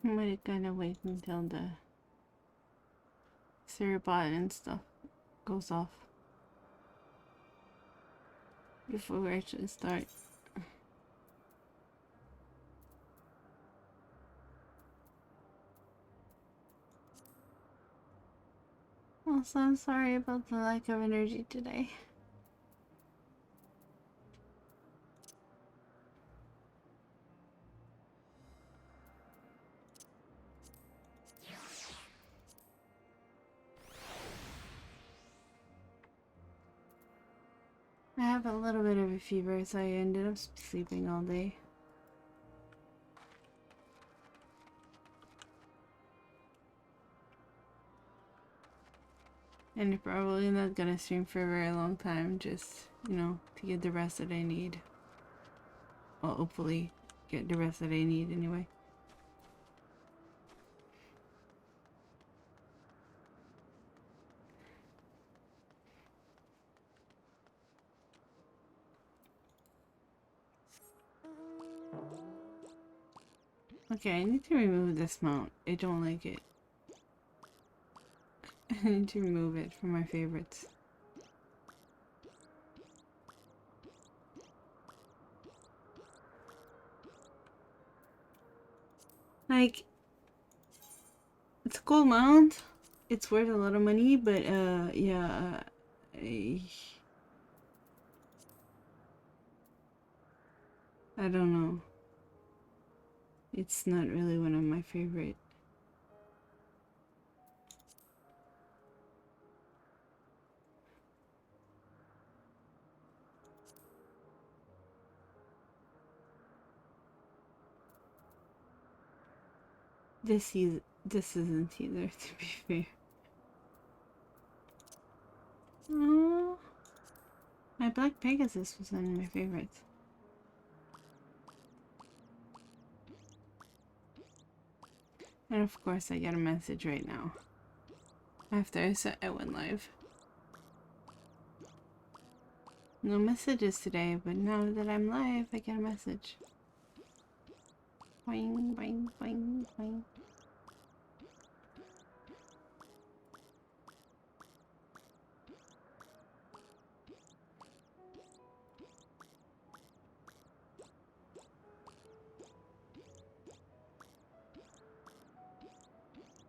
I might gotta wait until the Cerebot and stuff goes off before we actually start. Also, I'm sorry about the lack of energy today. I have a little bit of a fever, so I ended up sleeping all day. And I'm probably not gonna stream for a very long time, just, you know, to get the rest that I need. Well, hopefully get the rest that I need anyway. Okay, I need to remove this mount. I don't like it. I need to remove it from my favorites. Like, it's a cool mount. It's worth a lot of money, but yeah, I don't know. It's not really one of my favorite. This isn't either, to be fair. Oh, my Black Pegasus was one of my favorites. And of course, I get a message right now. After I went live. No messages today, but now that I'm live, I get a message. Boing, boing, boing, boing.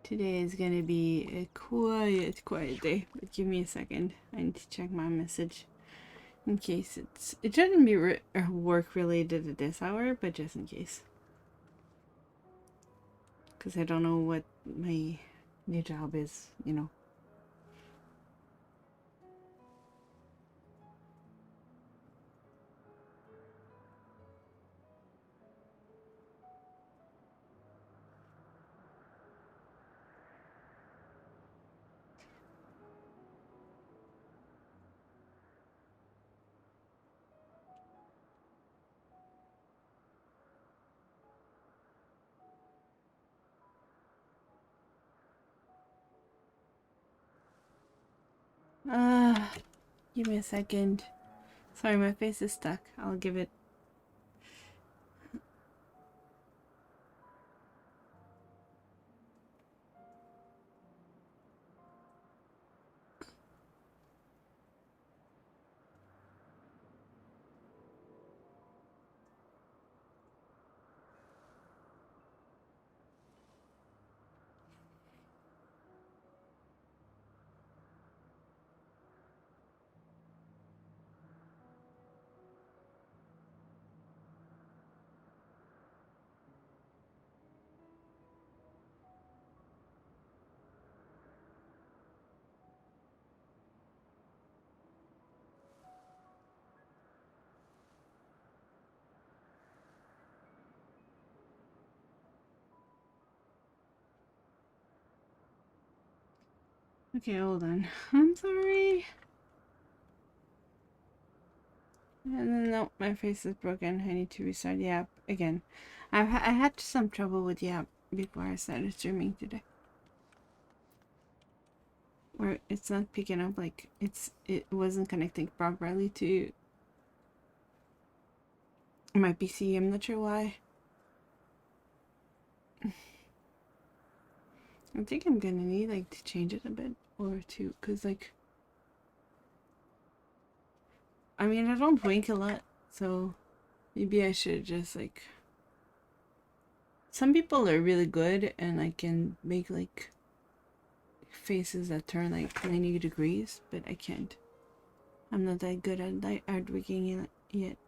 Today is gonna be a quiet day. But give me a second. I need to check my message in case it shouldn't be work related at this hour, but just in case, because I don't know what my new job is. You know. Give me a second. Sorry, my face is stuck. I'll give it. Okay, hold on. I'm sorry. And then no, my face is broken. I need to restart the app again. I had some trouble with the app before I started streaming today, where it's not picking up, like it wasn't connecting properly to my PC. I'm not sure why. I think I'm gonna need like to change it a bit or two, cause like, I mean, I don't blink a lot, so maybe I should just like. Some people are really good and I can make like faces that turn like 90 degrees, but I can't. I'm not that good at art working yet.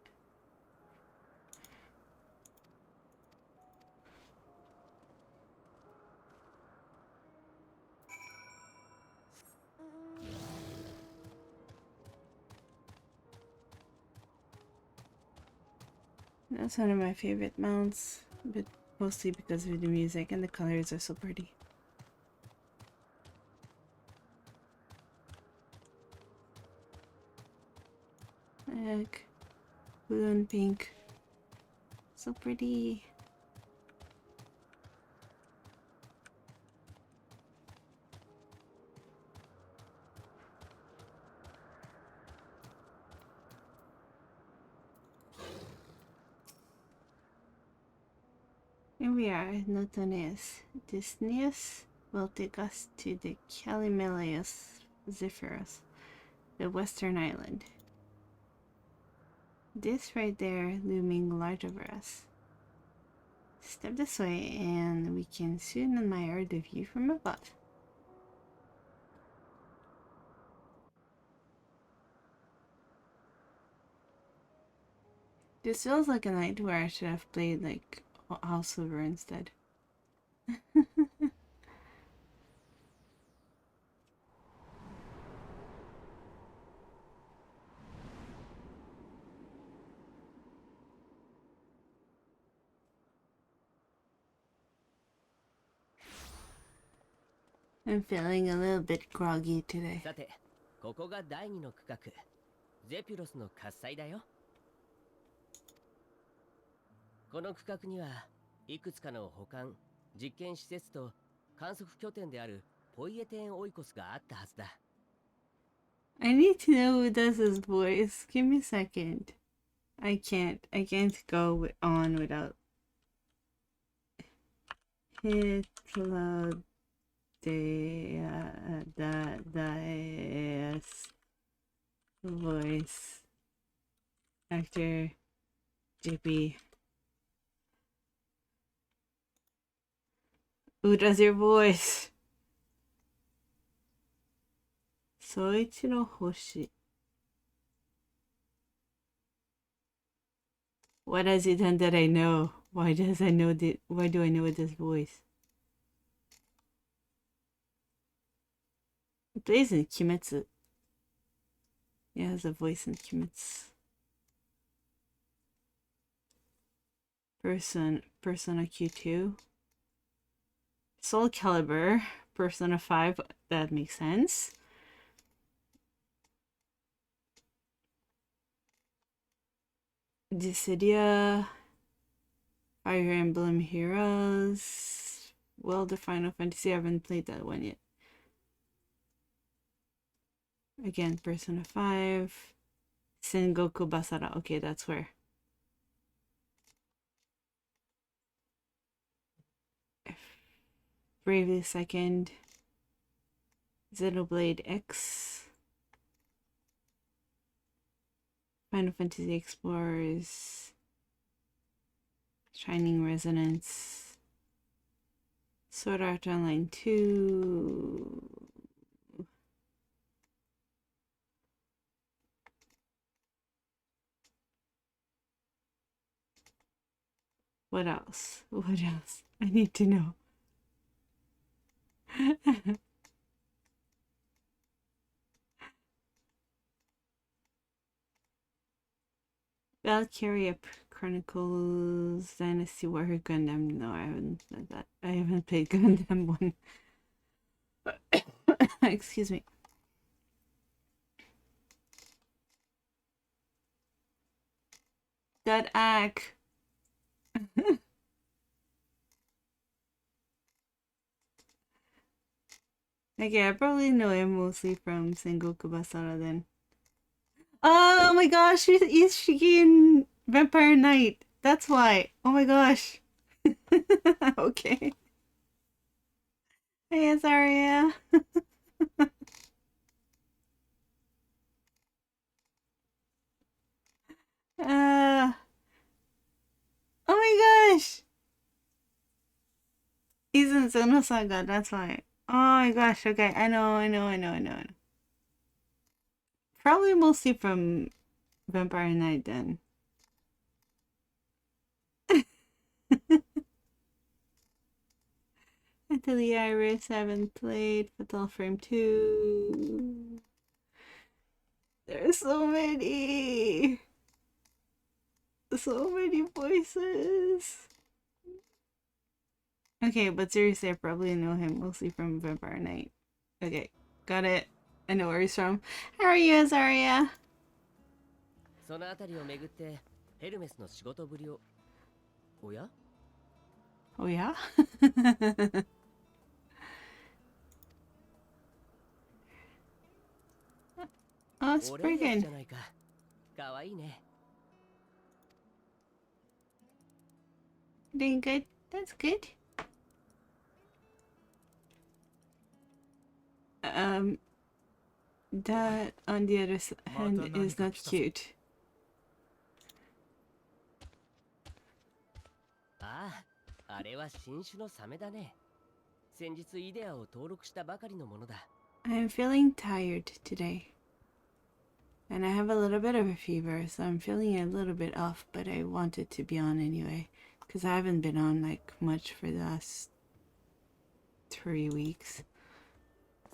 That's one of my favorite mounts, but mostly because of the music and the colors are so pretty. Like blue and pink. So pretty. Here we are, Notoneus. This Neus will take us to the Calimeleus Zephyrus, the western island. This right there looming large over us. Step this way and we can soon admire the view from above. This feels like a night where I should have played like House Silver instead. I'm feeling a little bit groggy today. さて、ここが第2の区画、ゼピュロスの喝采だよ。この区画にはいくつかの保管、実験施設と観測拠点であるポイエテンオイコスがあったはずだ。I need to know who does his voice. Give me a second. I can't go on without Hitler voice actor JP. Who does your voice? Soichiro Hoshi. What has he done that I know? Why do I know this voice? He plays in Kimetsu. He has a voice in Kimetsu. Persona Q2. Soul Calibur. Persona 5. That makes sense. Dissidia. Fire Emblem Heroes. Well, the Final Fantasy. I haven't played that one yet. Again, Persona 5. Sengoku Basara. Okay, that's where. Bravely Second. Xenoblade X. Final Fantasy Explorers. Shining Resonance. Sword Art Online 2. What else? What else? I need to know. Valkyria Chronicles Dynasty Warrior Gundam. No, I haven't played that. I haven't played Gundam 1. Excuse me. That act. Okay, I probably know him mostly from Sengoku Basara then. Oh my gosh, he's Ishiki in Vampire Knight. That's why. Oh my gosh. Okay. Hey, Azaria. uh, oh my gosh! He's in Zono Saga, that's why. Oh my gosh, okay, I know. Probably mostly from Vampire Knight then. Until the Iris, haven't played Fatal Frame 2. There's so many! So many voices! Okay, but seriously, I probably know him mostly from Vampire Knight. Okay, got it. I know where he's from. How are you, Azaria? そのあたりをめぐってヘルメスの仕事ぶりを。おや Oh yeah? Oh, it's オレイヤス friggin'. じゃないか。かわいいね。Doing good. That's good. Um, that on the other hand is not cute. ああ、あれは新種のサメだね。先日イデアを登録したばかりのものだ。I'm feeling tired today. And I have a little bit of a fever, so I'm feeling a little bit off, but I wanted to be on anyway. Because I haven't been on like much for the last 3 weeks.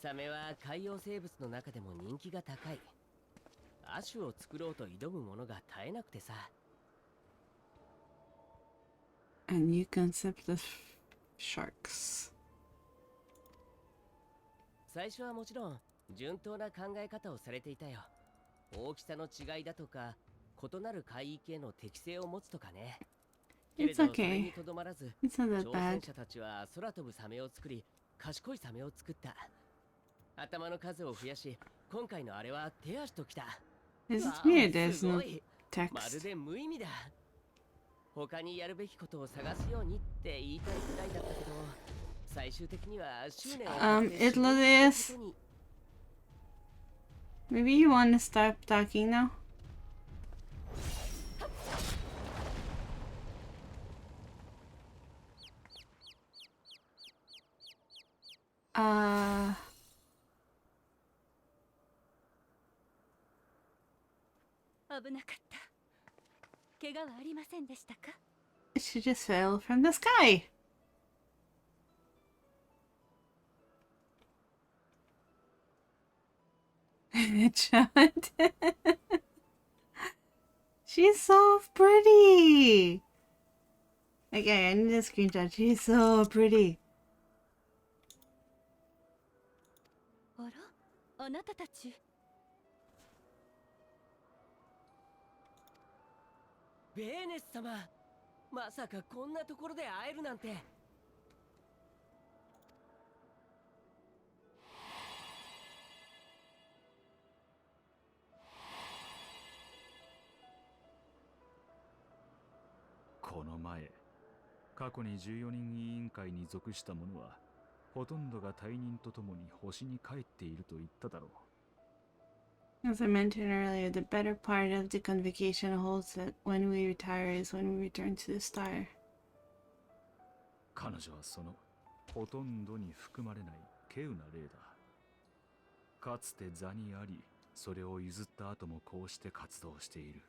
サメは海洋生物の中でも人気が高い。亜種を作ろうと挑むものが絶えなくてさ。A new concept of sharks. 最初はもちろん順当な考え方をされていたよ。大きさの違いだとか、異なる海域への適性を持つとかね。けれ It's どそれに okay. とどまらず、 It's not that 挑戦 bad. 者たちは空飛ぶサメを作り、賢いサメを作った。頭の数を増やし、今回のあれは手足ときた。 Is わ it あ、 weird? There's す no ごい。まる text. で無意味だ。他にやるべきことを探すようにって言いたいくらいだったけど、最終的には執念を発生し、 Itlo this. Maybe you want to stop talking now? Uh, 危なかった。怪我はありませんでしたか？ she just fell from the sky. Chant. She's so pretty. Okay, I need a screenshot. She's so pretty. あら、あなたたち。ベーネス様、まさかこんなところで会えるなんて。この前、過去に14人委員会に属した者は、ほとんどが退任とともに星に帰っていると言っただろう。As I mentioned earlier, the better part of the convocation holds that when we retire is when we return to the star. 彼女はそのほとんどに含まれない稀有な例だ。かつて座にあり、それを譲った後もこうして活動している。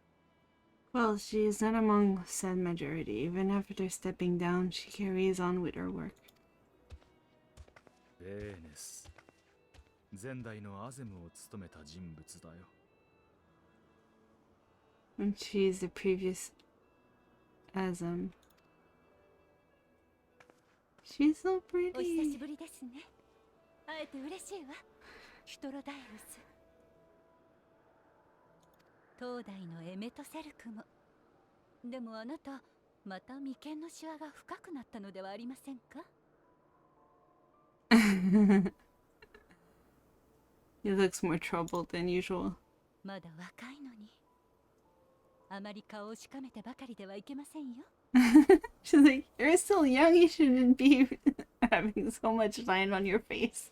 Well, she is not among said majority. Even after stepping down, she carries on with her work. ベーネス。前代のアゼムを務めた人物だよ。And she's the previous Asm. She's so お久し pretty. ぶりですね。会えて嬉しいわ。ヒトロダイウス。東大のエメトセルクも。でもあなた、また眉間のシワが深くなったのではありませんか？ He looks more troubled than usual. まだ若いのに。あまり顔をしかめてばかりではいけませんよ。She's like, you're still young, you shouldn't be having so much line on your face.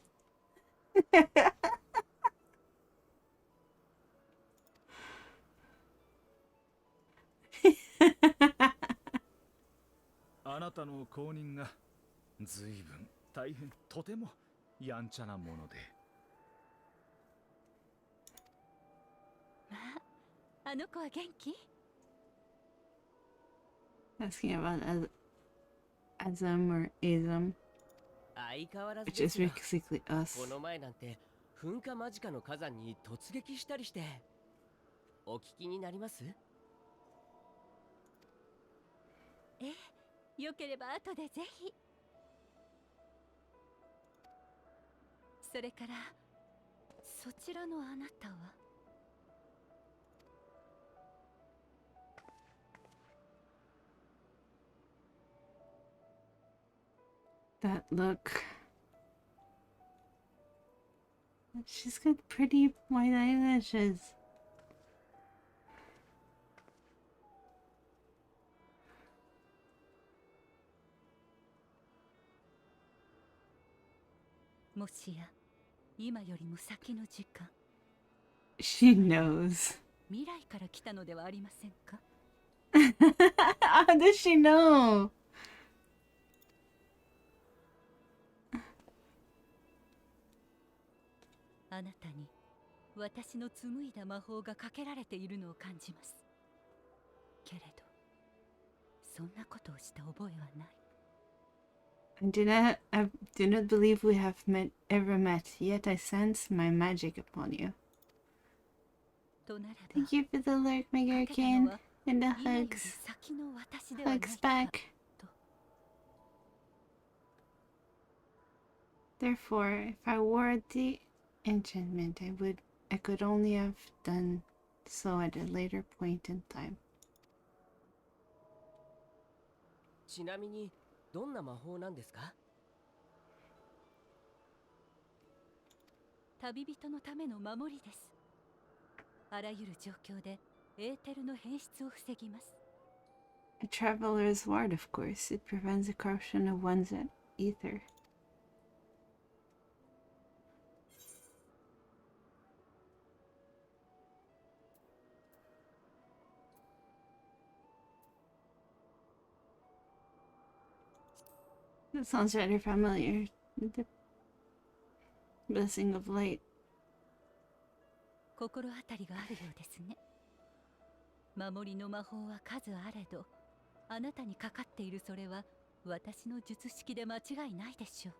あなたの後任が随分大変とてもやんちゃなもので。まあ、あの子は元気？ Asking about Azam or Azam, 相変わらず which で is すよ。 basically us. この前なんて噴火間近の火山に突撃したりして。お聞きになります？ええ、よければ後でぜひ。それからそちらのあなたは？ That look. She's got pretty white eyelashes. もしや今よりも先の時間、 She knows. 未来から来たのではありませんか？ How does she know? あなたに私の紡いだ魔法がかけられているのを感じます。けれどそんなことをした覚えはない。 I do not believe we have ever met, yet I sense my magic upon you. となれば Thank you for the lurk, my かけたの Gurkin, は and the 今より hugs. 先の私ではないか Hugs back. と。 Therefore, if I wore the enchantment, I could only have done so at a later point in time. ちなみにどんな魔法なんですか？旅人のための守りです。あらゆる状況でエーテルの変質を防ぎます。 A traveler's ward, of course. It prevents the corruption of one's ether. That sounds rather familiar. The blessing of light. 心当たりがあるようですね。守りの魔法は数あれど、あなたにかかっているそれは私の術式で間違いないでしょ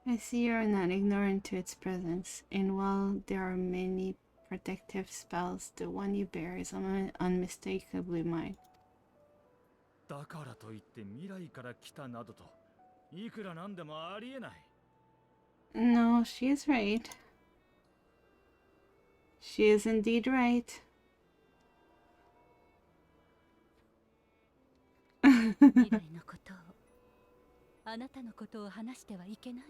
う。 I see you are not ignorant to its presence, and while there are many protective spells, the one you bear is unmistakably mine. だからといって未来から来たなどといくらなんでもありえない。 No, she is right. She is indeed right. 未来のことを、あなたのことを話してはいけない？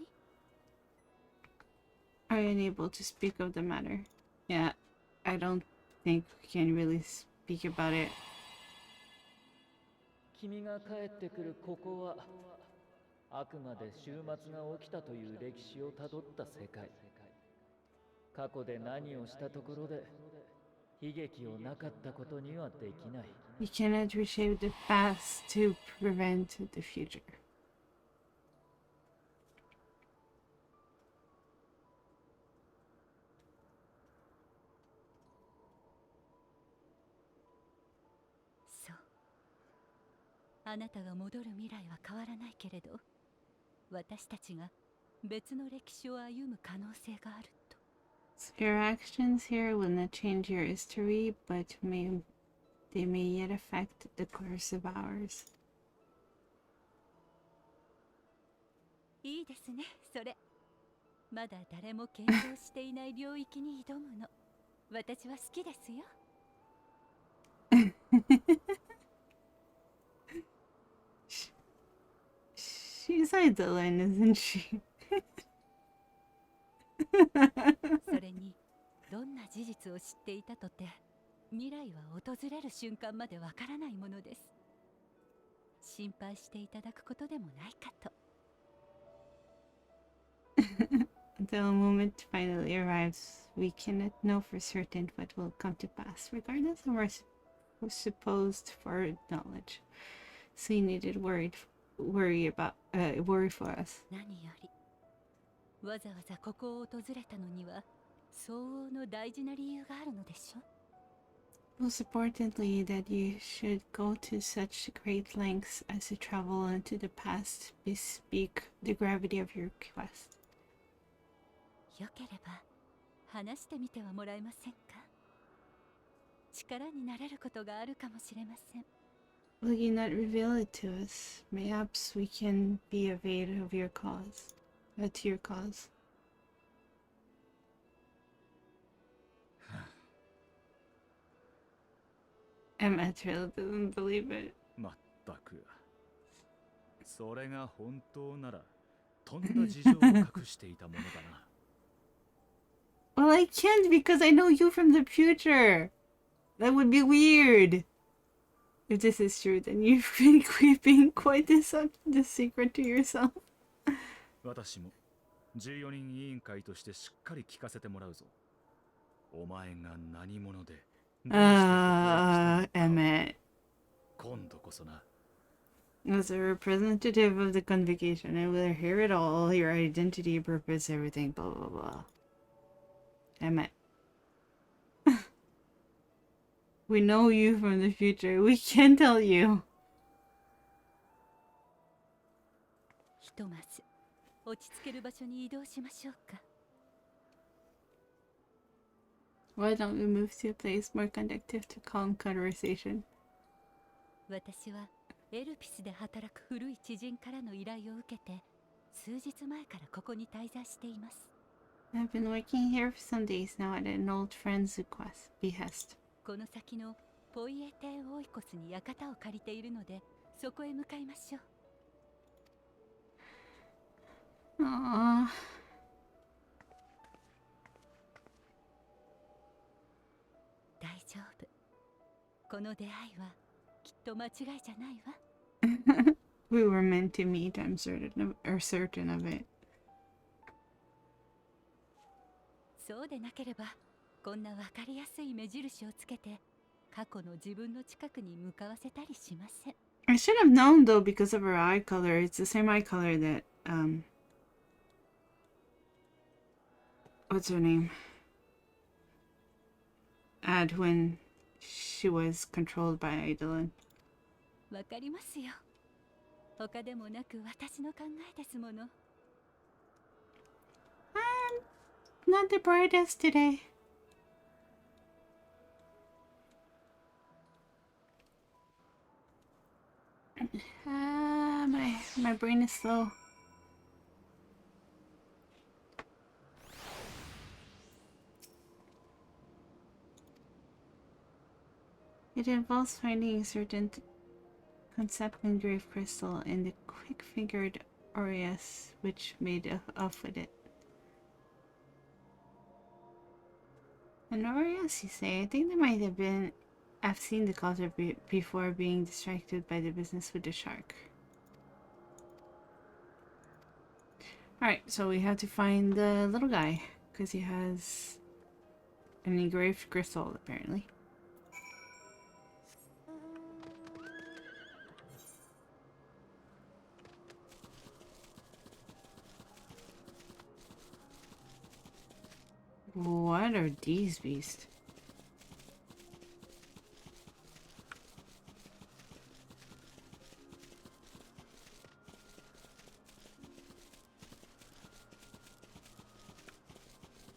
Are you unable to speak of the matter? Yeah, I don't think we can really speak about it. 君が帰ってくるここはあくまで終末が起きたという歴史をたどった世界。過去で何をしたところで悲劇をなかったことにはできない。 You cannot reshape the past to prevent the future. そう。あなたが戻る未来は変わらないけれど、私たちが別の歴史を歩む可能性があると。 So your actions here will not change your history, but they may yet affect the course of ours. いいですね、それ。まだ誰も検討していない領域に挑むの。私は好きですよ。 She's Idolin, isn't she? それにどんな事実を知っていたとて未来は訪れる瞬間までわからないものです。心配していただくことでもないかと。until a moment finally arrives. We cannot know for certain what will come to pass, regardless of our supposed for knowledge. So you needed worry for us. 何よりわざわざここを訪れたのには相応の大事な理由があるのでしょ。 Most importantly, that you should go to such great lengths as to travel into the past bespeak the gravity of your quest. よければ話してみてはもらえませんか。力になれることがあるかもしれません。 Will you not reveal it to us? Mayhaps we can be of aid of your cause, to your cause. Emma Trill doesn't believe it. まったく。それが本当なら、とんだ事情を隠していたものだな。Well, I can't because I know you from the future. That would be weird. If this is true, then you've been keeping quite this secret to yourself. 私も14人委員会としてしっかり聞かせてもらうぞ。お前が何者で、どうしてここへ来たのか。Emmett. 今度こそな。As a representative of the convocation, I will hear it all, your identity, purpose, everything, blah blah blah. Emmett. We know you from the future. We can tell you. ひとまず落ち着ける場所に移動しましょうか。 Why don't we move to a place more conducive to calm conversation? 私はエルピスで働く古い知人からの依頼を受けて数日前からここに滞在しています。 I've been working here for some days now at an old friend's behest. この先のポイエテンオイコスに館を借りているのでそこへ向かいましょう。 Aww. 大丈夫。この出会いはきっと間違いじゃないわ。 We were meant to meet, I'm certain of it. そうでなければこんなわかりやすい目印をつけて過去の自分の近くに向かわせたりしません。 I should have known though because of her eye color. It's the same eye color that what's her name? Had when she was controlled by Eidolon. わかりますよ。他でもなく私の考えですもの。 I'm not the brightest today. My brain is slow. It involves finding a certain concept engraved crystal and the quick-fingered aureus which made off with it. An aureus, you say? I think there might have been. I've seen the culture before being distracted by the business with the shark. Alright, so we have to find the little guy because he has an engraved crystal apparently. What are these beasts?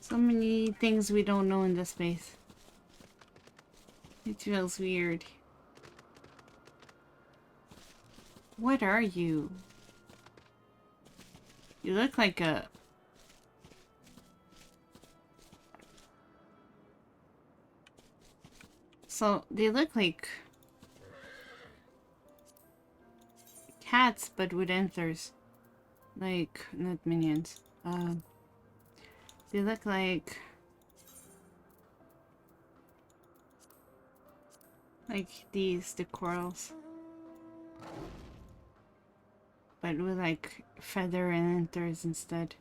So many things we don't know in this space. It feels weird. What are you? You look like a... So, they look like cats, but with antlers. Like, not minions. They look like these, the corals. But with like feather and antlers instead.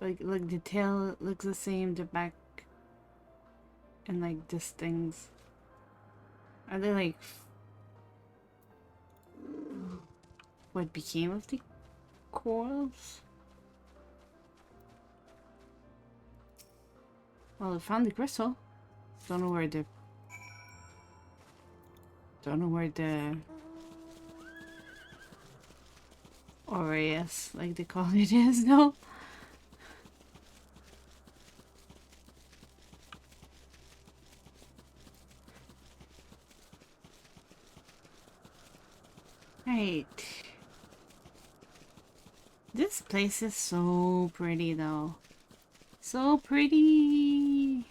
Like the tail looks the same, the back, and like these things. Are they like what became of the corals? Well, I found the crystal. Don't know where the Aureus, like they call it, is though. Right. This place is so pretty though. So pretty.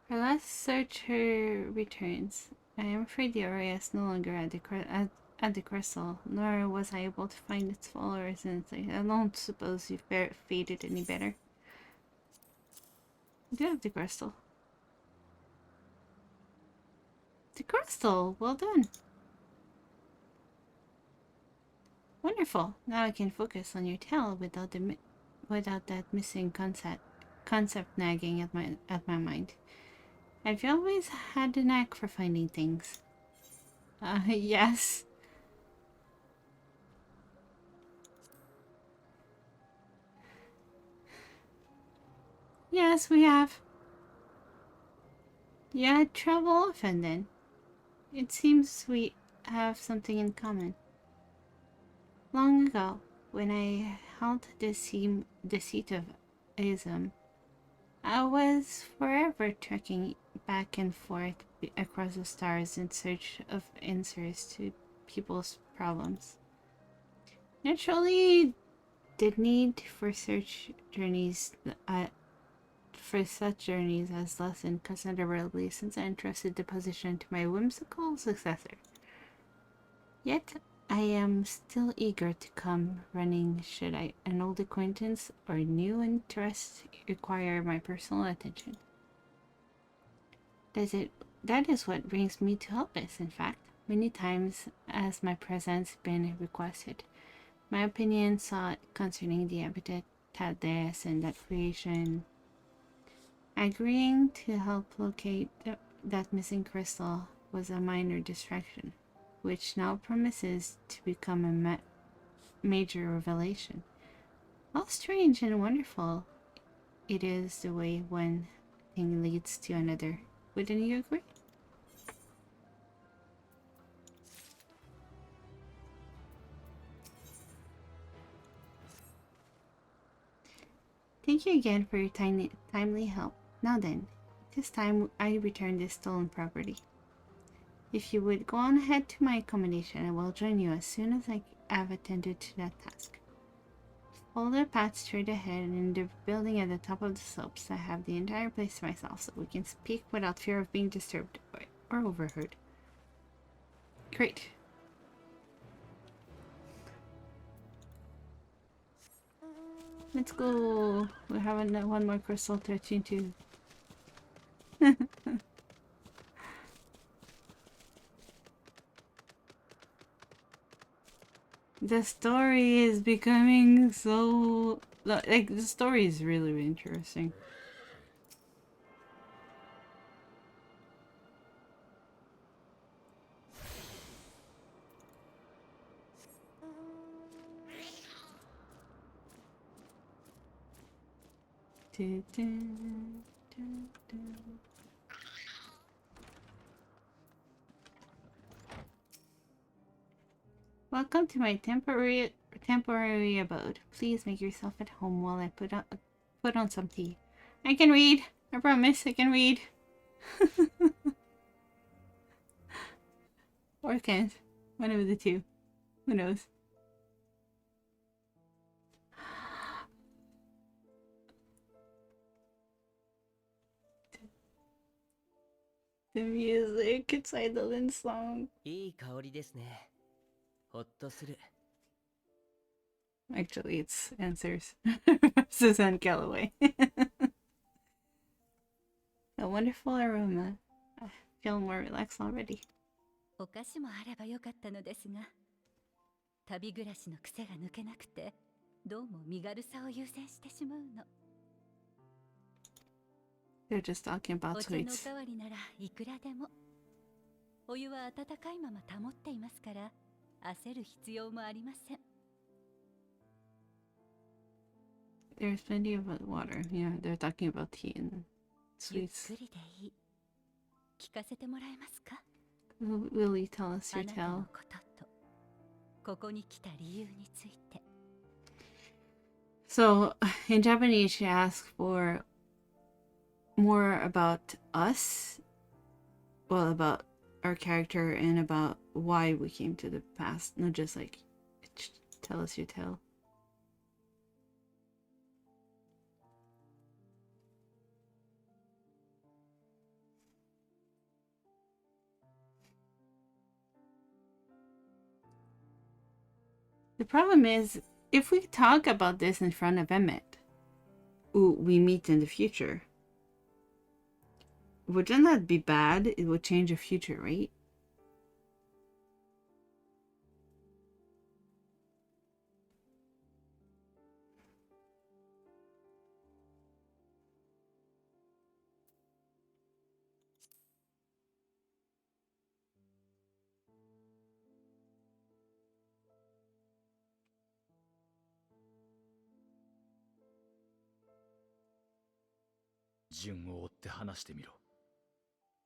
Our last searcher returns. I am afraid the Aurea is no longer at the crystal, nor was I able to find its followers inside. I don't suppose you've faded any better. I do have the crystal. The crystal! Well done. Wonderful. Now I can focus on your tale without that missing concept nagging at my mind. Have you always had the knack for finding things? Yes. Yes, we have. Yeah, travel often then. It seems we have something in common. Long ago, when I held the seat of Ism, I was forever trekking back and forth across the stars in search of answers to people's problems. Naturally, the need for such journeys has lessened considerably since I entrusted the position to my whimsical successor. Yet, I am still eager to come running should an old acquaintance or new interest require my personal attention. That is what brings me to Helpus, in fact. Many times has my presence been requested. My opinion sought concerning the habitat this and that creation. Agreeing to help locate that missing crystal was a minor distraction, which now promises to become a major revelation. How strange and wonderful it is the way one thing leads to another. Wouldn't you agree? Thank you again for your timely help. Now then, it is time I return this stolen property. If you would go on ahead to my accommodation, I will join you as soon as I have attended to that task. Follow the path straight ahead, and in the building at the top of the slopes, I have the entire place to myself, so we can speak without fear of being disturbed or overheard. Great. Let's go. We have one more crystal to attune to. The story is becoming so... Like, the story is really, really interesting. Welcome to my temporary abode. Please make yourself at home while I put on some tea. I can read. I promise I can read. Or can't. One of the two. Who knows? The music, it's Idolin song. いい香りですね。ほっとする。Actually, it's Answers. Suzanne Galloway. A wonderful aroma. I feel more relaxed already. お菓子もあればよかったのですが、旅暮らしの癖が抜けなくて、どうも身軽さを優先してしまうの。 They're just talking お about 茶のお sweets. かわりならいくらでも。お湯は温かいまま保っていますから、焦る必要もありません。 There's plenty of water. Yeah, they're talking about tea and ゆっ sweets. くりでいい。聞かせてもらえますか？ Will you tell us あ your なたの tale? ことと、ここに来た理由について。 So, in Japanese, she asks for more about us, well, about our character and about why we came to the past, not just like tell us your tale. The problem is, if we talk about this in front of Emmett, who we meet in the future, wouldn't that be bad? It would change the future, right?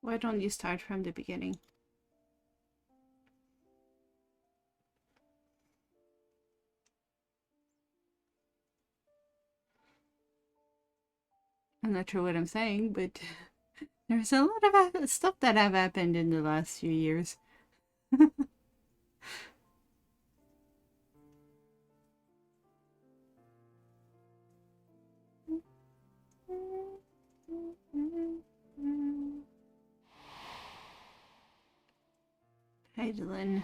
Why don't you start from the beginning? I'm not sure what I'm saying, but there's a lot of stuff that have happened in the last few years. Hi, Dylan.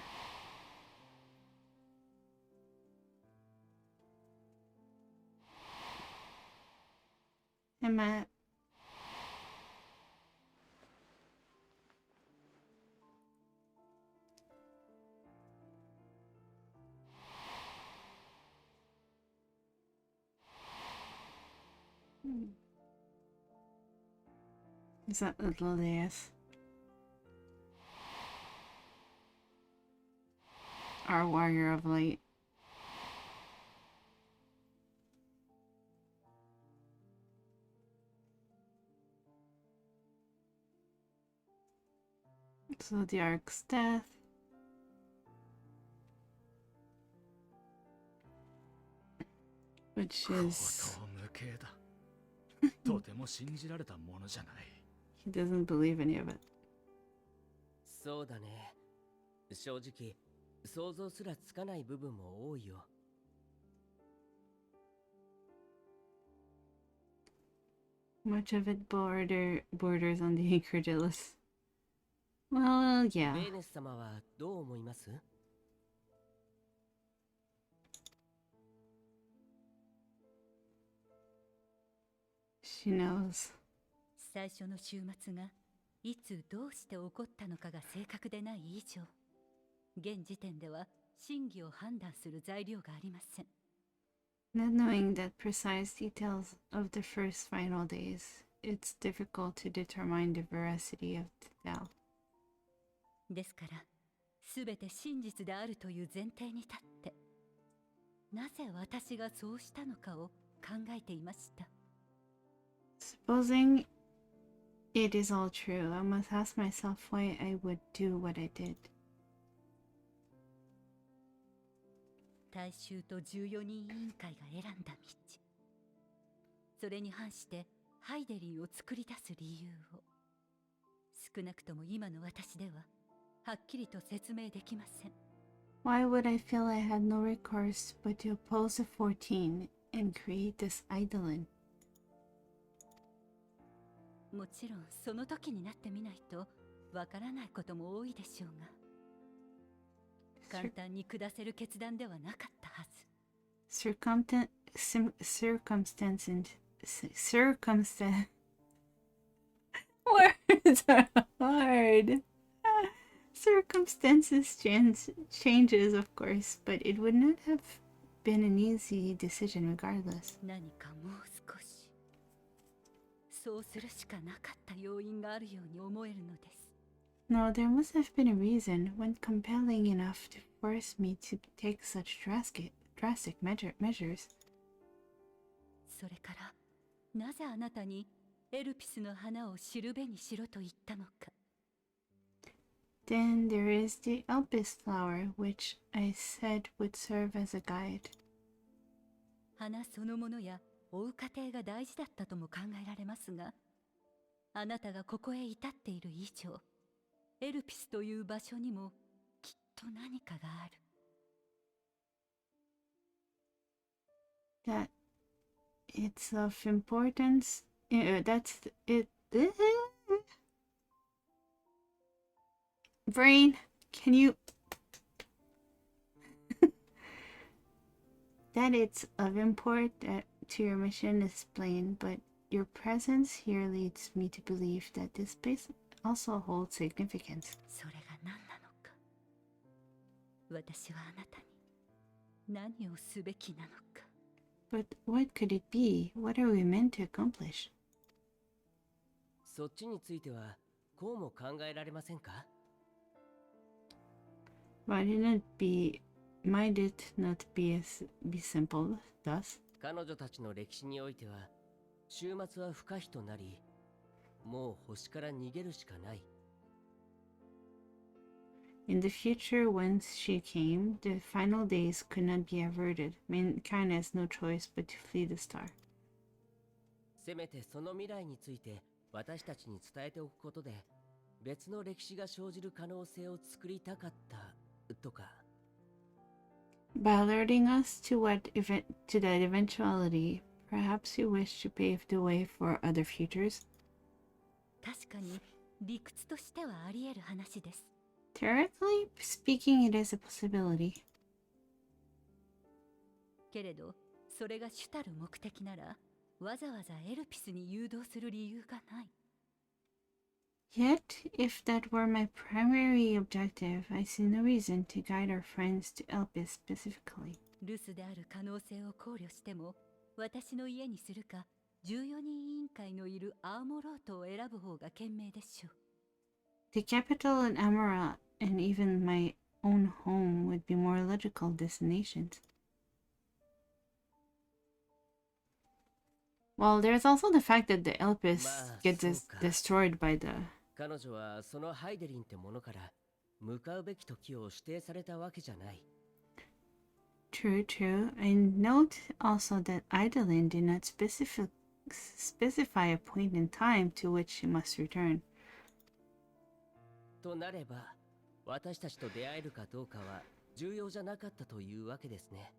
Hi, Matt. Is that little ass? Our warrior of light. So the Ark's death. Which is... とても信じられたものじゃない。He doesn't believe any of it. そうだね。正直、想像すらつかない部分も多いよ。Much of it borders on the incredulous. Well, yeah. ベーネス様はどう思います？ She knows. 最初の週末がいつどうして起こったのかが正確でない以上、現時点では真偽を判断する材料がありません。 Not knowing the precise details of the first final days, it's difficult to determine the veracity of the tale. ですから、すべて真実であるという前提に立って、なぜ私がそうしたのかを考えていました。 Supposing it is all true, I must ask myself why I would do what I did. 大衆と14人委員会が選んだ道、それに反してハイデリーを作り出す理由を、少なくとも今の私でははっきりと説明できません。 Why would I feel I had no recourse but to oppose the 14 and create this eidolon? もちろんその時になってみないとわからないことも多いでしょうが、簡単に下せる決断ではなかったはず。 Words are hard. circumstances changes, of course, but it would not have been an easy decision regardless. 何かもう少しそうするしかなかった要因があるように思えるのです。 No, there must have been a reason, one compelling enough to force me to take such drastic measures. それからなぜあなたにエルピスの花をしるべにしろと言ったのか。 Then there is the Elpis flower, which I said would serve as a guide. 花そのものや追う過程が大事だったとも考えられますが、あなたがここへ至っている以上、エルピスという場所にもきっと何かがある。 That it's of importance. That's it. Brain, can you? That it's of import to your mission is plain, but your presence here leads me to believe that this place also holds significance. それが何なのか。私はあなたに何をすべきなのか。 But what could it be? What are we meant to accomplish? そっちについてはこうも考えられませんか？ Might it not be simple thus? 彼女たちの歴史においては終末は不可避となり、もう星から逃げるしかない。 In the future, whence she came, the final days could not be averted. Mankind has no choice but to flee the star. せめてその未来について私たちに伝えておくことで、別の歴史が生じる可能性を作りたかったとか。 By alerting us to that eventuality, perhaps you wish to pave the way for other futures. 確かに理屈としてはあり得る話です。 Theoretically speaking, it is a possibility. けれど、それが主たる目的なら、わざわざエルピスに誘導する理由がない。 Yet, if that were my primary objective, I see no reason to guide our friends to Elpis specifically. 留守である可能性を考慮しても、私の家にするか、14人委員会のいるアーモロートを選ぶ方が賢明でしょう。 The capital in Amara and even my own home would be more logical destinations. Well, there's also the fact that the Elpis gets destroyed by the... 彼女はそのハイデリンってものから向かうべき時を指定されたわけじゃない。 True, true. I note also that Idolin did not specify a point in time to which she must return. となれば、私たちと出会えるかどうかは重要じゃなかったというわけですね。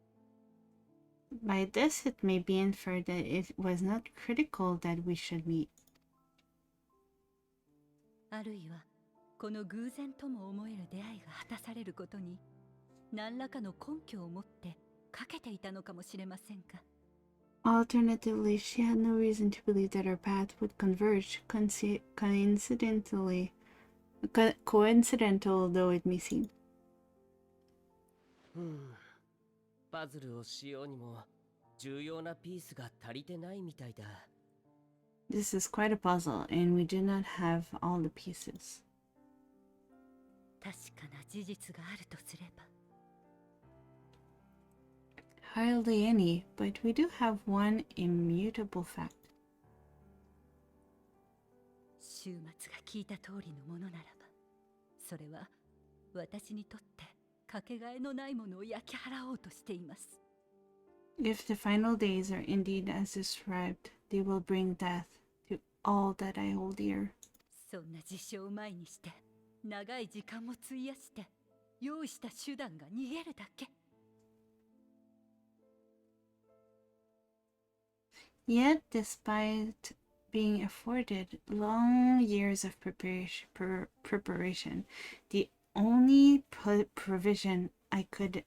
By this, it may be inferred that it was not critical that we should meet. あるいは、この偶然とも思える出会いが果たされることに、何らかの根拠を持ってかけていたのかもしれませんか。 Alternatively, she had no reason to believe that our path would converge, coincidental though it may seem. パズルをしようにも重要なピースが足りてないみたいだ。 This is quite a puzzle, and we do not have all the pieces. 確かな事実があるとすれば、 Hardly any, but we do have one immutable fact. 終末が聞いた通りのものならば、それは私にとってかけがえのないものを焼き払おうとしています。 If the final days are indeed as described, they will bring death to all that I hold dear. そんな事象を前にして、長い時間も費やして、用意した手段が逃げるだけ。 Yet, despite being afforded long years of preparation, the only provision I could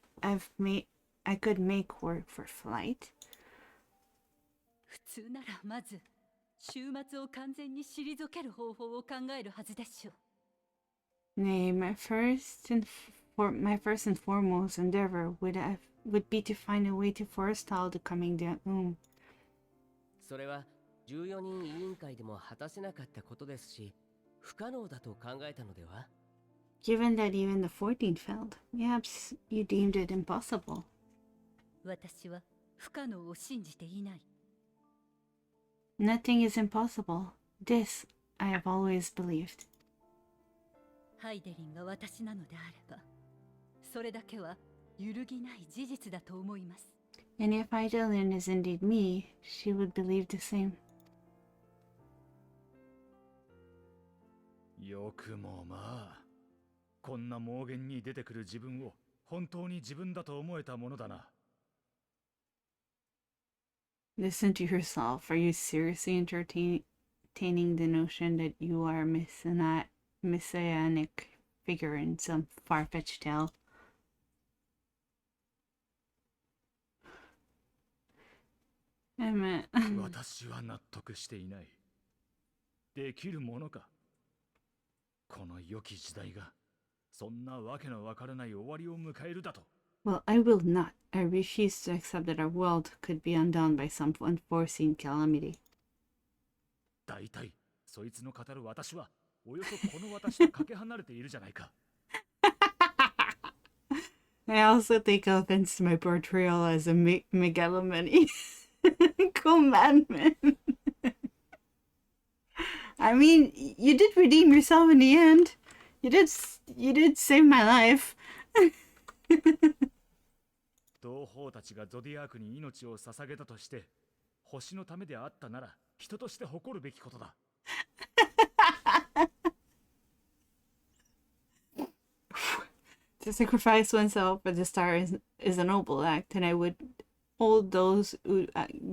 make work for flight. 普通ならまず終末を完全に退ける方法を考えるはずでしょう。Nay, my first and foremost endeavor would be to find a way to forestall the coming doom. それは14人委員会でも果たせなかったことですし、不可能だと考えたのでは？ Given that even the 14 failed, perhaps you deemed it impossible. 私は不可能を信じていない。 Nothing is impossible. This I have always believed. ハイデリンが私なのであれば、それだけは揺るぎない事実だと思います。 And if Idolin is indeed me, she would believe the same. よくもまあ、こんな妄言に出てくる自分を本当に自分だと思えたものだな。Listen to yourself. Are you seriously entertaining the notion that you are a messianic figure in some far-fetched tale? Emma. 私は納得していない。できるものか。この良き時代がそんなわけのわからない終わりを迎えるだと。Well, I will not. I refuse to accept that our world could be undone by some unforeseen calamity. 大体、そいつの語る私は、およそこの私とかけ離れているじゃないか。I also take offense to my portrayal as a megalomany commandment. I mean, you did redeem yourself in the end. You did save my life. 同胞たちがゾディアークに命を捧げたとして、星のためであったなら、人として誇るべきことだ。To sacrifice oneself for the star is a noble act, and I would hold those who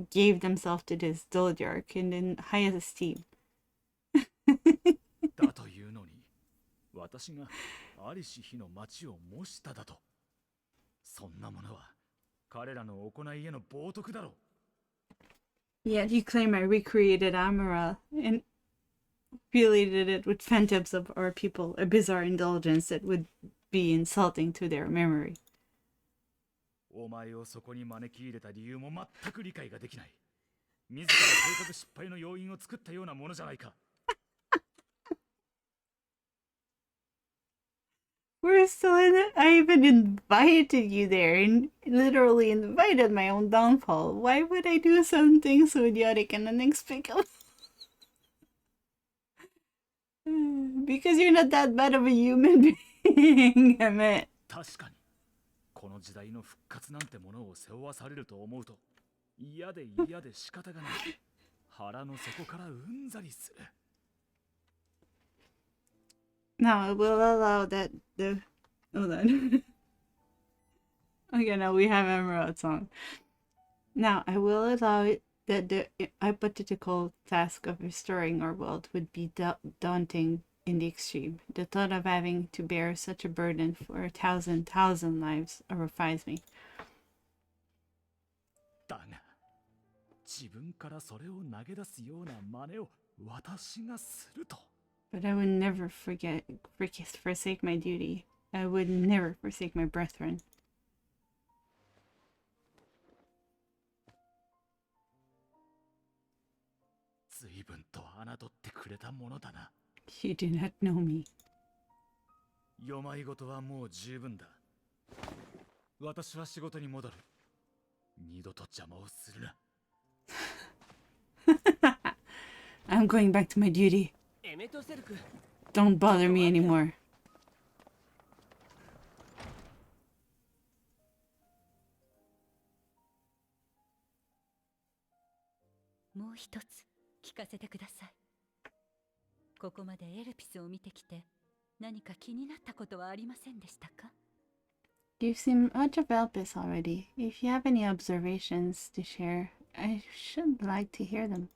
gave themselves to this zodiac in the highest esteem. だというのに、私がありし日の町を模しただと。そんなものは彼らの行いへの冒涜だろう。 Yet you claim I recreated Amara and populated it with phantoms of our people, a bizarre indulgence that would be insulting to their memory. お前をそこに招き入れた理由も全く理解ができない。自ら計画失敗の要因を作ったようなものじゃないか。We're still in it. I even invited you there and literally invited my own downfall. Why would I do something so idiotic and inexplicable? Because you're not that bad of a human being, Emmett. 確かに、この時代の復活なんてものを背負わされると思うと、嫌で嫌で仕方がない。腹の底からうんざりする。Now, I will allow that the... Hold on. Okay, now we have Emerald song. Now, I will allow it that the hypothetical task of restoring our world would be daunting in the extreme. The thought of having to bear such a burden for 1,000 lives horrifies me. だが、自分からそれを投げ出すような真似を私がすると。But I would never forsake my duty. I would never forsake my brethren. 随分と侮ってくれたものだな。You do not know me. よまいごとはもう十分だ。私は仕事に戻る。二度と邪魔をするな。I'm going back to my duty. エメトセルク、 Don't bother me anymore. もう一つ聞かせてください。ここまでエルピスを見てきて何か気になったことはありませんでしたか？ You've seen much of Elpis already. If you have any observations to share, I should like to hear them.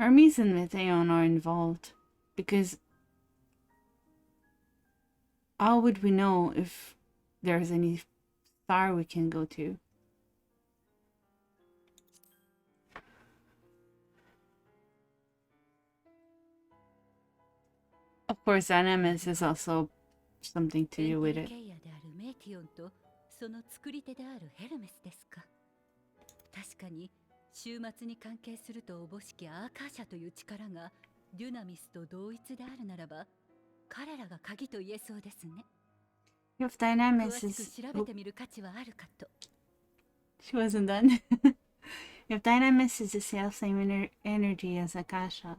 Armies and Meteon are involved. Because how would we know if there's any star we can go to? Of course, Animus is also something to エン do ト with ル it. ケイヤであるメイティオンとその作り手であるヘルメスですか。確かに終末に関係するとおぼしきアーカーシャという力がデュナミスと同一であるならば、彼らが鍵と言えそうですね。 If 詳 Dynamis しく is... 調べてみる価値はあるかと。 She wasn't done. If Dynamis is the self-same energy as Akasha,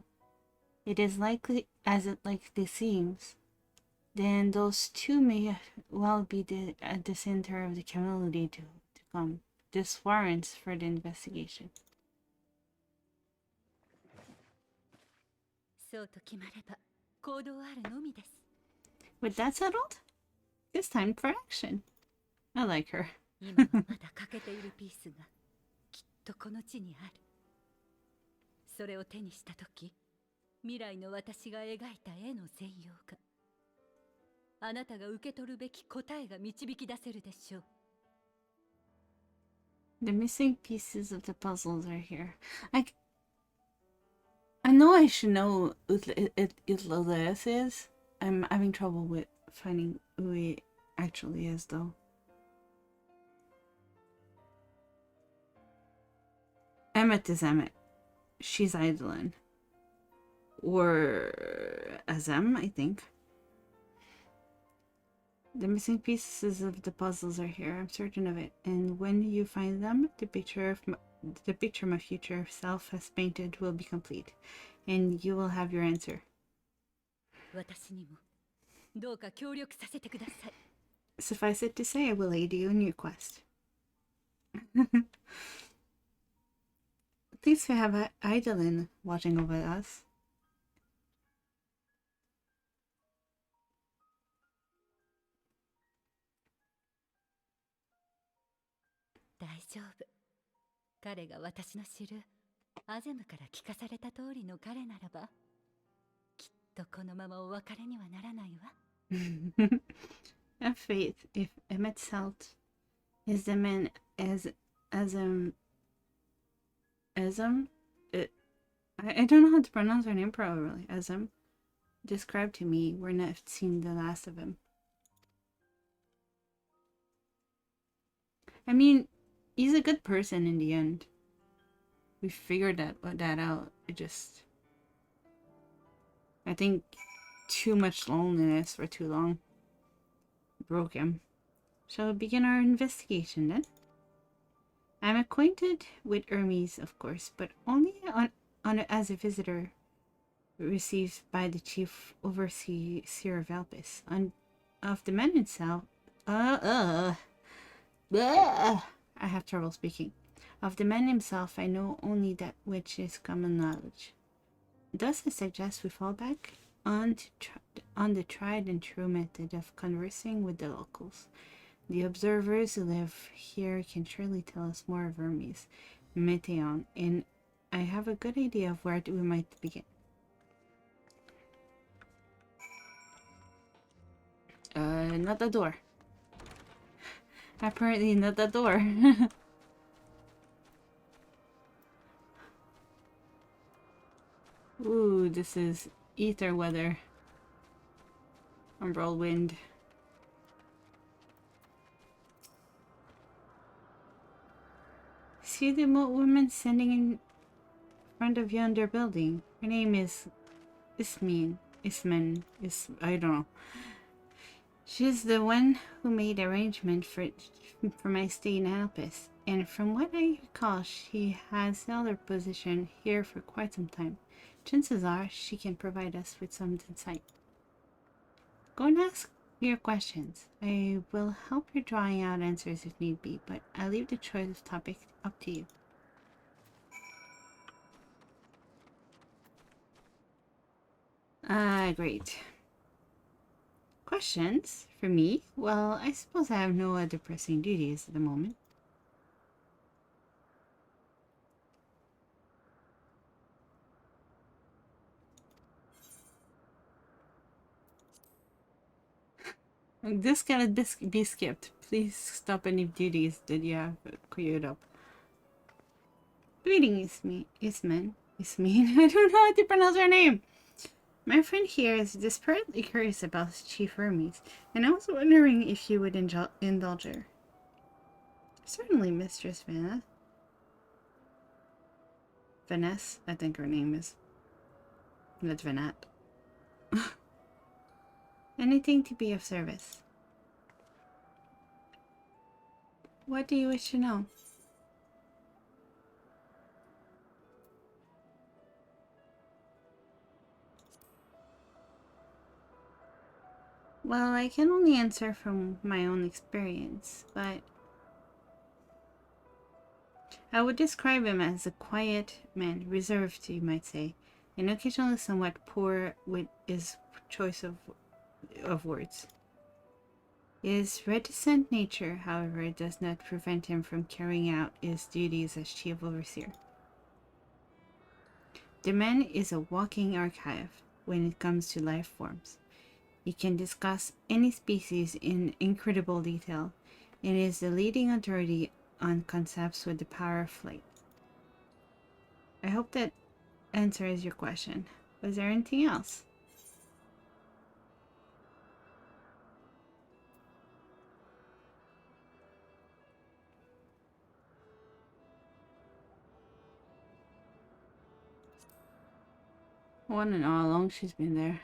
it is likely, as it likely seems, then those two may well be at the center of the community to come. This warrants further investigation. そうと決まれば行動あるのみです。 With that settled, it's time for action. I like her. 今はまだ欠けているピースがきっとこの地にある。それを手にしたとき、未来の私が描いた絵の全容が、あなたが受け取るべき答えが導き出せるでしょう。 The missing pieces of the puzzles are here. I know I should know who Utladeus is. I'm having trouble with finding who he actually is, though. Emmet is Emmet. She's Eidolon. Or Azem, I think. The missing pieces of the puzzles are here. I'm certain of it. And when you find them, the picture my future self has painted will be complete, and you will have your answer. 私にもどうか協力させてください。 Suffice it to say, I will aid you in your quest. At least we have Eidolon watching over us. 大丈夫。彼が私の知るアゼムから聞かされた通りの彼ならば、きっとこのままお別れにはならないわ。 Have faith. If Emmet's health is the man Azem, I don't know how to pronounce her name properly. Azem described to me, we're not seeing the last of him. I mean, he's a good person in the end. We figured that out. I think too much loneliness for too long broke him. Shall we begin our investigation then? I'm acquainted with Hermes, of course, but only as a visitor received by the chief overseer of Elpis. Of the man himself, I have trouble speaking. Of the man himself, I know only that which is common knowledge. Thus, I suggest we fall back on the tried and true method of conversing with the locals. The observers who live here can surely tell us more of Hermes, Meteon, and I have a good idea of where we might begin. Not the door. Apparently not the door. Ooh, this is ether weather. Umbral wind. See the woman standing in front of yonder building. Her name is Ismen. I don't know. She's the one who made arrangement for my stay in Alpes, and from what I recall, she has held her position here for quite some time. Chances are she can provide us with some insight. Go and ask your questions. I will help you drawing out answers if need be, but I leave the choice of topic up to you. Great. Questions for me? Well, I suppose I have no other pressing duties at the moment. This cannot be skipped. Please stop any duties that you have queued up. Greetings, Isman. Ismin? I don't know how to pronounce her name. My friend here is desperately curious about Chief Hermes, and I was wondering if you would indulge her. Certainly, Mistress Vanna. Vanessa, I think her name is. Not Vanat. Anything to be of service. What do you wish to know? Well, I can only answer from my own experience, but I would describe him as a quiet man, reserved, you might say, and occasionally somewhat poor with his choice of words. His reticent nature, however, does not prevent him from carrying out his duties as chief overseer. The man is a walking archive when it comes to life forms. He can discuss any species in incredible detail, and is the leading authority on concepts with the power of flight. I hope that answers your question. Was there anything else? I want to know how long she's been there.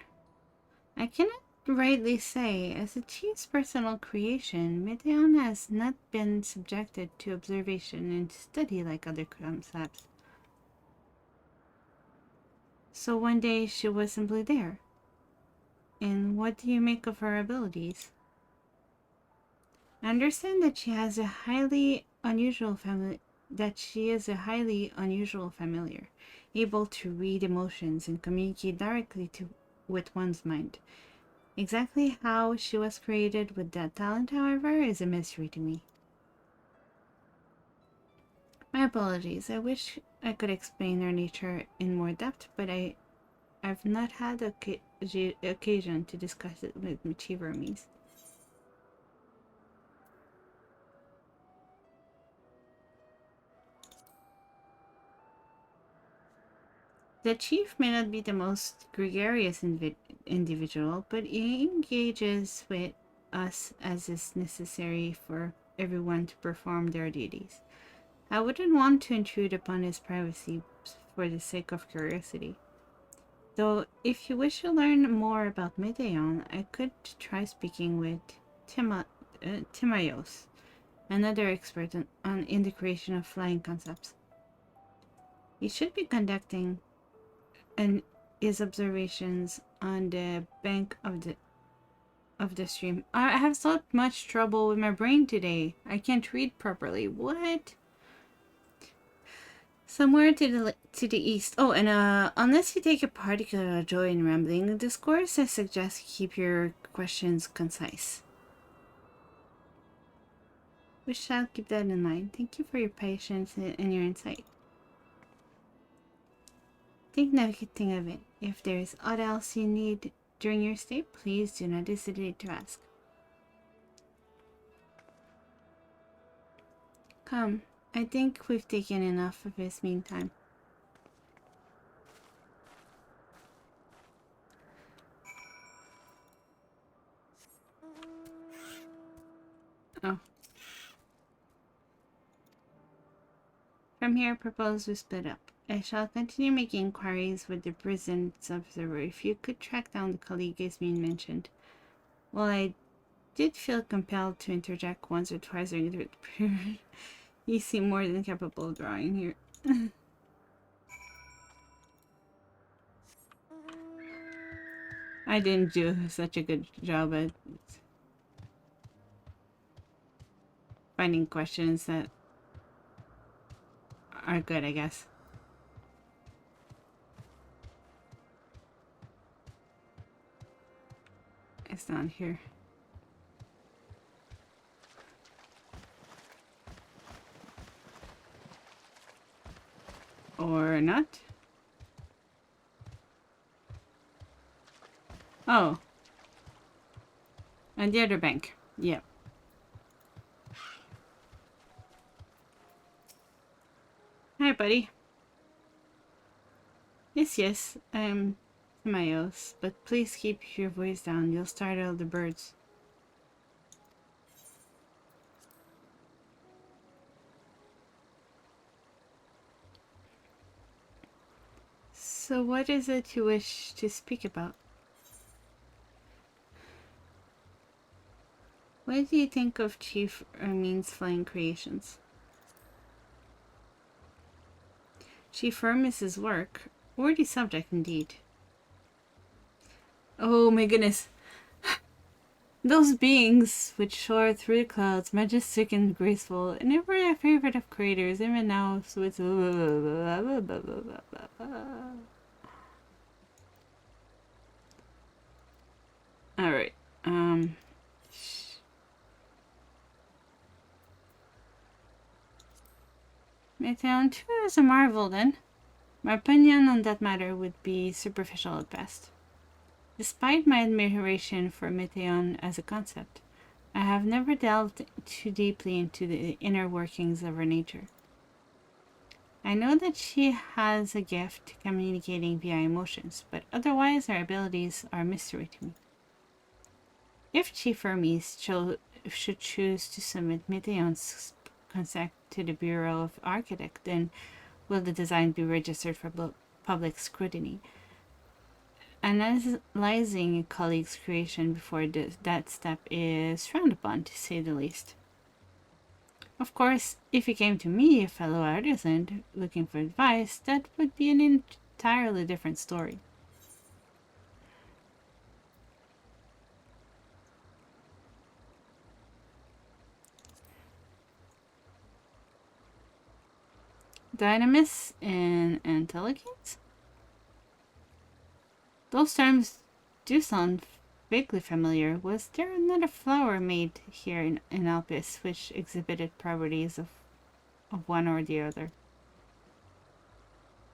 I cannot rightly say, as a chief's personal creation, Meteon has not been subjected to observation and study like other concepts. So one day she was simply there. And what do you make of her abilities? I understand that she has a highly unusual family that she is a highly unusual familiar, able to read emotions and communicate directly with one's mind. Exactly how she was created with that talent, however, is a mystery to me. My apologies. I wish I could explain her nature in more depth, but I've not had occasion to discuss it with Michi Hermes. The chief may not be the most gregarious individual, but he engages with us as is necessary for everyone to perform their duties. I wouldn't want to intrude upon his privacy for the sake of curiosity. Though, if you wish to learn more about Medeon, I could try speaking with Timaios, another expert in the creation of flying concepts. He should be conducting his observations on the bank of the stream. I have so much trouble with my brain today. I can't read properly. What? Somewhere to the east. Oh, and unless you take a particular joy in rambling the discourse, I suggest keep your questions concise. We shall keep that in mind. Thank you for your patience and your insight. Think nothing of it. If there is aught else you need during your stay, please do not hesitate to ask. Come, I think we've taken enough of his meantime. Oh. From here, propose we split up. I shall continue making inquiries with the prison observer. If you could track down the colleague Yasmin mentioned. Well, I did feel compelled to interject once or twice during the period. You seem more than capable of drawing here. I didn't do such a good job at finding questions that are good, I guess. It's not here. Or not? Oh. And the other bank. Yep. Hi, buddy. Yes, I'm Timaeus, but please keep your voice down. You'll startle the birds. So what is it you wish to speak about? What do you think of Chief Ermine's flying creations? Chief Hermes's work? Worthy subject indeed. Oh my goodness. Those beings which soar through the clouds, majestic and graceful, and ever a favorite of creators, even now with Alright. Meteon 2 is a marvel then. My opinion on that matter would be superficial at best. Despite my admiration for Meteon as a concept, I have never delved too deeply into the inner workings of her nature. I know that she has a gift communicating via emotions, but otherwise her abilities are a mystery to me. If Chief Hermes should choose to submit Meteon's concept to the Bureau of Architect, then will the design be registered for public scrutiny? Analyzing a colleague's creation before that step is frowned upon, to say the least. Of course, if he came to me, a fellow artisan, looking for advice, that would be an entirely different story. Dynamis and intelligence? Those terms do sound vaguely familiar. Was there another flower made here in Alpes which exhibited properties of one or the other?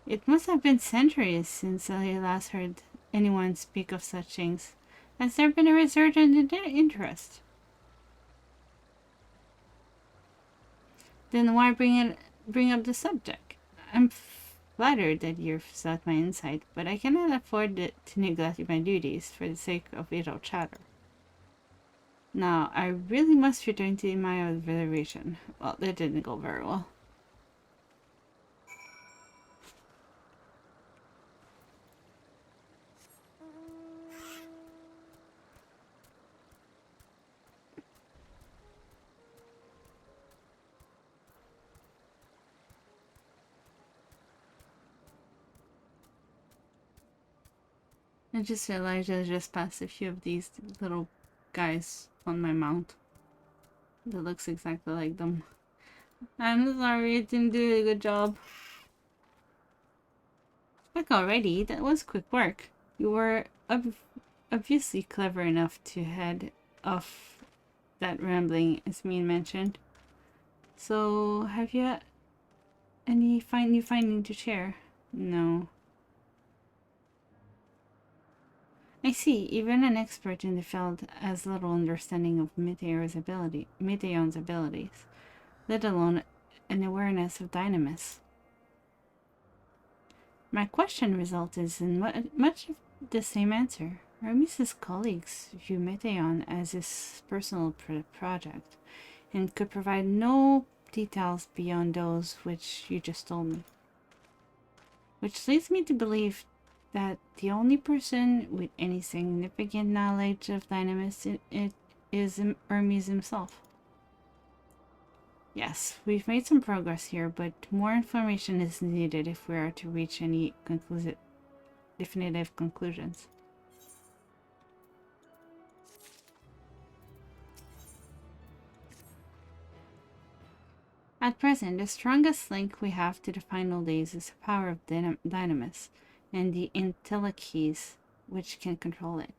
It must have been centuries since I last heard anyone speak of such things. Has there been a resurgence in their interest? Then why bring up the subject? I'm flattered that you've sought my insight, but I cannot afford to neglect my duties for the sake of idle chatter. Now, I really must return to my observation. Well, that didn't go very well. I just realized I just passed a few of these little guys on my mount. That looks exactly like them. I'm sorry, it didn't do a good job. Back already? That was quick work. You were obviously clever enough to head off that rambling Ismene mentioned. So, have you any new finding to share? No. I see. Even an expert in the field has little understanding of Meteon's abilities, let alone an awareness of Dynamis. My question resulted in much of the same answer. Hermes' colleagues view Meteon as his personal project and could provide no details beyond those which you just told me. Which leads me to believe that the only person with any significant knowledge of Dynamis is Hermes himself. Yes, we've made some progress here, but more information is needed if we are to reach any definitive conclusions. At present, the strongest link we have to the final days is the power of Dynamis and the Intellikeys which can control it.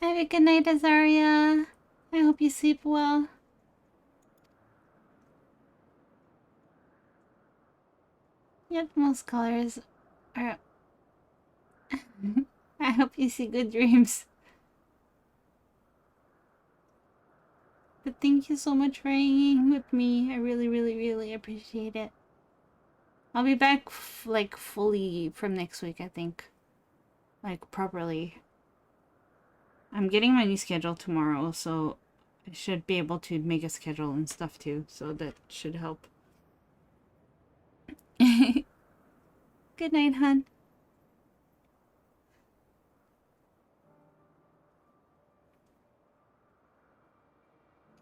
Have a good night, Azaria. I hope you sleep well. Yet most colors are... I hope you see good dreams. But thank you so much for hanging with me. I really, really, really appreciate it. I'll be back like fully from next week, I think. Like properly. I'm getting my new schedule tomorrow, so I should be able to make a schedule and stuff too, so that should help. Good night, hun.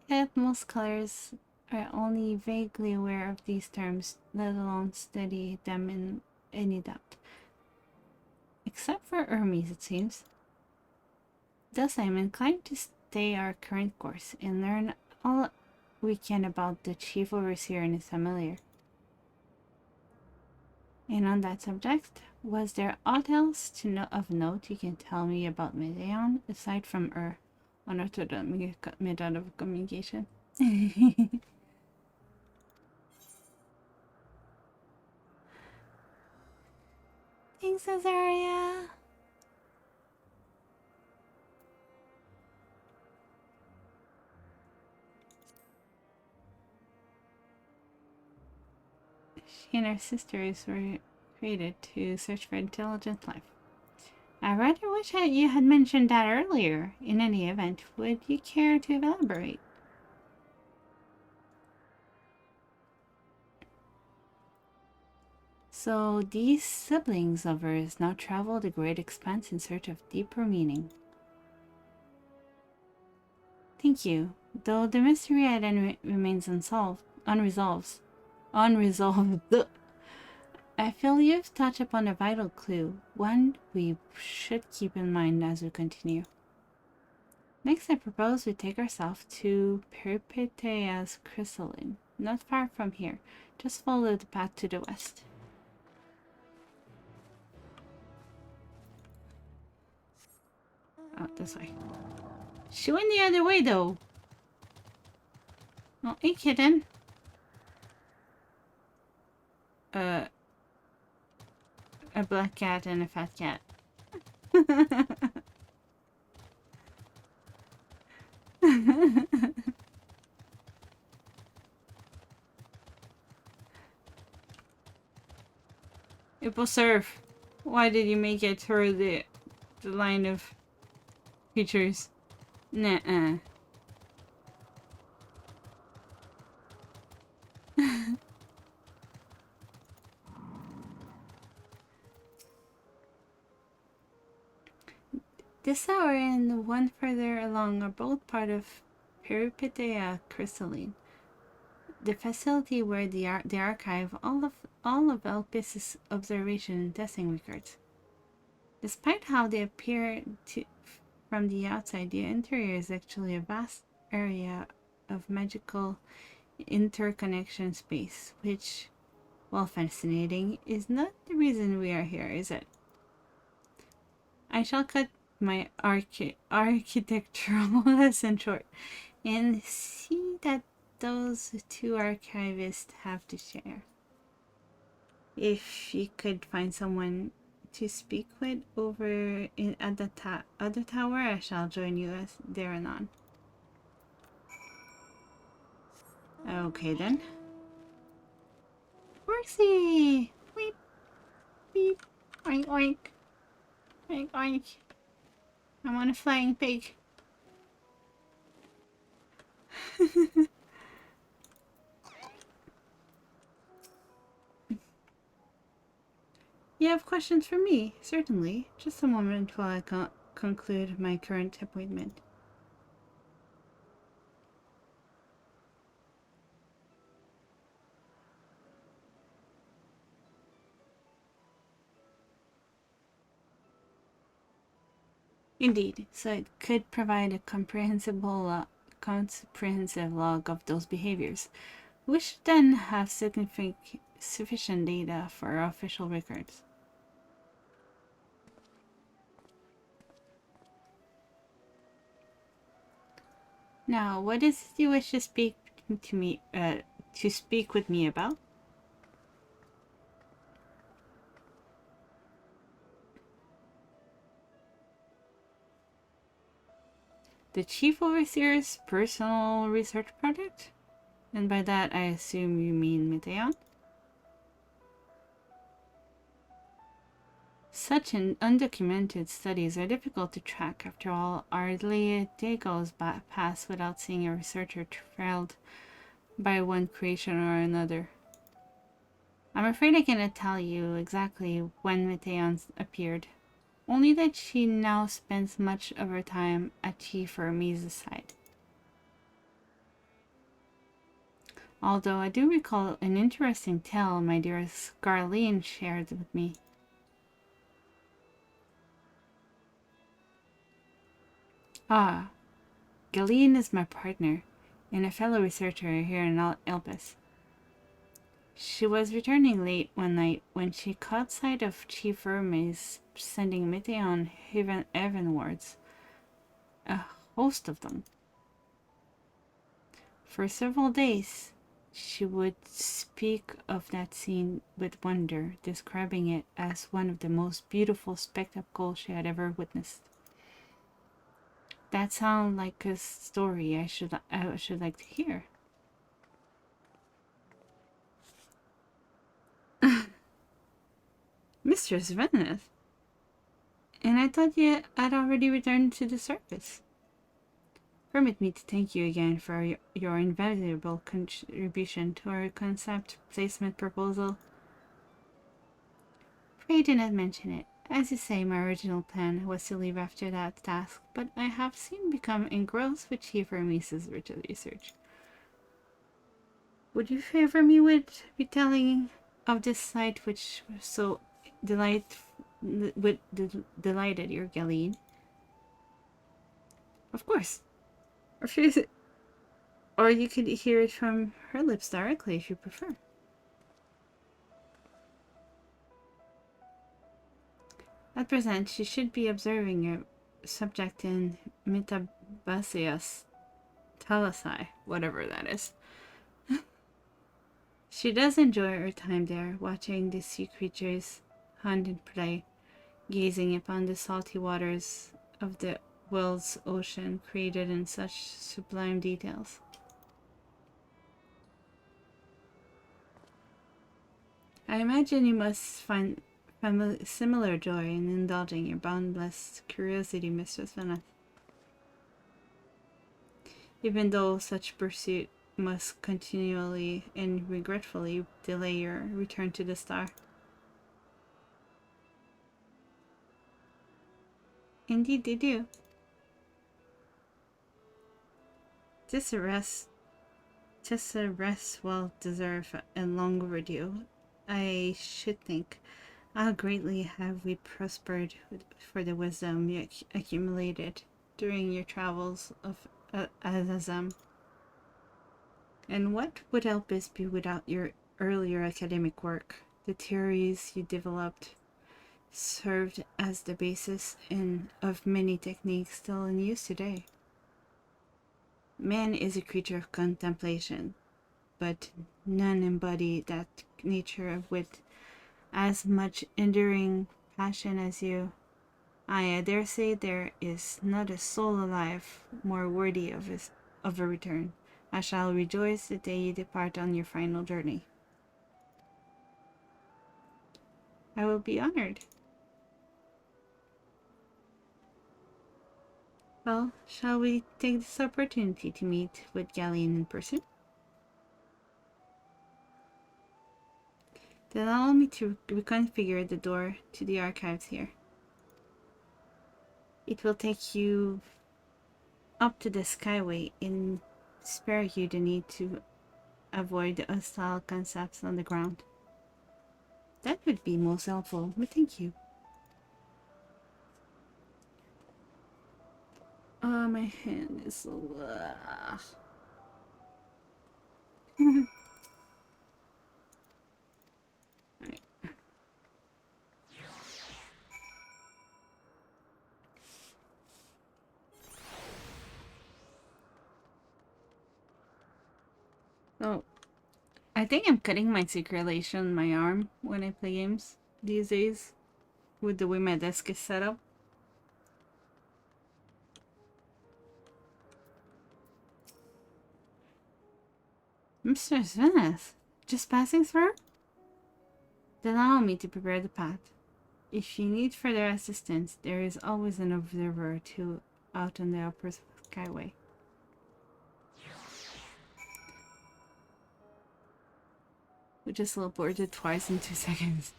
Yet most scholars are only vaguely aware of these terms, let alone study them in any depth. Except for Hermes, it seems. Thus, I am inclined to stay our current course and learn all we can about the chief overseer and his familiar. And on that subject, was there aught else to know of note you can tell me about Medeon, aside from unorthodox method of communication? Thanks, Azaria. She and her sisters were created to search for intelligent life. I rather wish you had mentioned that earlier. In any event, would you care to elaborate? So these siblings of hers now travel the great expanse in search of deeper meaning. Thank you. Though the mystery then remains unresolved. I feel you've touched upon a vital clue, one we should keep in mind as we continue. Next, I propose we take ourselves to Peripetea's Chrysaline, not far from here. Just follow the path to the west. Oh, this way. She went the other way, though. Oh, hey, kitten. A black cat and a fat cat. It will serve. Why did you make it through the line of features? Nuh-uh. This tower and the one further along are both part of Peripetea Crystalline, the facility where they archive all of Elpis's observation and testing records. Despite how they appear from the outside, the interior is actually a vast area of magical interconnection space, which, while fascinating, is not the reason we are here, is it? I shall cut my architectural lesson short and see that those two archivists have to share. If you could find someone to speak with over at the other tower, I shall join you there anon. Okay then. Horsey! Weep, beep, oink, oink, oink, oink. I'm on a flying pig. You have questions for me? Certainly. Just a moment while I conclude my current appointment. Indeed, so it could provide a comprehensive log of those behaviors, which then have sufficient data for our official records. Now, what is it you wish to speak to me to speak with me about? The Chief Overseer's personal research project? And by that, I assume you mean Meteon? Such an undocumented studies are difficult to track. After all, hardly a day goes past without seeing a researcher trailed by one creation or another. I'm afraid I cannot tell you exactly when Meteon appeared, only that she now spends much of her time at Chief Hermes' side. Although I do recall an interesting tale my dearest Garlene shared with me. Ah, Galeen is my partner and a fellow researcher here in Elpis. She was returning late one night when she caught sight of Chief Hermes sending Meteon heavenwards, a host of them. For several days, she would speak of that scene with wonder, describing it as one of the most beautiful spectacles she had ever witnessed. That sounds like a story I should like to hear. Mistress Venice, and I thought you had already returned to the surface. Permit me to thank you again for your invaluable contribution to our concept placement proposal. Pray do not mention it. As you say, my original plan was to leave after that task, but I have soon become engrossed with Chief Hermes' research. Would you favor me with retelling of this sight which so delighted your Galeen? Of course. Or you could hear it from her lips directly if you prefer. At present, she should be observing your subject in Metabaseus Talasai, whatever that is. She does enjoy her time there, watching the sea creatures hunt and play, gazing upon the salty waters of the world's ocean created in such sublime details. I imagine you must find similar joy in indulging your boundless curiosity, Mistress Venice. Even though such pursuit must continually and regretfully delay your return to the star. Indeed they do. Tis a rest well deserved and long overdue. I should think. How greatly have we prospered for the wisdom you accumulated during your travels of Azazam. And what would Elpis be without your earlier academic work? The theories you developed served as the basis of many techniques still in use today. Man is a creature of contemplation, but none embody that nature with as much enduring passion as you. I dare say there is not a soul alive more worthy of a return. I shall rejoice the day you depart on your final journey. I will be honored. Well, shall we take this opportunity to meet with Galleon in person? Then allow me to reconfigure the door to the archives here. It will take you up to the skyway and spare you the need to avoid the hostile concepts on the ground. That would be most helpful, but thank you. Oh, my hand is so... Alright. Oh, I think I'm cutting my circulation on my arm when I play games these days with the way my desk is set up. Mr. Venice, just passing through? Then allow me to prepare the path. If you need further assistance, there is always an observer or two out on the upper skyway. We just teleported twice in 2 seconds.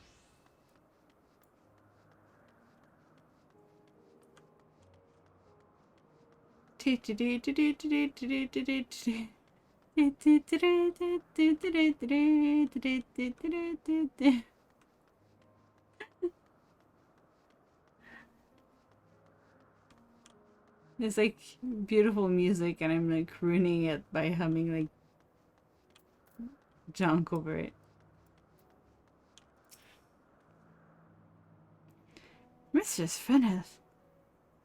It's like beautiful music, and I'm like ruining it by humming like junk over it. Mistress Feneth,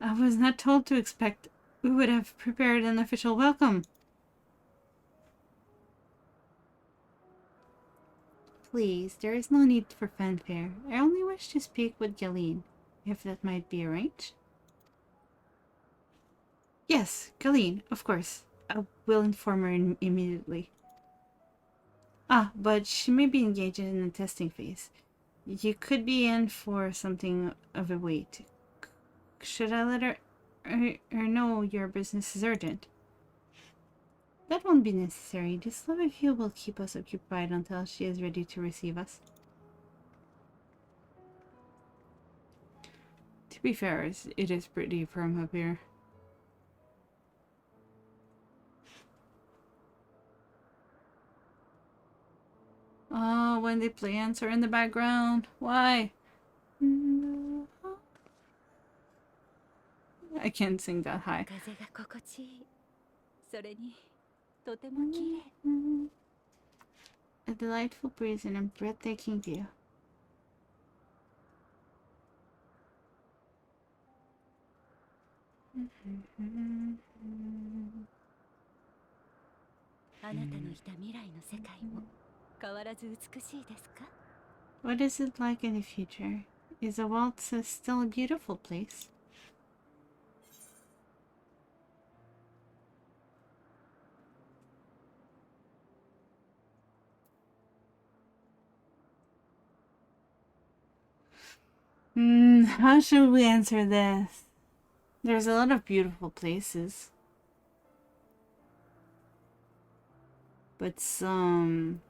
I was not told to expect we would have prepared an official welcome. Please, there is no need for fanfare. I only wish to speak with Galeen, if that might be arranged. Yes, Galeen, of course. I will inform her immediately. Ah, but she may be engaged in the testing phase. You could be in for something of a wait. Should I let her know your business is urgent? That won't be necessary. This love of you will keep us occupied until she is ready to receive us. To be fair, it is pretty firm up here. Oh, when they play Answer in the background. Why? I can't sing that high. 風が心地いい。それにとても綺麗。A delightful breeze and a breathtaking view. あなたのいた未来の世界も変わらず美しいですか？ What is it like in the future? Is the world still a beautiful place? How should we answer this? There's a lot of beautiful places. But some...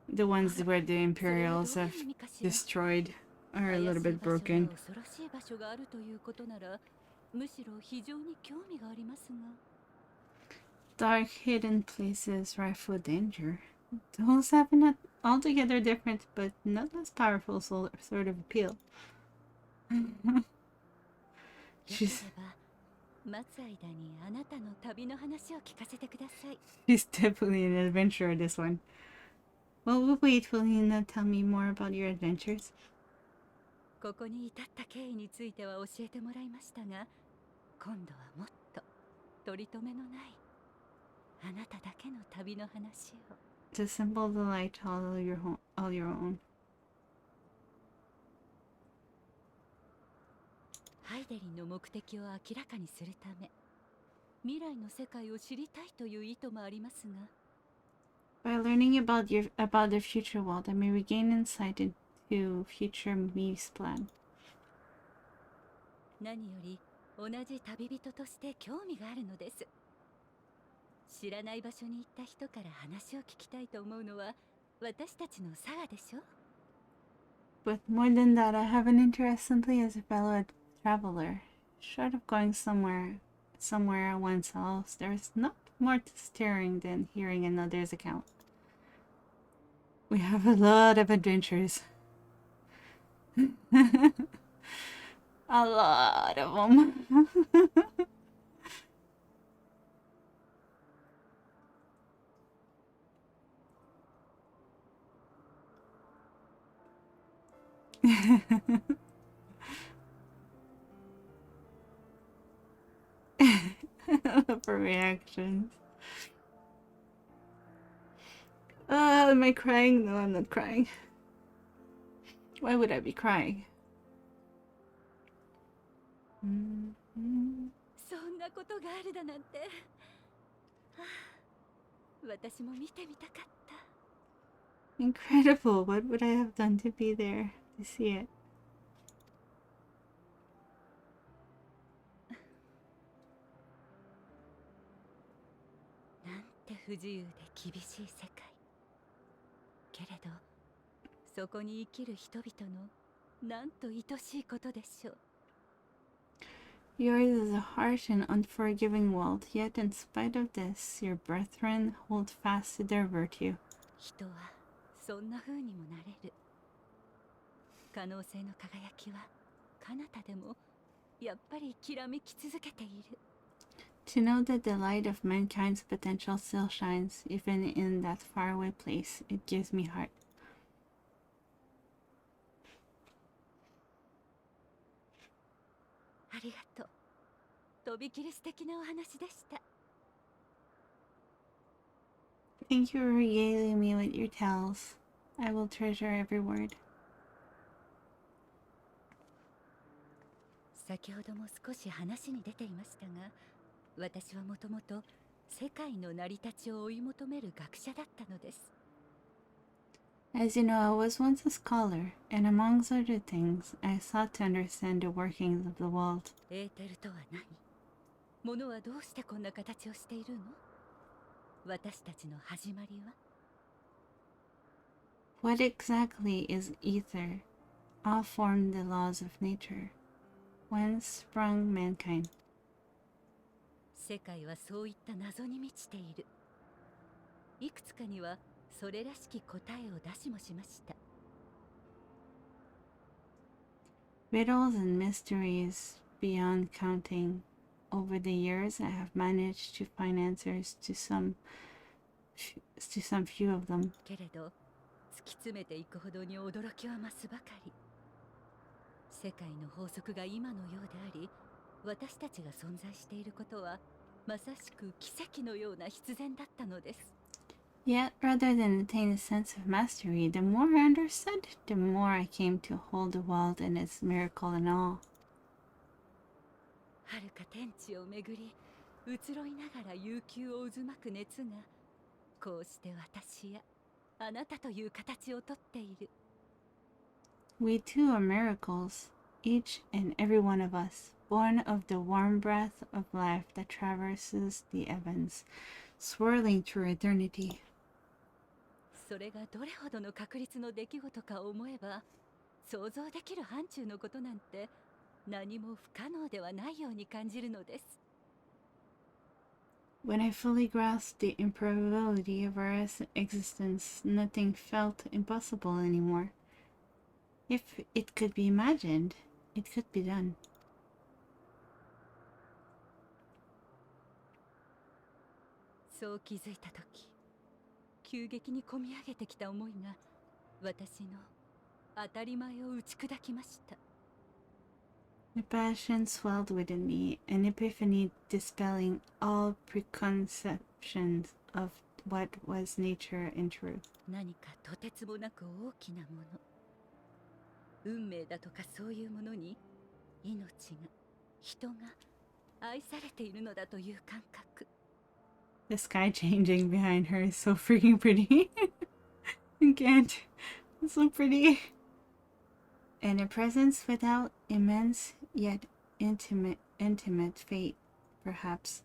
the ones where the Imperials have destroyed are a little bit broken. 恐ろしい場所があるということなら、むしろ非常に興味がありますが。Dark hidden places rife with danger. Those have an altogether different but not less powerful sort of appeal. よけれ she's ば待つ間にあなたの旅の話を聞かせてください。 she's definitely an adventurer, this one. Well, we'll wait. Will you not tell me more about your adventures? ここに至った経緯については教えてもらいましたが、今度はもっと取り留めのないあなただけの旅の話を。 It's a simple delight, all your own. ハイデリンの目的を明らかにするため、未来の世界を知りたいという意図もありますが。 By learning about the future world, I may regain insight into future me's plan. 何より同じ旅人として興味があるのです。知らない場所に行った人から話を聞きたいと思うのは私たちの差がでしょ。 But more than that, I have an interest simply as a fellow traveler. Short of going somewhere oneself, there's not more to stirring than hearing another's account. We have a lot of adventures. A lot of them. For reactions. Am I crying? No, I'm not crying. Why would I be crying? そんなことがあるだなんて。はあ、私も見てみたかった。 Incredible. What would I have done to be there to see it? なんて不自由で厳しい世界。けれどそこに生きる人々のなんと愛しいことでしょう。 Yours is a harsh and unforgiving world, yet in spite of this, your brethren hold fast to their virtue. 人はそんな風にもなれる。可能性の輝きは彼方でもやっぱりきらめき続けている。 To know that the light of mankind's potential still shines, even in that faraway place, it gives me heart. ありがとう。とびきり素敵なお話でした。 Thank you for regaling me with your tales. I will treasure every word. 先ほども少し話に出ていましたが、私はもともと世界の成り立ちを追い求める学者だったのです。 As you know, I was once a scholar, and amongst other things, I sought to understand the workings of the world. エーテルとは何？物はどうしてこんな形をしているの？私たちの始まりは？ What exactly is ether? All formed the laws of nature. Whence sprung mankind? 世界はそういった謎に満ちている。いくつかにはそれらしき答えを出しもしました。 Riddles and mysteries beyond counting. Over the years, I have managed to find answers to some few of them. けれど突き詰めていくほどに驚きは増すばかり。世界の法則が今のようであり、私たちが存在していることはまさしく奇跡のような必然だったのです。 Yet, rather than attain a sense of mastery, the more I understood, the more I came to hold the world in its miracle and awe. 遥か天地をめぐり移ろいながら悠久を渦巻く熱がこうして私やあなたという形をとっている。 We too are miracles, each and every one of us, born of the warm breath of life that traverses the heavens, swirling through eternity. それがどれほどの確率の出来事か思えば、想像できる範疇のことなんて何も不可能ではないように感じるのです。 When I fully grasped the improbability of our existence, nothing felt impossible anymore. If it could be imagined, it could be done. そう気づいた時、急激にこみ上げてきた思いが私の当たり前を打ち砕きました。 The passion swelled within me, an epiphany dispelling all preconceptions of what was nature in truth. 何かとてつもなく大きなもの、運命だとかそういうものに命が、人が愛されているのだという感覚。 The sky changing behind her is so freaking pretty. I can't. It's so pretty. And a presence without immense yet intimate fate, perhaps,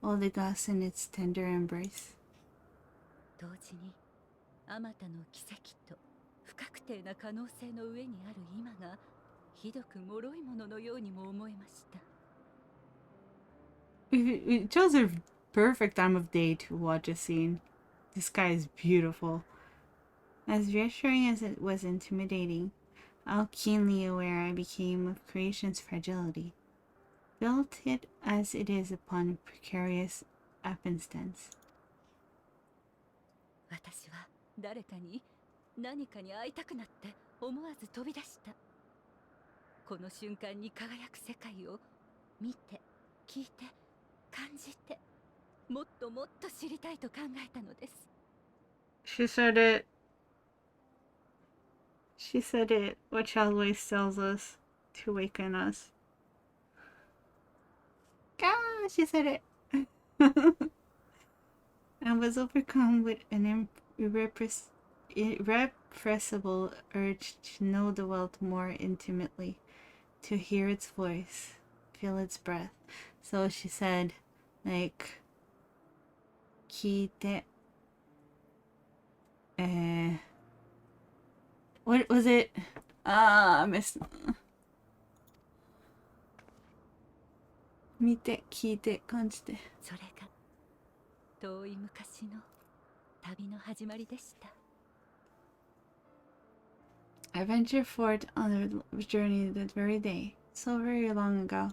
all the gods in its tender embrace. 同時にあまたの奇跡と不確定な可能性の上にある今がひどく脆いもののようにも思えました。 We chose a perfect time of day to watch a scene. The sky is beautiful. As reassuring as it was intimidating, how keenly aware I became of creation's fragility, built it as it is upon precarious happenstance. 私は誰かに何かに会いたくなって思わず飛び出した。この瞬間に輝く世界を見て、聞いて、感じて、もっともっと知りたいと考えたのです。 She said it. She said it. What Always tells us to awaken us. she said it. I was overcome with an irrepressible urge to know the world more intimately, to hear its voice, feel its breath. So she said, like, 聞いて, what was it? I missed. 見て、聞いて、感じて。それが遠い昔の旅の始まりでした。I ventured forth on a journey that very day, so very long ago.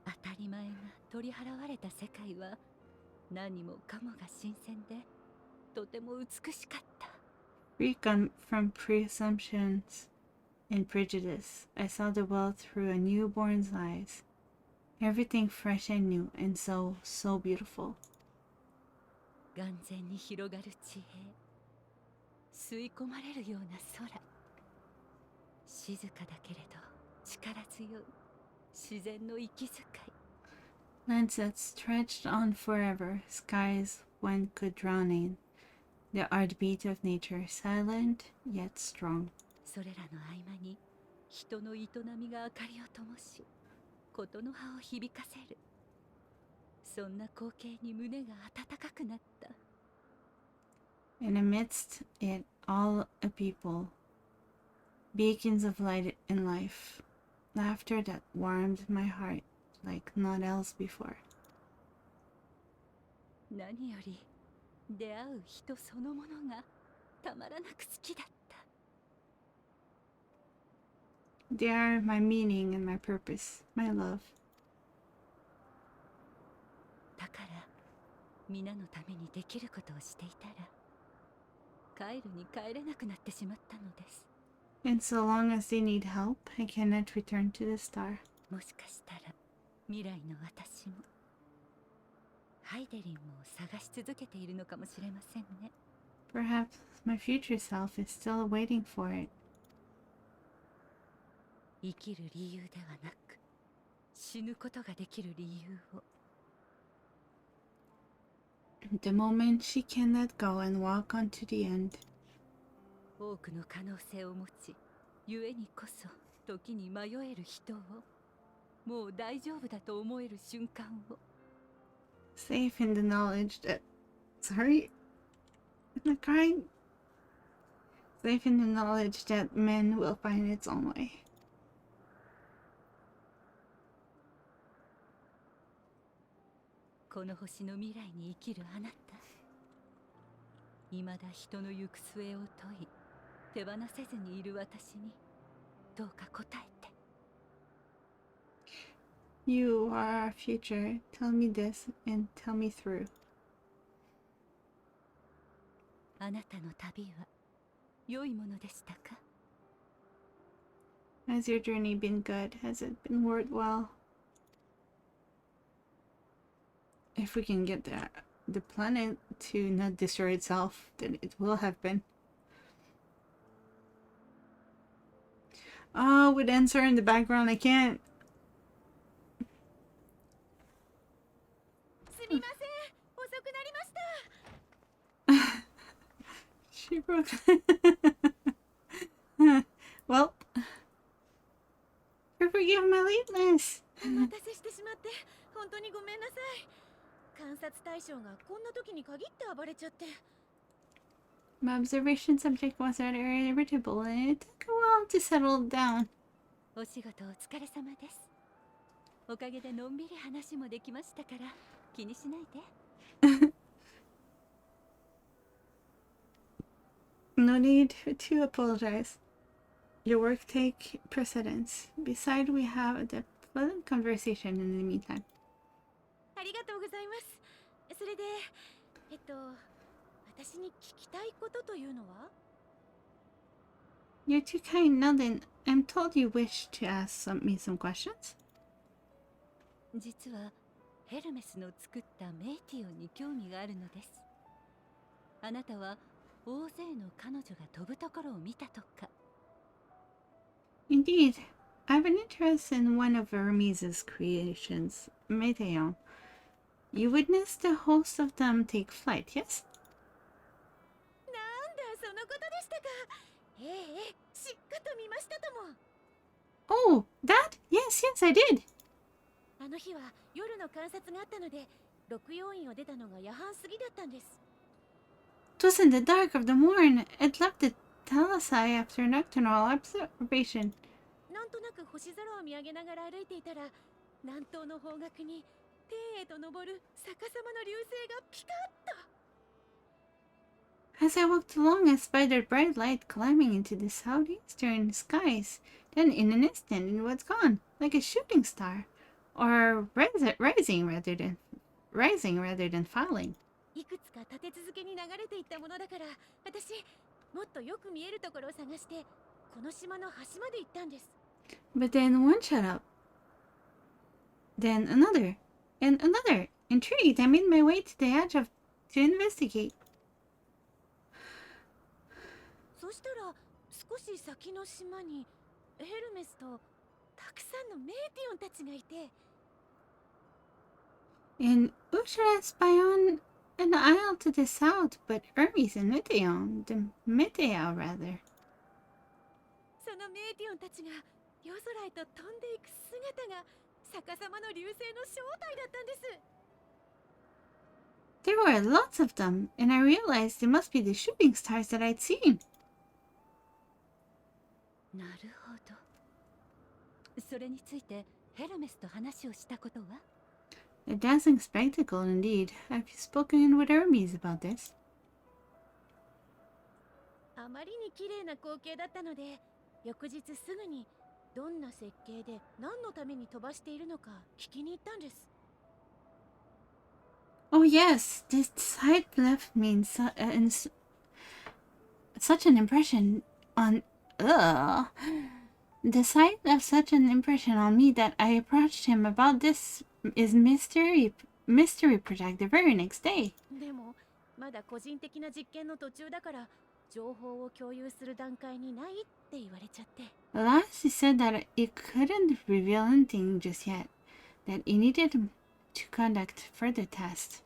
当たり前が取り払われた世界は何もかもが新鮮でとても美しかった。Free from presumptions and prejudice, I saw the world through a newborn's eyes. Everything fresh and new, and so beautiful. 眼前に広がる地平、吸い込まれるような空、静かだけれど力強い自然の息遣い。 Lands that stretched on forever, skies one could drown in. The heartbeat of nature, silent yet strong. それらの合間に人の営みが明かりを灯し、ことの葉を響かせる。そんな光景に胸が温かくなった。 And amidst it all a people, beacons of light and life, laughter that warmed my heart like naught else before. 何より出会う人そのものがたまらなく好きだった。 They are my meaning and my purpose, my love. だから皆のためにできることをしていたら帰るに帰れなくなってしまったのです。 And so long as they need help, I cannot return to the star. もしかしたら未来の私もハイデリンを探し続けているのかもしれませんね。 Perhaps my future self is still waiting for it. 生きる理由ではなく死ぬことができる理由を。 The moment she can let go and walk on to the end. 多くの可能性を持ち、故にこそ時に迷える人を、もう大丈夫だと思える瞬間を。 Safe in the knowledge that... Sorry? I'm not crying. Safe in the knowledge that man will find its own way. この星の未来に生きるあなた、未だ人の行く末を問い手放せずにいる私にどうか答えて。 You are our future. Tell me this and tell me through. あなたの旅は良いものでしたか？ Has your journey been good? Has it been worthwhile? If we can get the planet to not destroy itself, then it will have been. Oh, with answer in the background, I can't. すみません、遅くなりました。 She broke. Well, forgive my lateness. お待たせしてしまって本当にごめんなさい。観察対象がこんな時に限って暴れちゃって。 My observation subject was very irritable, and it took a while to settle down. お仕事お疲れ様です。おかげでのんびり話もできましたから気にしないで。 No need to apologize. Your work take precedence. Besides, we have a pleasant conversation in the meantime. ありがとうございます。それで私に聞きたいことというのは？ You're too kind. Now then, I'm told you wish to ask me some questions. 実はヘルメスの作ったメイティオンに興味があるのです。あなたは大勢の彼女が飛ぶところを見たとか。 Indeed, I have an interest in one of Hermes' creations, Meteon. You witnessed the host of them take flight, yes? なんだそのことでしたか。ええええ、しっかと見ましたとも。Oh, that? Yes, yes, I did. あの日は夜の観察があったので、六要員を出たのが夜半過ぎだったんです。'Twas in the dark of the morn. It left the Talasai after nocturnal observation. なんとなく星空を見上げながら歩いていたら、南東の方角に天へと昇る逆さまの流星がピカッと。As I walked along, I spied bright light climbing into the southeastern skies. Then, in an instant, it was gone, like a shooting star, or rising rather than falling. いくつか立て続けに流れていったものだから、私もっとよく見えるところを探してこの島の端まで行ったんです。 But then one shut up, then another, and another. Intrigued, I made my way to the edge to investigate. そしたら少し先の島にヘルメスとたくさんのメーティオンたちがいて、 And Ushra spy on an isle to the south, but Hermes and Meteon, the Metea rather. そのメーティオンたちが夜空へと飛んでいく姿が逆さまの流星の正体だったんです。 There were lots of them, and I realized they must be the shooting stars that I'd seen. なるほど。それについてヘルメスと話をしたことは？ A dazzling spectacle indeed. Have you spoken with Hermes about this? あまりに綺麗な光景だったので、翌日すぐにどんな設計で何のために飛ばしているのか聞きに行ったんです。 Oh yes, this sight left me such an impression on... Ugh. The sight left such an impression on me that I approached him about this mystery project the very next day. でもまだ個人的な実験の途中だから情報を共有する段階にないって言われちゃって。 Last, he said that it couldn't reveal anything just yet, that it needed to conduct further tests.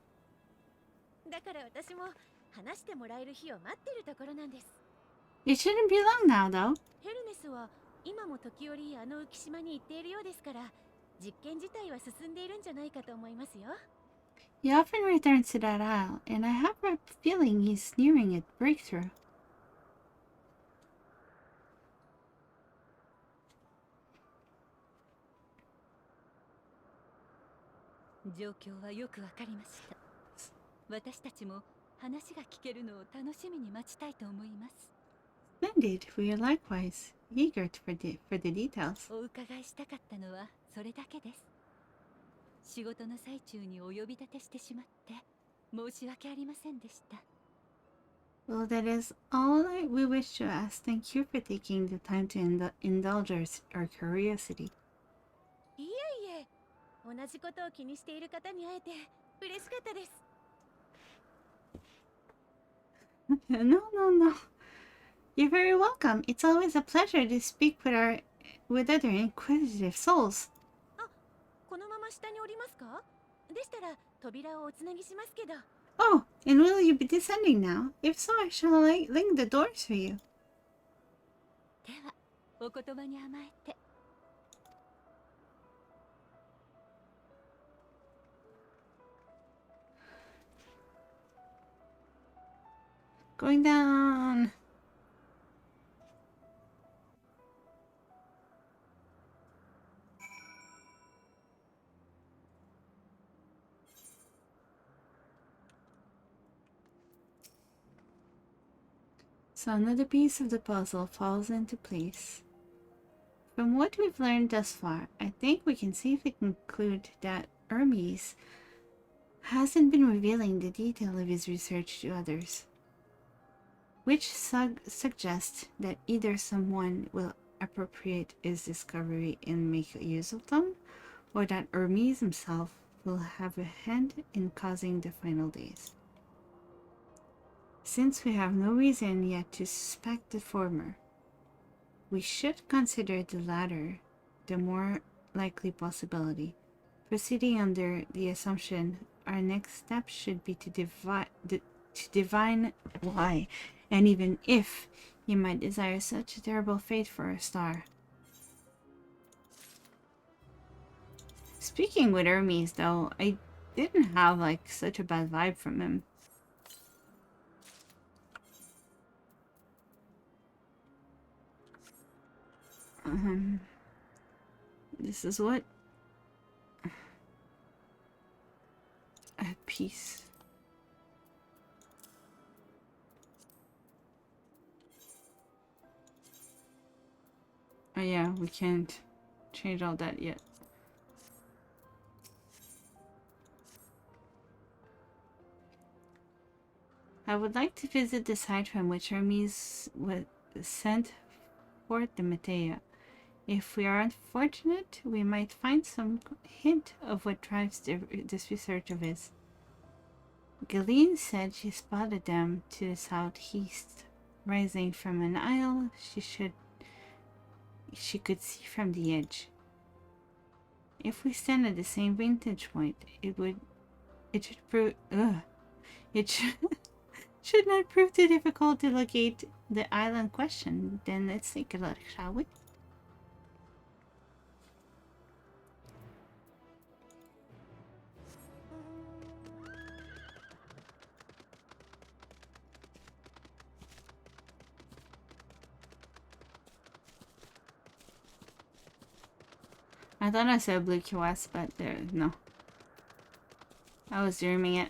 だから私も話してもらえる日を待ってるところなんです。 It shouldn't be long now, though. ヘルメスは今も時折あの浮島に行っているようですから、実験自体は進んでいるんじゃないかと思いますよ。 He often returns to that isle, and I have a feeling he's nearing a breakthrough. 状況はよくわかりました。私たちも話が聞けるのを楽しみに待ちたいと思います。 Splendid. We are likewise eager for the details. お伺いしたかったのはそれだけです。仕事の最中にお呼び立てしてしまって申し訳ありませんでした。 Well, that is all we wish to ask. Thank you for taking the time to indulge our curiosity. いえいえ、同じことを気にしている方に会えて嬉しかったです。 No, no, no. You're very welcome. It's always a pleasure to speak with other inquisitive souls. あ、このまま下に降りますか？でしたら扉をおつなぎしますけど。 Oh, and will you be descending now? If so, I shall link the doors for you. ではお言葉に甘えて。 Going down. So another piece of the puzzle falls into place. From what we've learned thus far, I think we can safely conclude that Hermes hasn't been revealing the detail of his research to others, which suggests that either someone will appropriate his discovery and make use of them, or that Hermes himself will have a hand in causing the final days. Since we have no reason yet to suspect the former, we should consider the latter the more likely possibility. Proceeding under the assumption, our next step should be to divine why, and even if you might desire such a terrible fate for a star. Speaking with Hermes, though, I didn't have like such a bad vibe from him. This is what? At peace. Oh yeah, we can't change all that yet. I would like to visit the site from which Hermes was sent forth the Medea. If we are unfortunate, we might find some hint of what drives this research of his. Galeen said she spotted them to the southeast, rising from an isle she could see from the edge. If we stand at the same vantage point, it should prove it should not prove too difficult to locate the island question. Then let's take a look, shall we? I thought I said Blue QS, but no. I was dreaming it.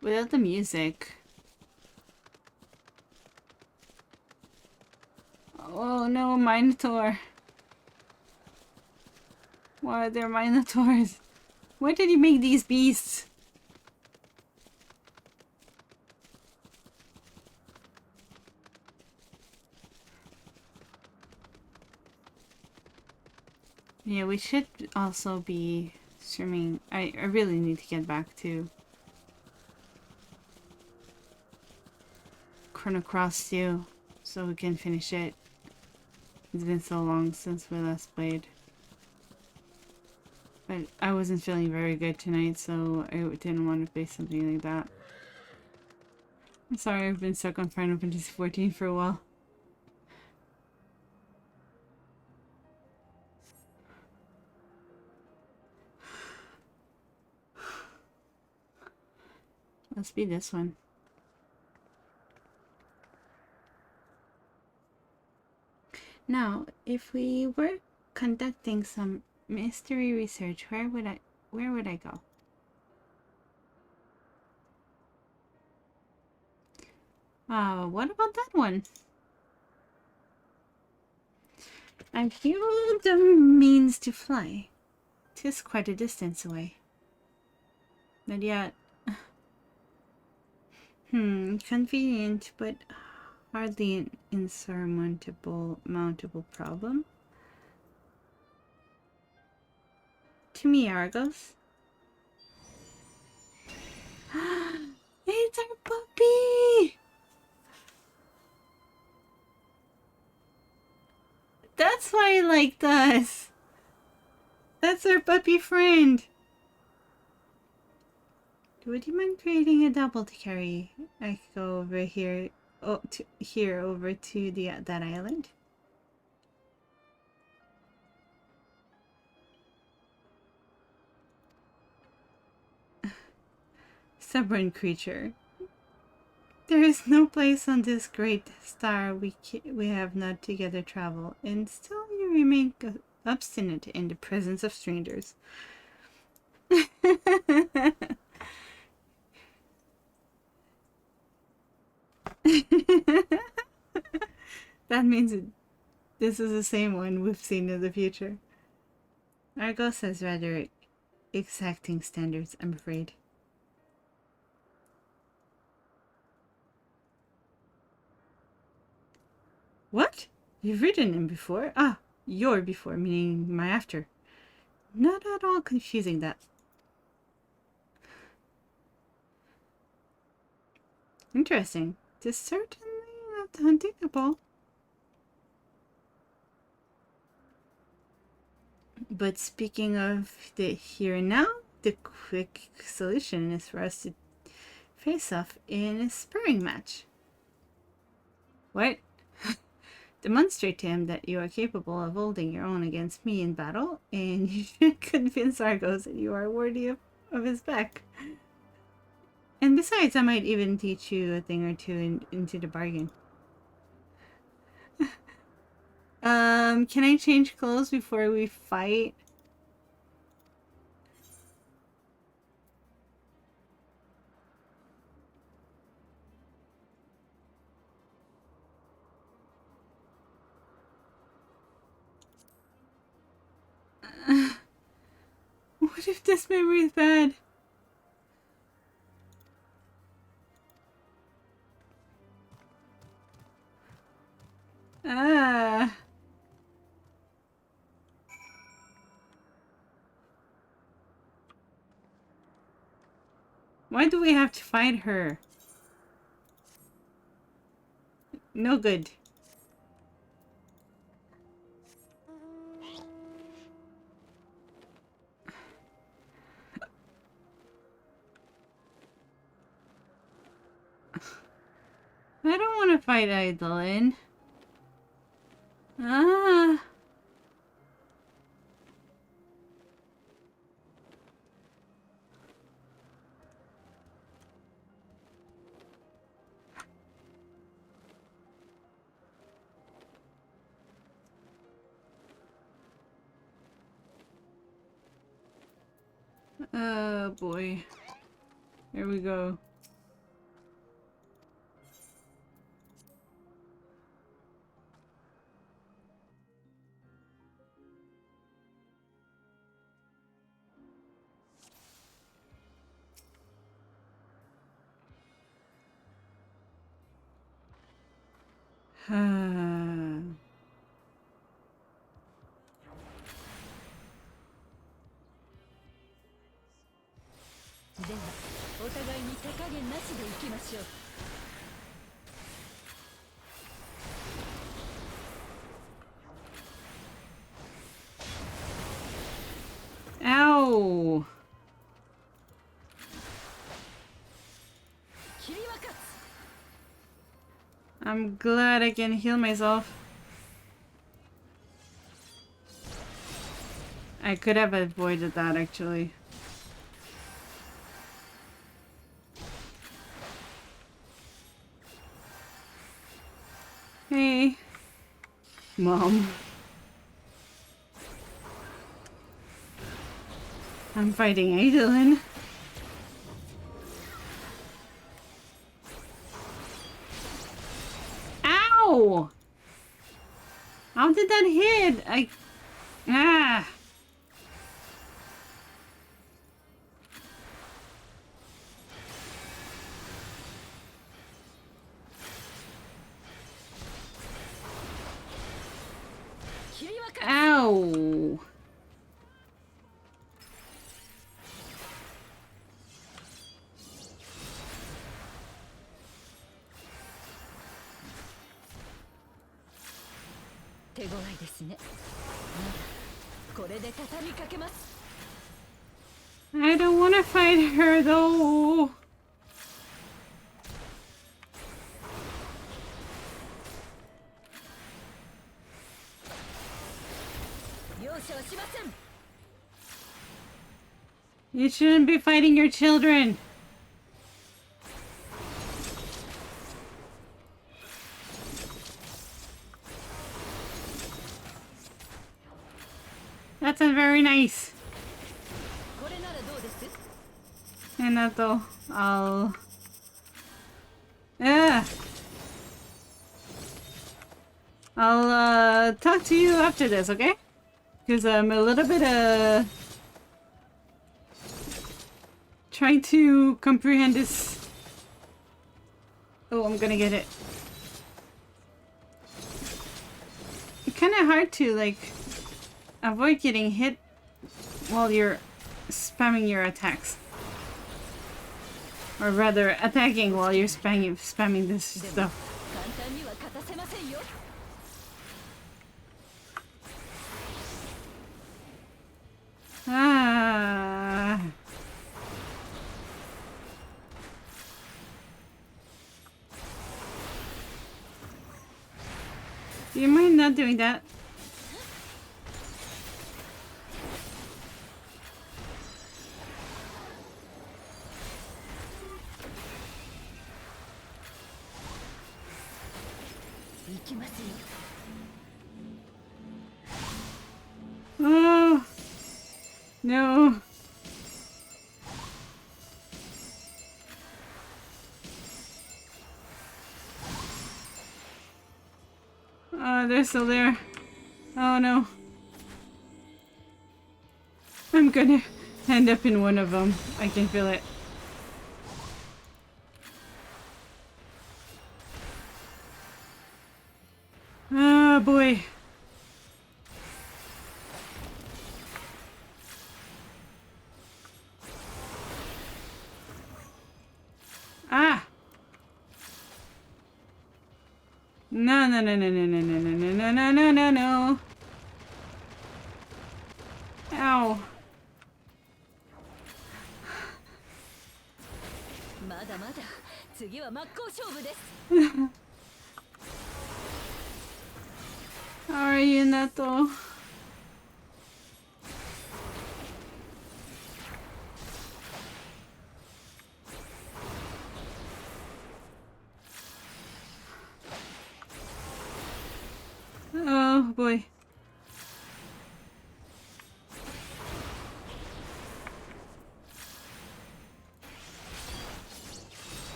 Without the music. Oh no, Minotaur. Why are there Minotaurs? Why did he make these beasts? Yeah, we should also be streaming. I really need to get back to Chrono Cross 2 so we can finish it. It's been so long since we last played. But I wasn't feeling very good tonight, so I didn't want to play something like that. I'm sorry, I've been stuck on Final Fantasy 14 for a while. Must be this one. Now, if we were conducting some mystery research, where would I go? What about that one? I've used the means to fly. 'Tis quite a distance away. Not yet. Convenient, but hardly an insurmountable problem. To me, Argos. It's our puppy! That's why he liked us. That's our puppy friend. Would you mind creating a double to carry Echo over here? Oh, over to that island. Stubborn creature. There is no place on this great star we have not together traveled, and still you remain obstinate in the presence of strangers. That means this is the same one we've seen in the future. Argos has rather exacting standards, I'm afraid. What? You've written him before? Ah, your before, meaning my after. Not at all confusing that. Interesting. It is certainly not unthinkable. But speaking of the here and now, the quick solution is for us to face off in a sparring match. What? Demonstrate to him that you are capable of holding your own against me in battle, and you should convince Argos that you are worthy of his back. And besides, I might even teach you a thing or two into the bargain. Can I change clothes before we fight? What if this memory is bad? Ah. Why do we have to fight her? No good. I don't want to fight Eidolon. Ah. Oh boy. Here we go. Ah. ではお互いに手加減なしでいきましょう。Ow! 切り分かつ。 I'm glad I can heal myself. I could have avoided that actually. Hey, Mom. I'm fighting Eidolon. Ow! How did that hit? Ah! Ow! I don't want to fight her though. You shouldn't be fighting your children. That's not very nice. And that though, I'll... I'll talk to you after this, okay? Because I'm a little bit trying to comprehend this. Oh, I'm gonna get it. It's kind of hard to like avoid getting hit while you're spamming your attacks. Or rather, attacking while you're spamming this stuff. 簡単には勝たせませんよ。 Ah. Do you mind not doing that? Oh no. Oh, they're still there. Oh no. I'm gonna end up in one of them. I can feel it. Oh boy. Ah! No, no, no, no, no, no, no, no, no, no, no, no, no. Ow. まだまだ次は真っ向勝負です。 How are you, Nato? Oh boy.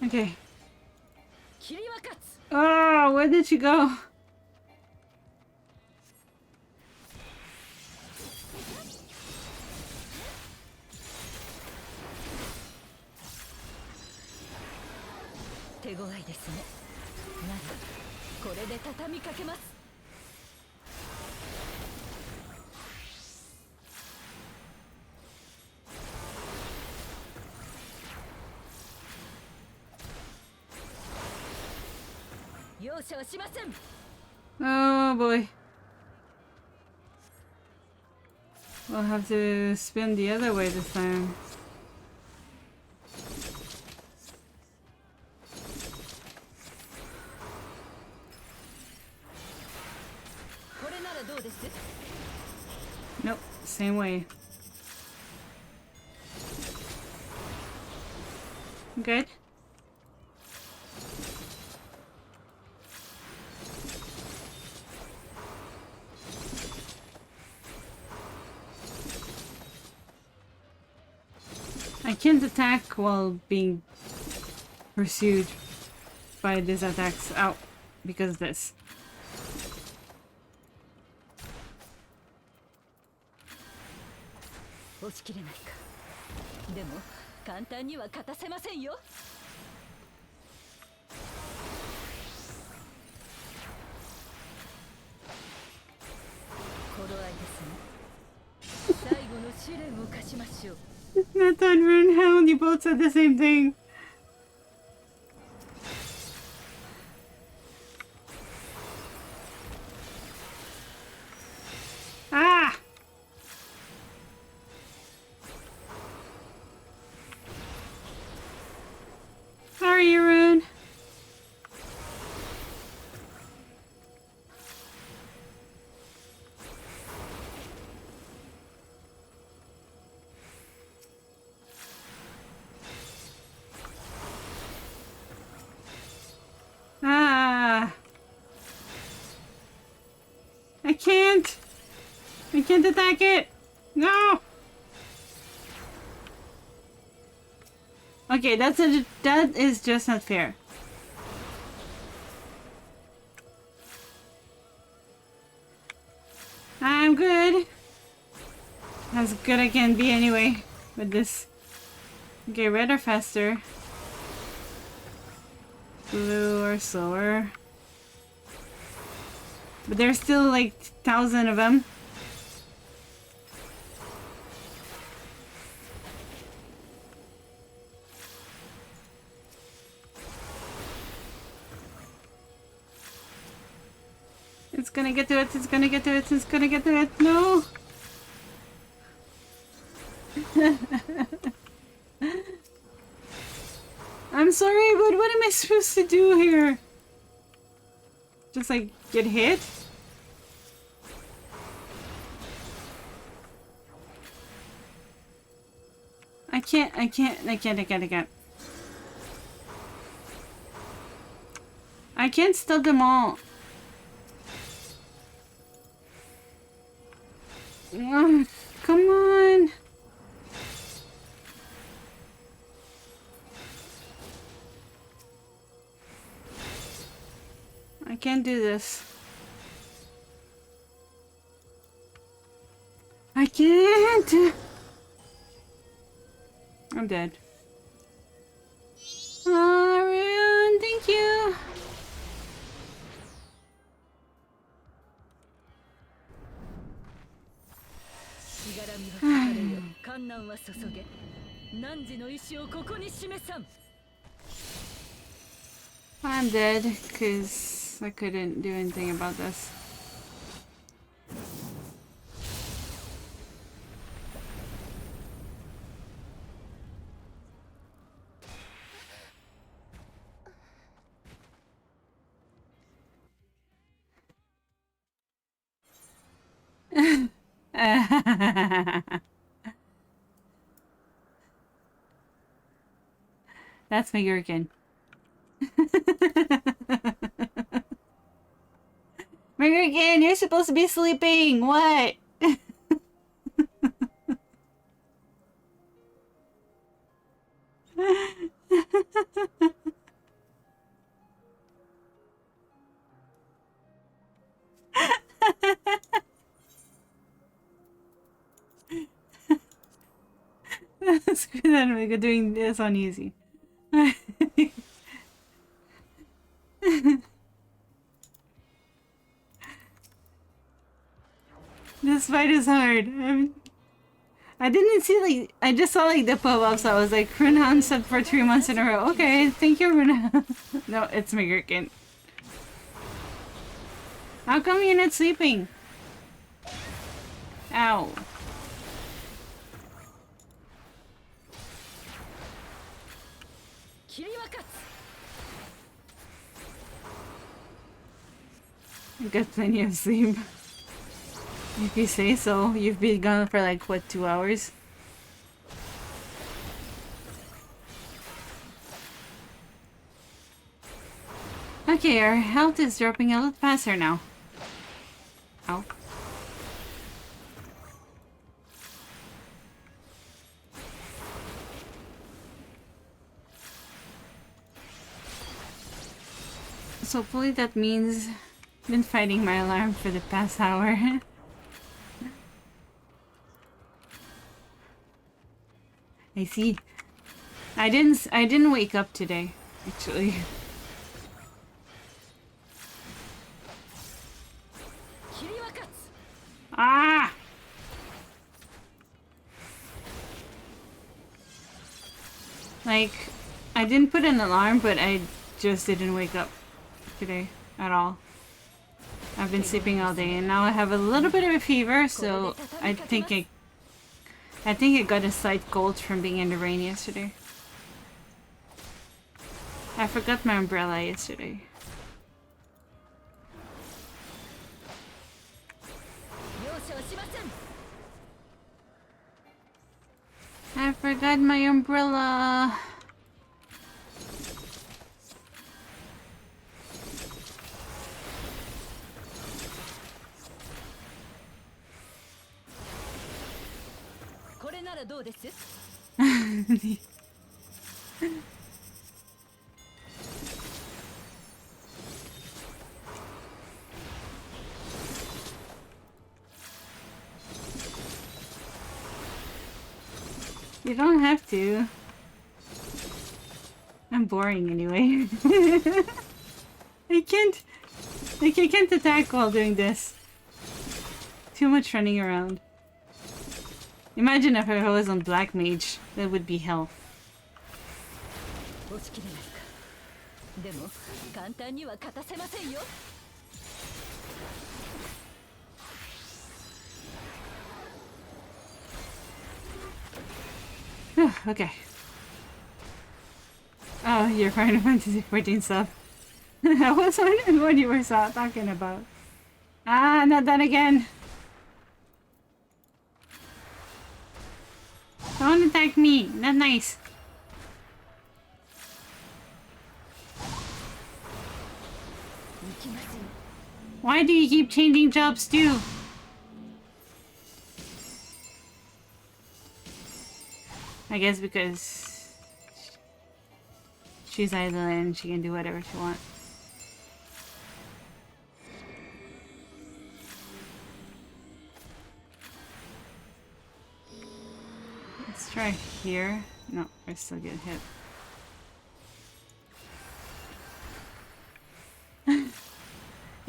Okay. 霧は勝つ。 Oh, where did she go?「手強いですね。ならこれで畳みかけます。 容赦はしません。 Oh boy. We'll have to spin the other way this time. これならどうです？ Nope, same way. Good. I can't attack while being pursued by these attacks out because of this. 押し切れないか。でも簡単には勝たせませんよ。 頃合いですね。最後の試練を課しましょう。 Nathan and Helen, you both said the same thing. Ah! Sorry, Arun. Ah! I can't! I can't attack it! No! Okay, that is just not fair. I'm good. As good I can be anyway with this Okay, red are faster. Blue are slower. But there's still like 1,000 of them. It's gonna get to it, it's gonna get to it, it's gonna get to it. No! I'm sorry, but what am I supposed to do here? Just like get hit? I can't. I can't stop them all. Ugh, come on. I can't do this. I can't. I'm dead. Ariane, thank you. I'm dead because I couldn't do anything about this. That's my Gherkin. My Gherkin, you're supposed to be sleeping. What? Screw that, I'm doing this on easy. This fight is hard. I didn't see like I just saw like the pop-ups. So I was like, Runhound sub for 3 months in a row. Okay, thank you, Runhound. No, it's my Gherkin. How come you're not sleeping? Ow. I've got plenty of sleep. If you say so. You've been gone for like, what, 2 hours? Okay, our health is dropping a little faster now. Ow. So hopefully that means I've been fighting my alarm for the past hour. I see. I didn't wake up today, actually. Ah! Like, I didn't put an alarm, but I just didn't wake up today at all. I've been sleeping all day, and now I have a little bit of a fever, so I think I got a slight cold from being in the rain yesterday. I forgot my umbrella yesterday. I forgot my umbrella. You don't have to. I'm boring anyway. I can't. Like, I can't attack while doing this. Too much running around. Imagine if I was on Black Mage. That would be hell. 押し切れないか。でも簡単には勝たせませんよ。Okay. Oh, you're Final Fantasy 14 sub. I was wondering what you were talking about. Ah, not that again. Don't attack me. Not nice. Why do you keep changing jobs too? I guess because she's idle and she can do whatever she wants. Let's try here. No, I still get hit.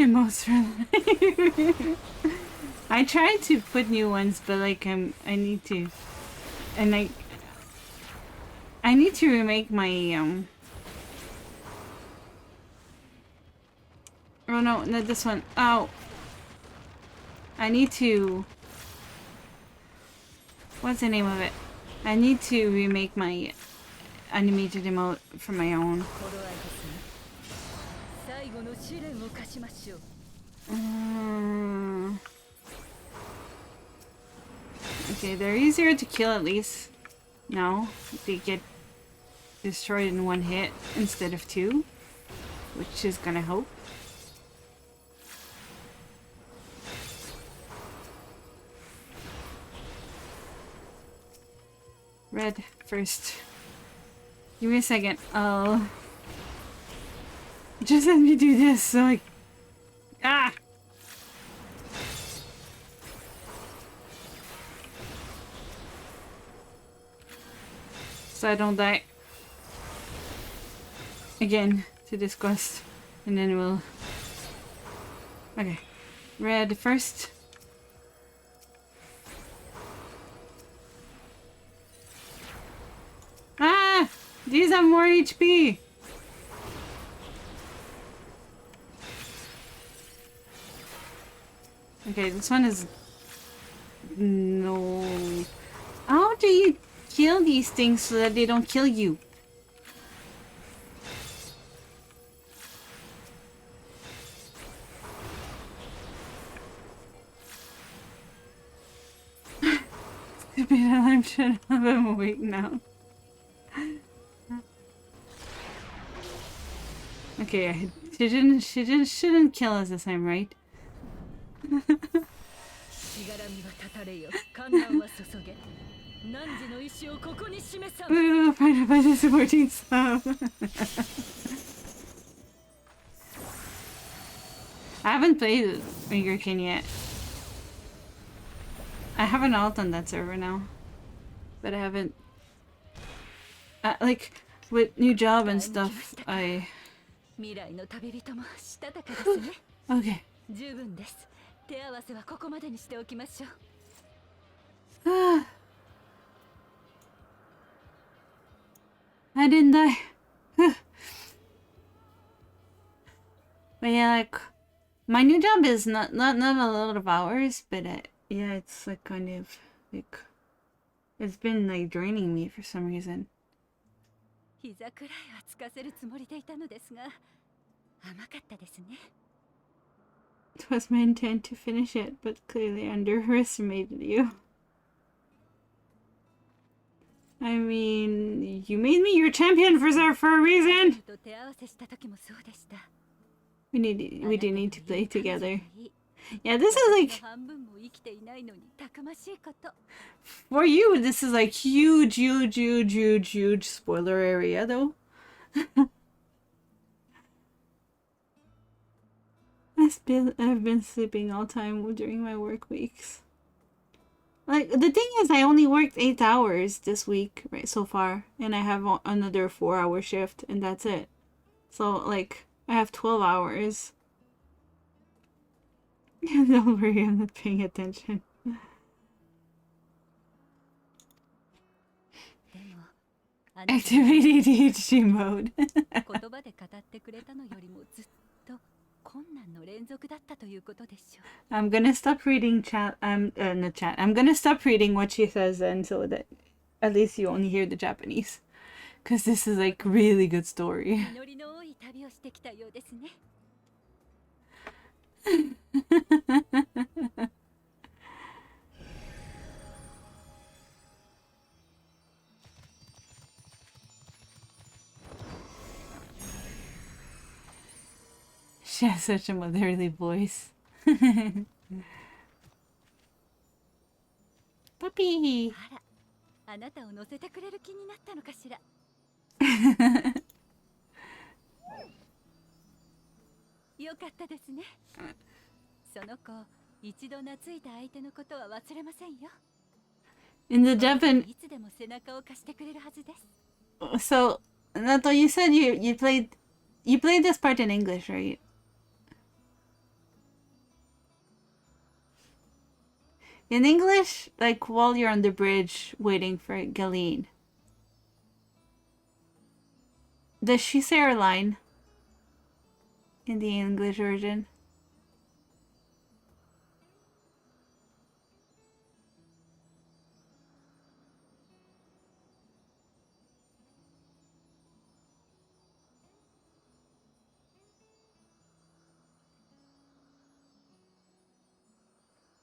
Most friendly. I tried to put new ones, but like I need to, and I need to remake my Oh no, not this one. Oh, I need to. What's the name of it? I need to remake my animated emote for my own. Okay, they're easier to kill at least. Now they get destroyed in one hit instead of two, which is gonna help. Red first. Give me a second. I'll just let me do this so I... Ah! So I don't die again to this quest, and then we'll... Okay. Red first. Ah! These have more HP! Okay, this one is... No... How do you kill these things so that they don't kill you? Stupid alarm shut up, I'm awake now. Okay, shouldn't kill us this time, right? Ooh, Final Fantasy 14 stuff. I haven't played Finger King yet. I have an alt on that server now, but I haven't. Like with new job and stuff, I. Okay. I didn't die. But yeah, like my new job is not a lot of hours, but yeah, it's like kind of like it's been like draining me for some reason. It was my intent to finish it, but clearly underestimated you. I mean, you made me your champion for a reason. We do need to play together. Yeah, this is like for you. This is like huge spoiler area, though. I've been sleeping all time during my work weeks. Like, the thing is, I only worked 8 hours this week, right, so far. And I have another 4-hour shift, and that's it. So, like, I have 12 hours. Don't worry, I'm not paying attention. でもあなたが Activate ADHD mode. 言葉で語ってくれたのよりもずっと困難の連続だったということでしょう。 I'm gonna stop reading chat. Not chat. I'm gonna stop reading what she says then, so that at least you only hear the Japanese. Cause this is like really good story. 実りの多い旅をしてきたようですね。She has such a motherly voice. Puppy. あら、あなたを乗せてくれる気になったのかしら。よかったですね。その子、一度懐いた相手のことは忘れませんよ。 In the Japan, いつでも背中を貸してくれるはずです。 so Nato, you said you played this part in English, right? In English, like while you're on the bridge waiting for Galeen, does she say her line in the English version?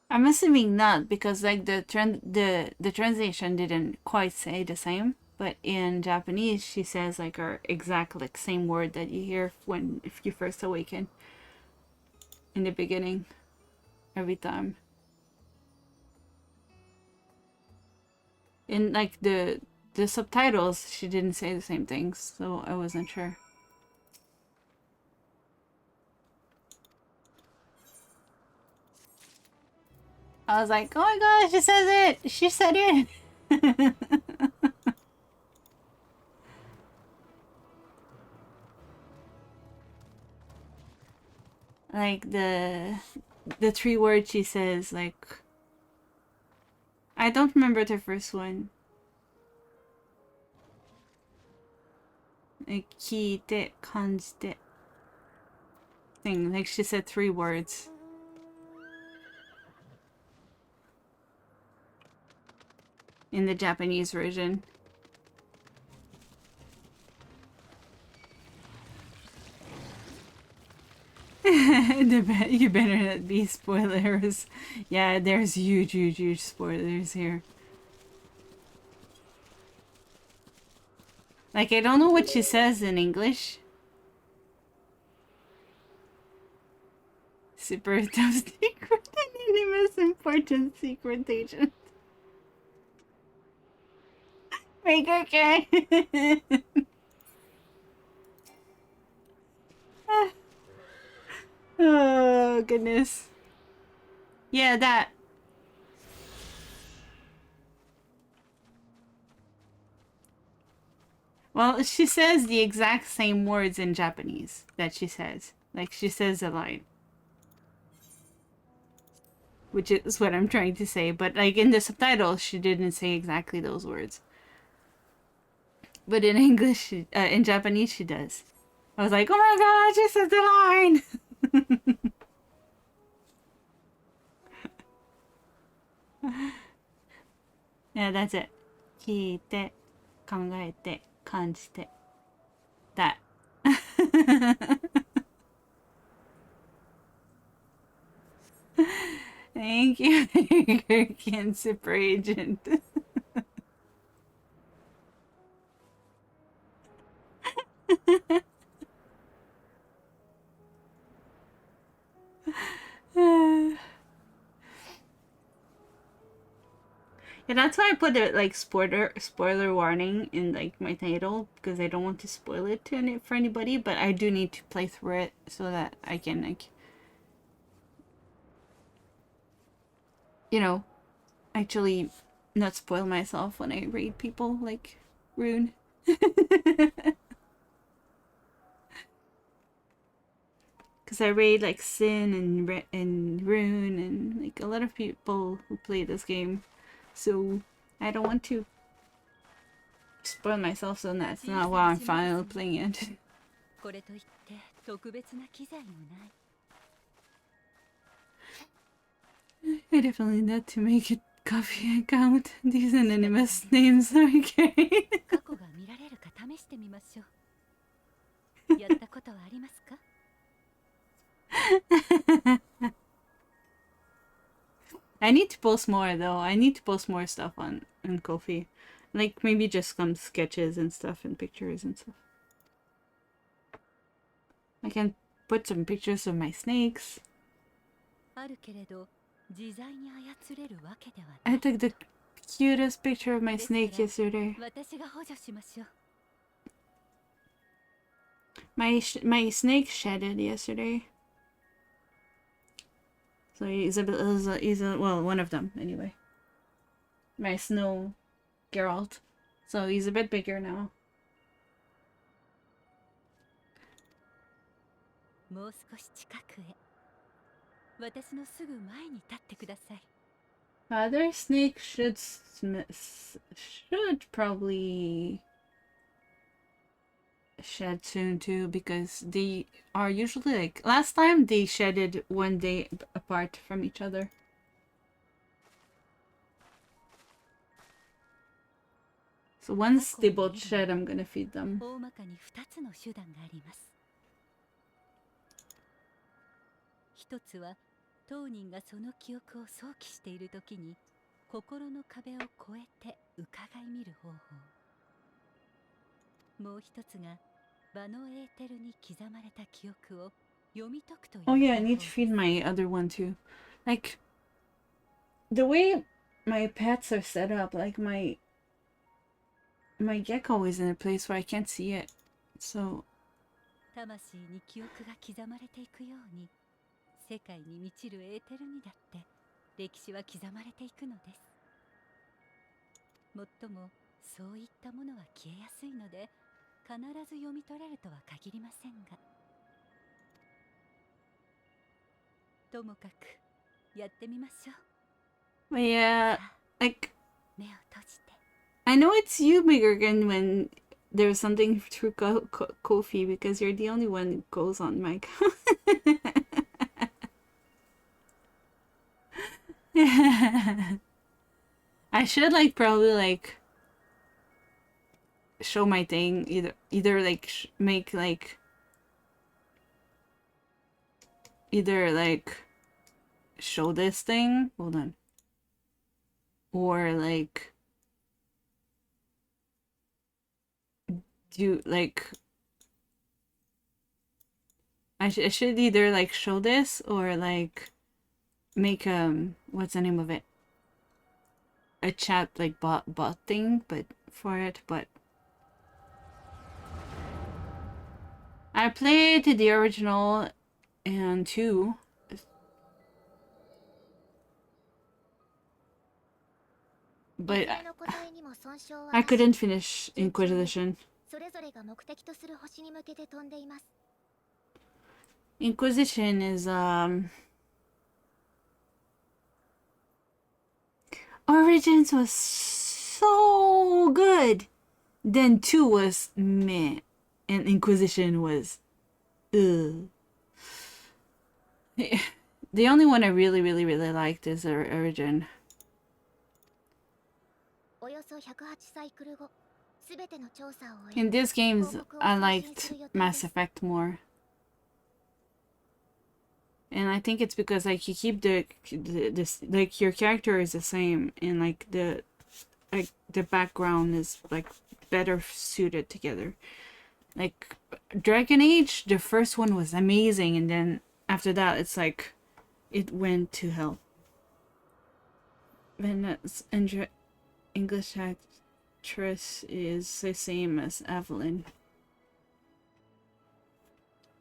I'm assuming not, because like the translation didn't quite say the same. But in Japanese, she says like her exact like same word that you hear if you first awaken in the beginning every time. In like the subtitles, she didn't say the same things, so I wasn't sure. I was like, oh my gosh, she says it! She said it! Like the 3 words she says, like, I don't remember the first one. Like, 聞いて感じて thing. Like she said 3 words. In the Japanese version. You better not be spoilers. Yeah, there's huge spoilers here. Like, I don't know what she says in English. Super top secret and the most important secret agent. Make okay. Oh, goodness. Yeah, that. Well, she says the exact same words in Japanese that she says. Like, she says a line. Which is what I'm trying to say. But, like, in the subtitles, she didn't say exactly those words. But in English, in Japanese, she does. I was like, oh my god, she said the line! Yeah, that's it. 聞いて、考えて、感じて。That. Thank you, American Super Agent. Yeah, that's why I put it like spoiler warning in like my title, because I don't want to spoil it for anybody, but I do need to play through it so that I can, like, you know, actually not spoil myself when I raid people like Rune. Because I raid like Sin and Rune and like a lot of people who play this game. So I don't want to spoil myself, so that's not why I'm finally playing it. これといって特別な機材もない。 I definitely need to make a coffee account. These anonymous names are okay. 過去が見られるか試してみましょう。やったことはありますか？ I need to post more though. I need to post more stuff on Ko-fi. Like maybe just some sketches and stuff and pictures and stuff. I can put some pictures of my snakes. あるけれど自在に操れるわけではな I い。 took the cutest picture of my snake yesterday. 私が補助しましょう。 My snake shedded yesterday. So he's well, one of them anyway. My snow Geralt. So he's a bit bigger now. もう少し近くへ。私のすぐ前に立ってください。 Other snake should probably shed soon too, because they are usually like last time they shedded one day apart from each other. So once they both shed, I'm gonna feed them. 大まかに2つの手段があります。一つは当人がその記憶を想起しているときに心の壁を越えて伺い見る方法。もう一つが場のエーテルに刻まれた記憶を読み解くという方 Oh 法。 yeah, I need to feed my other one too. Like the way my pets are set up, like my gecko is in a place where I can't see it. So 魂に記憶が刻まれていくように世界に満ちるエーテルにだって歴史は刻まれていくのです。もっともそういったものは消えやすいので必ず読み取れるとは限りませんが、ともかくやってみましょう。 but yeah, like 目を閉じて。 I know it's you, Biggergan, when there's something through Ko-fi, because you're the only one who goes on my account. I should like probably like show my thing, either like make like either like show this thing, hold on, or like do like I should either like show this or like make what's the name of it, a chat like bot thing but for it. But I played the original and 2. But I couldn't finish Inquisition. それぞれが目的とする星に向けて飛んでいます。 Inquisition is Origins was so good. Then 2 was meh. And Inquisition was ugh. The only one I really liked is Origin. およそ108サイクル後、すべての調査を終え、 In these games, I liked Mass Effect more. And I think it's because like you keep this like your character is the same and like the background is like better suited together. Like Dragon Age, the first one was amazing, and then after that it's like it went to hell. Venus and English actress is the same as Evelyn.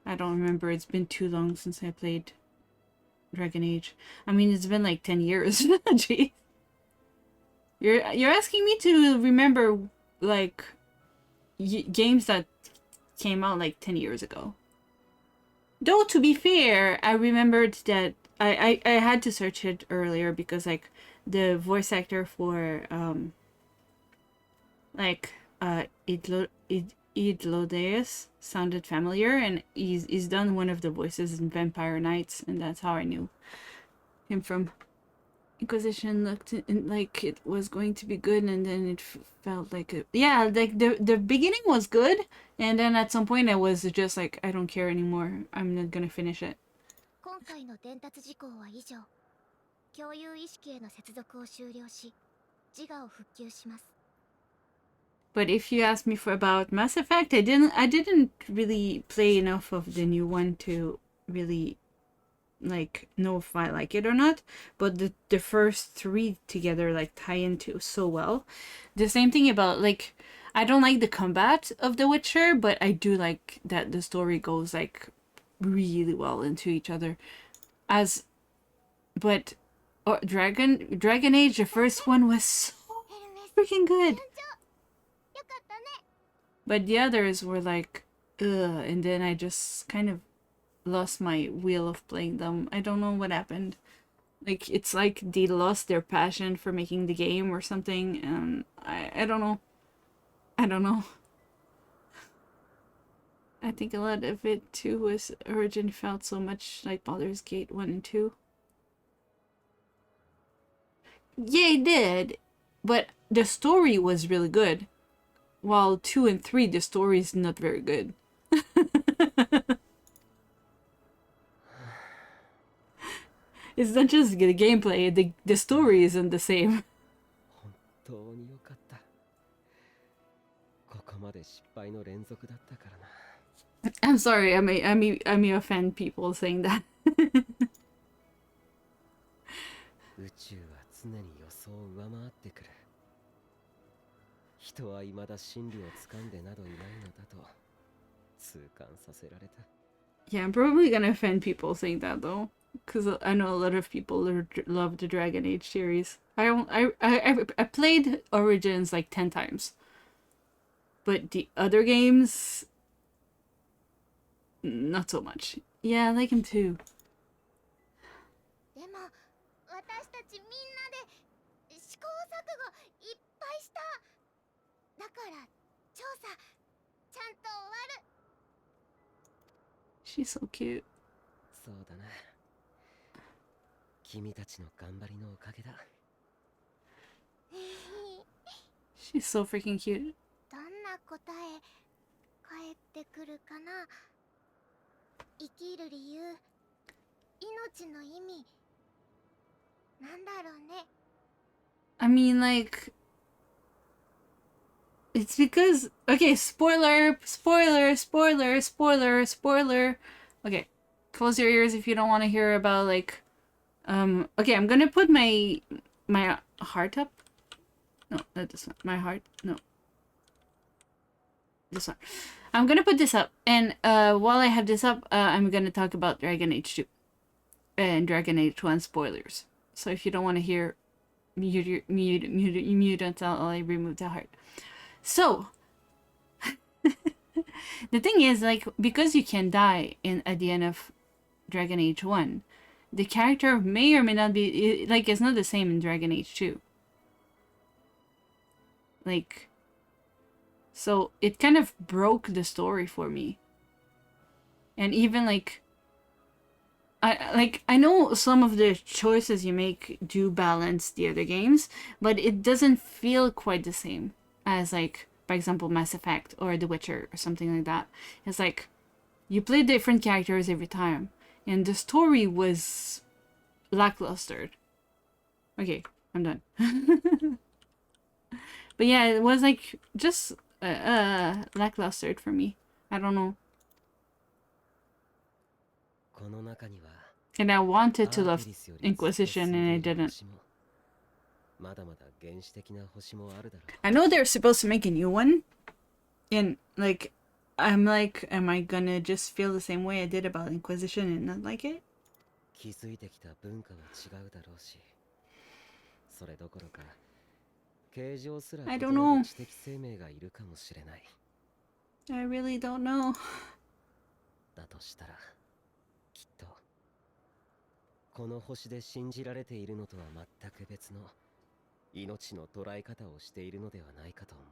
I don't remember. It's been too long since I played Dragon Age. I mean, it's been like 10 years. Jeez. You're asking me to remember like games that came out like 10 years ago. Though to be fair, I remembered that I had to search it earlier because like the voice actor for like Idlodeus sounded familiar, and he's done one of the voices in Vampire Knights, and that's how I knew him from. Inquisition looked like it was going to be good, and then it felt like yeah, like the beginning was good, and then at some point I was just like, I don't care anymore. I'm not gonna finish it. 今回の伝達事項は以上。共有意識への接続を終了し、自我を復旧します。 But if you ask me for about Mass Effect, I didn't really play enough of the new one to really like know if I like it or not. But the first three together like tie into so well. The same thing about like I don't like the combat of The Witcher, but I do like that the story goes like really well into each other. As but Dragon Age, the first one was so freaking good. But the others were like, ugh, and then I just kind of lost my wheel of playing them. I don't know what happened. Like, it's like they lost their passion for making the game or something, and I don't know. I don't know. I think a lot of it too was Origin felt so much like Baldur's Gate 1 and 2. Yeah, it did, but the story was really good. While 2 and 3, the story is not very good. It's not just the gameplay, the story isn't the same. 本当によかった。ここまで失敗の連続だったからな。I'm sorry, I may offend people saying that. 宇宙は常に予想を上回ってくる。人は未だ真理を掴んでなどいないのだと痛感させられた。 Yeah, I'm probably gonna offend people saying that though, because I know a lot of people love the Dragon Age series. I played Origins like 10 times, but the other games, not so much. Yeah, I like him too. でも私たちみんなで試行錯誤いっぱいした。だから調査ちゃんと終わる。 She's so cute. そうだな。君たちの頑張りのおかげだ。 She's so freaking cute. どんな答え返ってくるかな。生きる理由、命の意味、なんだろうね。 I mean, like, it's because okay, spoiler. Okay, close your ears if you don't want to hear about like, okay, I'm gonna put my heart up. No, not this one. My heart. No. This one. I'm gonna put this up, and while I have this up, I'm gonna talk about Dragon Age 2 and Dragon Age 1 spoilers. So if you don't want to hear, mute until I remove the heart. So the thing is, like, because you can die at the end of Dragon Age 1, the character may or may not be like it's not the same in Dragon Age 2. Like, so it kind of broke the story for me. And even like I know some of the choices you make do balance the other games, but it doesn't feel quite the same as like, for example, Mass Effect or The Witcher or something like that. It's like you play different characters every time, and the story was lackluster. Okay, I'm done. But yeah, it was like just lackluster for me. I don't know. この中には And I wanted to love Inquisition and I didn't. まだまだ原始的な星もあるだろう。 I know they're supposed to make a new one. And like, I'm like, am I gonna just feel the same way I did about Inquisition and not like it? 気づいてきた文化は違うだろうし、それどころか形状すら I 異 don't な know. る知的生命がいるかもしれない。 I really don't know. だとしたらきっとこの星で信じられているのとは全く別の命の捉え方をしているのではないかと思う。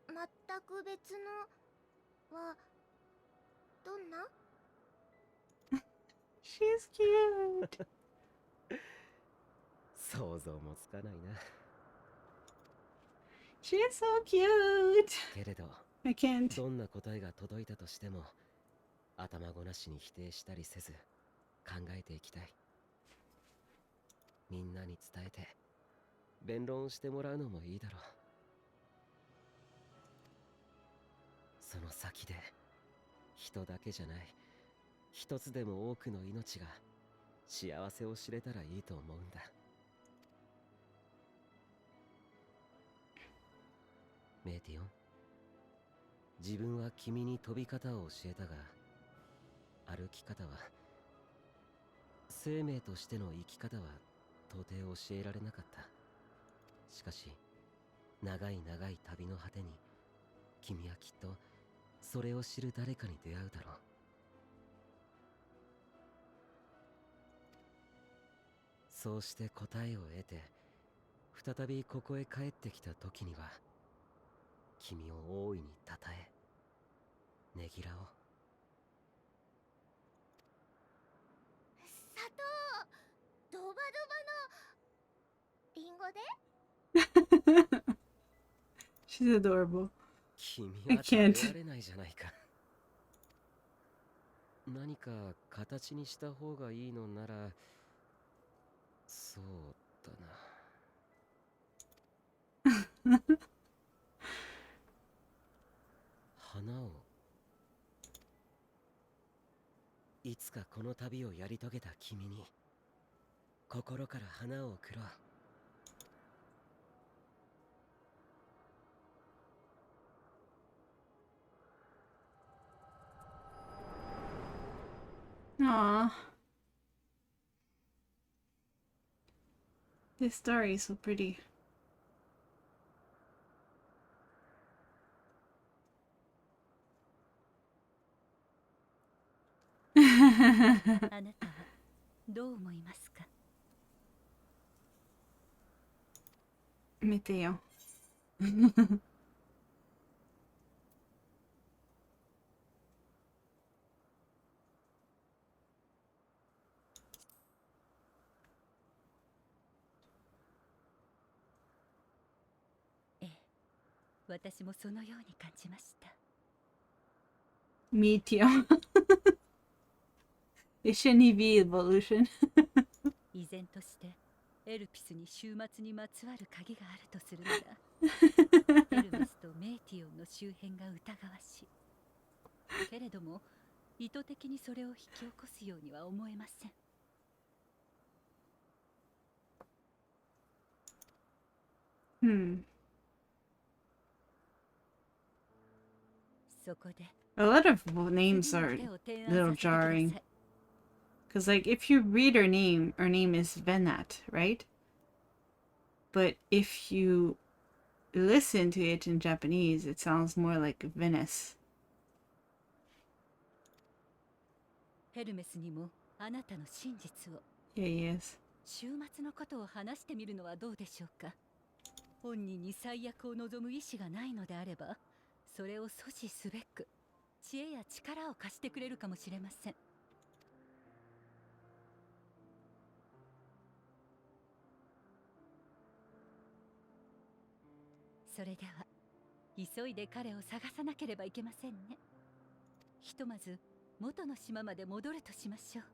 全く別のはどんな？ She's cute. 想像もつかないな。 She's so cute. けれど I can't. どんな答えが届いたとしても頭ごなしに否定したりせず考えていきたい。みんなに伝えて弁論してもらうのもいいだろう。その先で人だけじゃない一つでも多くの命が幸せを知れたらいいと思うんだ。メイティオン、自分は君に飛び方を教えたが歩き方は生命としての生き方は到底教えられなかった。しかし長い長い旅の果てに君はきっとそれを知る誰かに出会うだろう。そうして答えを得て再びここへ帰ってきた時には君を大いにたたえねぎらおう。砂糖ドバドバのリンゴで？ She's adorable. 君 I は食べ can't. られないじゃないか。何か形にした方がいいのならそうだな。花をいつかこの旅をやり遂げた君に心から花を贈ろう。Aww. This story is so pretty. あなたはどう思いますか？見てよ。ええ、私もそのように感じました。Me too. It shouldn't be evolution. 依然としてエルピスに終末にまつわる鍵があるとするならエルメスとメイティオンの周辺が疑わしい。けれども意図的にそれを引き起こすようには思えません。そこで A lot of names 次の are 手を提 a 案 little させてくださ jarring. い。 Because, like, if you read her name is Venat, right? But if you listen to it in Japanese, it sounds more like Venice. ヘルメスにもあなたの真実を、 Yeah, he is. 終末のことを話してみるのはどうでしょうか。本人に最悪を望む意志がないのであれば、それを阻止すべく知恵や力を貸してくれるかもしれません。それでは急いで彼を探さなければいけませんね。ひとまず元の島まで戻るとしましょう。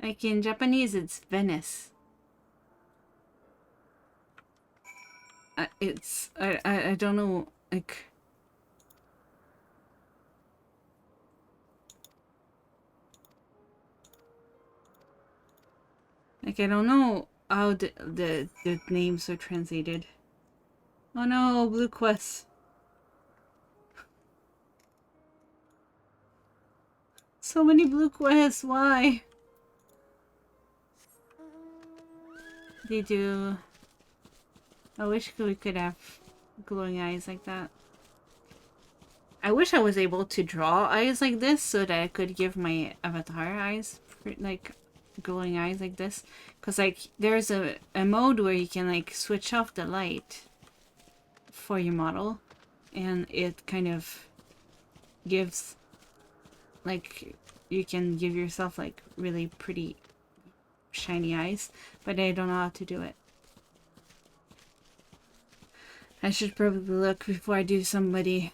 Like, in Japanese, it's Venice. I don't know, like... Like, I don't know how the names are translated. Oh no, Blue Quest. So many blue quests, why? They do. I wish we could have glowing eyes like that. I wish I was able to draw eyes like this so that I could give my avatar eyes, like glowing eyes like this. Because like there's a mode where you can like switch off the light for your model and it kind of gives like you can give yourself like really pretty shiny eyes, but I don't know how to do it. I should probably look before I do somebody.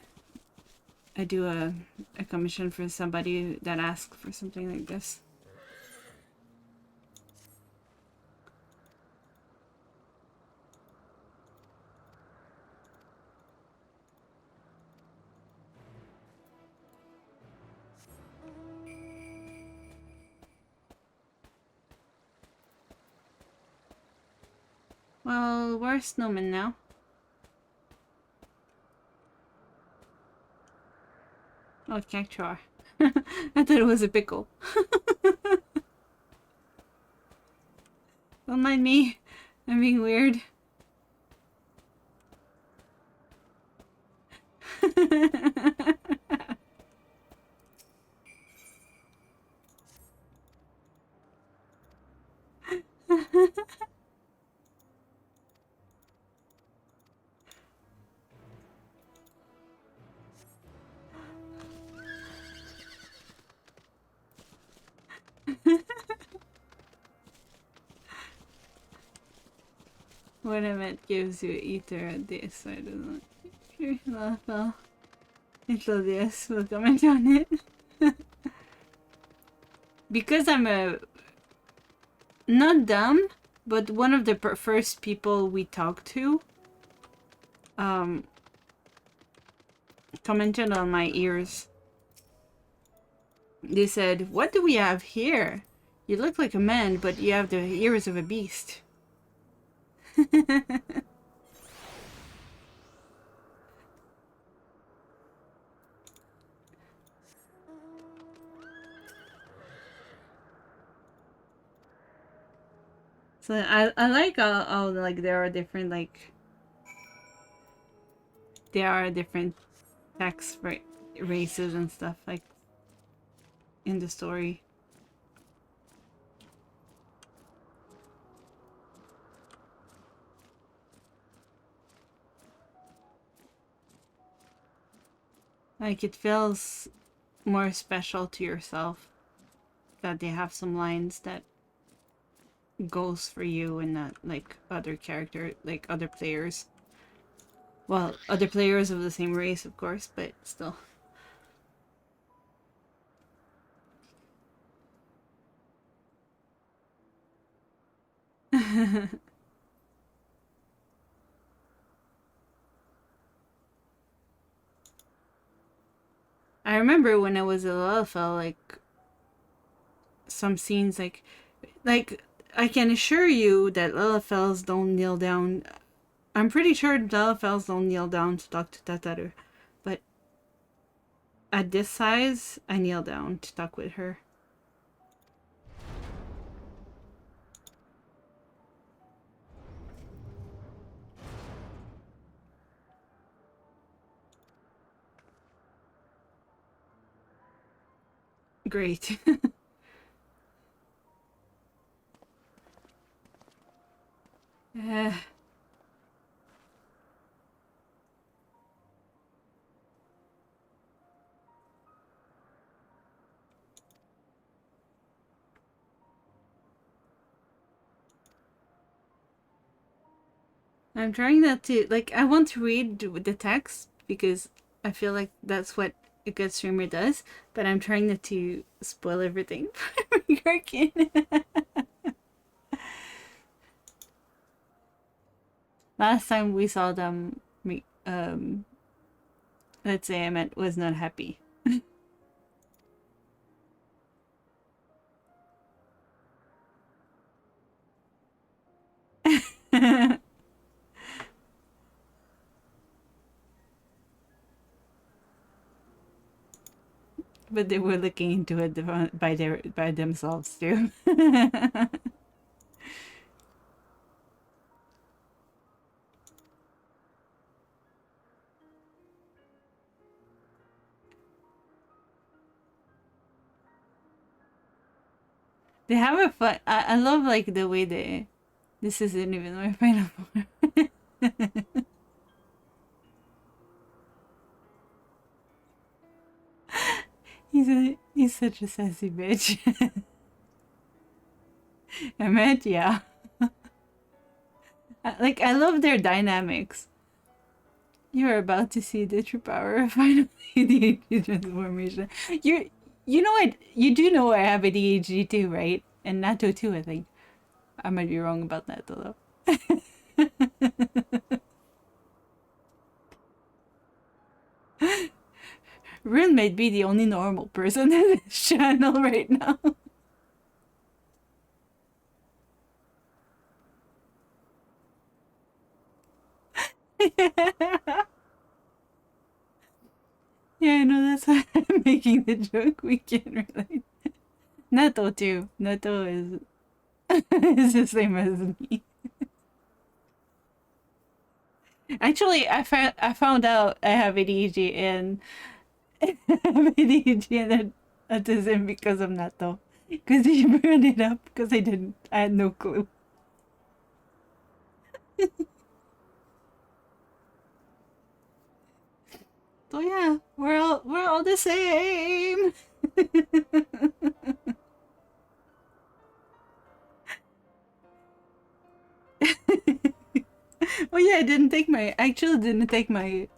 I do a commission for somebody that asks for something like this. Well, we're a snowman now. Oh, cactuar. I thought it was a pickle. Don't mind me. I'm being weird. What if it gives you ether at this, I don't know. Here, well, it'll yes, we'll comment on it. Because I'm a not dumb, but one of the first people we talked to commented on my ears. They said, "What do we have here? You look like a man, but you have the ears of a beast." So I like how like there are different like there are different sex races and stuff like in the story. Like it feels more special to yourself that they have some lines that goes for you and not like other character like other players. Well, other players of the same race, of course, but still. I remember when I was a Lalafell, like some scenes, like I can assure you that Lalafells don't kneel down. I'm pretty sure Lalafells don't kneel down to talk to Tataru, but at this size, I kneel down to talk with her. Great. uh, I'm trying not to, like, I want to read the text because I feel like that's what a good streamer does, but I'm trying not to spoil everything for Gherkin. Last time we saw them, let's say I meant was not happy. But they were looking into it by themselves too. They have a fun. I love like the way they. This isn't even my final form. He's such a sassy bitch. Emmett, yeah. Like I love their dynamics. You're about to see the true power of final ADHD transformation. You know what? You do know I have ADHD too, right? And Nato too, I think. I might be wrong about that though. Rin might be the only normal person in this channel right now. Yeah, I know that's why I'm making the joke. We can relate. Nato too. Nato is is the same as me. Actually, I found out I have ADHD and I have ADHD and autism because of Nato. Because he brought it up because I had no clue. So yeah, we're all the same. Oh yeah, I actually didn't take my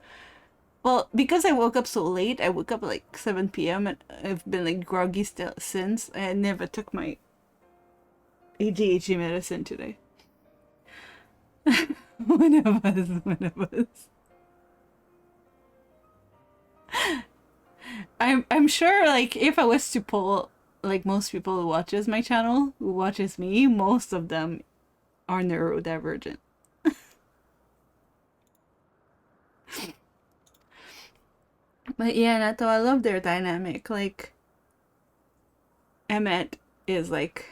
well, because I woke up so late, I woke up at like 7 p.m. and I've been like groggy still since. I never took my ADHD medicine today. One of us, one of us. I'm sure like if I was to pull like most people who watches my channel, who watches me, most of them are neurodivergent. But yeah, Nato, I love their dynamic. Like Emmet is like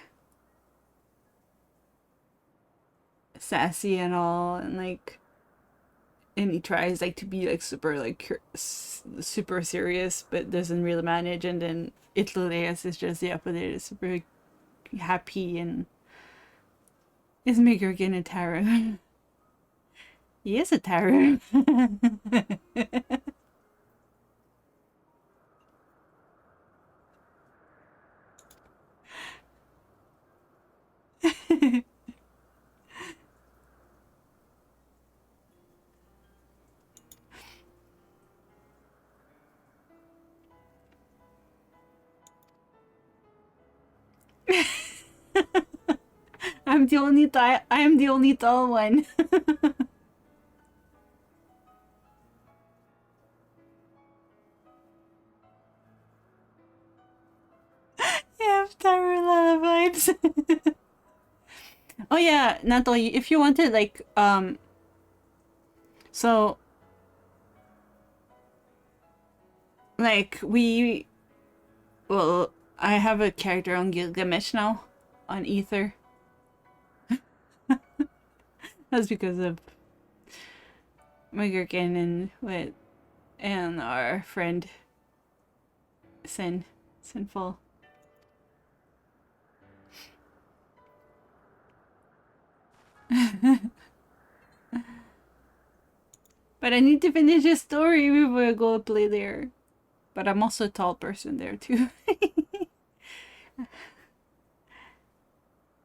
sassy and all, and he tries like to be like super like super serious, but doesn't really manage. And then Italias is just the opposite, is super happy and is Megurgen a tarot. He is a tarot. I'm the only tall one. You have Tarula vibes. Oh yeah, Nato, if you wanted like so like well, I have a character on Gilgamesh now on Ether. That's because of Megurgen and our friend Sinful. But I need to finish the story before I go play there. But I'm also a tall person there too.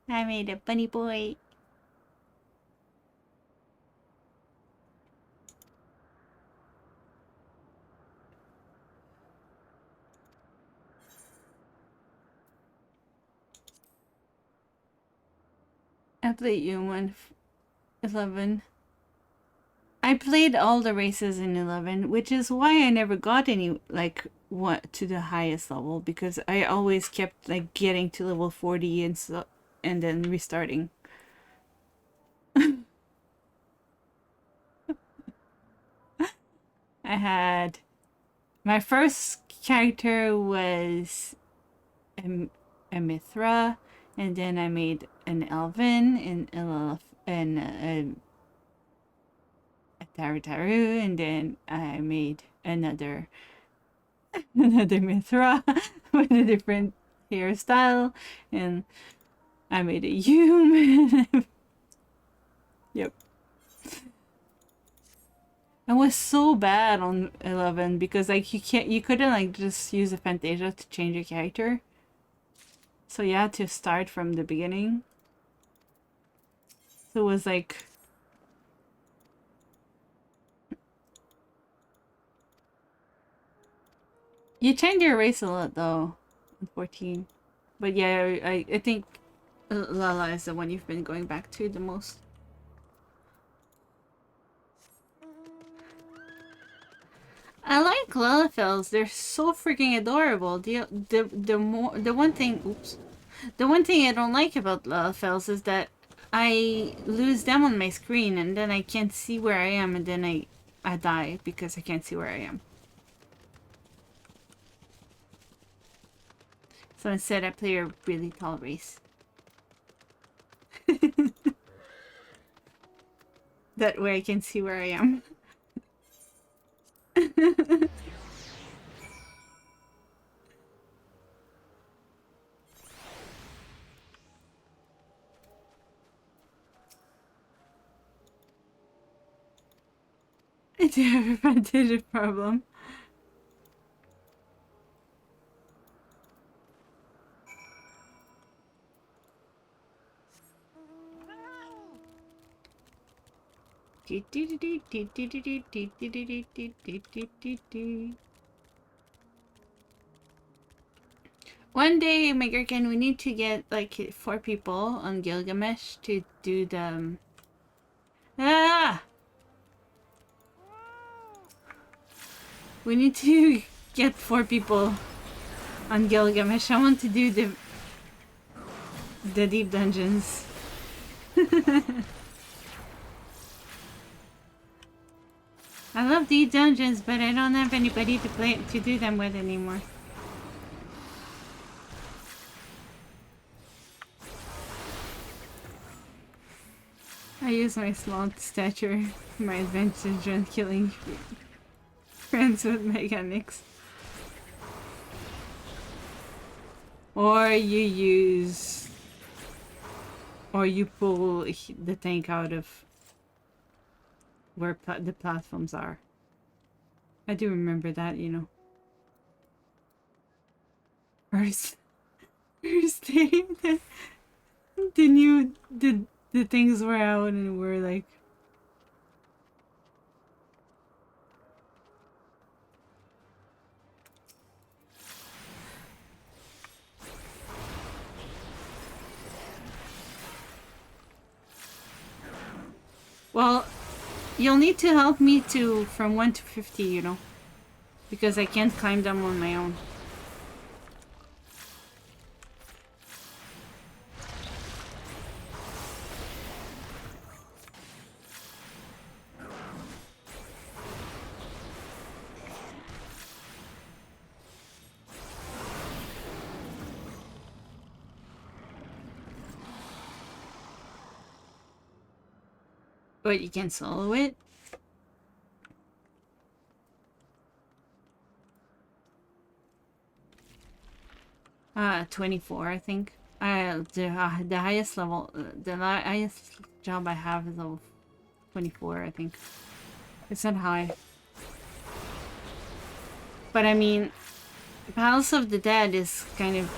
I made a bunny boy. I played you in 11. I played all the races in 11, which is why I never got any like what to the highest level, because I always kept like getting to level 40 and then restarting. I had my first character was a Mithra, and then I made an Elven and a Tarutaru, and then I made another another Mithra with a different hairstyle, and I made a human. Yep. I was so bad on 11 because like you couldn't like just use a Fantasia to change your character. So you had to start from the beginning. So it was like you change your race a lot though on 14. But yeah, I think Lala is the one you've been going back to the most. I like Lalafels. They're so freaking adorable. The one thing, oops, the one thing I don't like about Lalafels is that I lose them on my screen and then I can't see where I am, and then I die because I can't see where I am. So instead I play a really tall race. That way I can see where I am. I do have a fantasy problem. One day, Megurken, we need to get like 4 people on Gilgamesh to do the ah. We need to get 4 people on Gilgamesh. I want to do the deep dungeons. I love deep dungeons, but I don't have anybody to do them with anymore. I use my small stature, my advantage on killing friends with mechanics. Or you pull the tank out of where the platforms are. I do remember that, you know. First day, the things were out and we're like, well, you'll need to help me from 1 to 50, you know, because I can't climb them on my own. But you can solo it. 24, I think. The highest level, the highest job I have is level 24, I think. It's not high. But I mean, Palace of the Dead is kind of...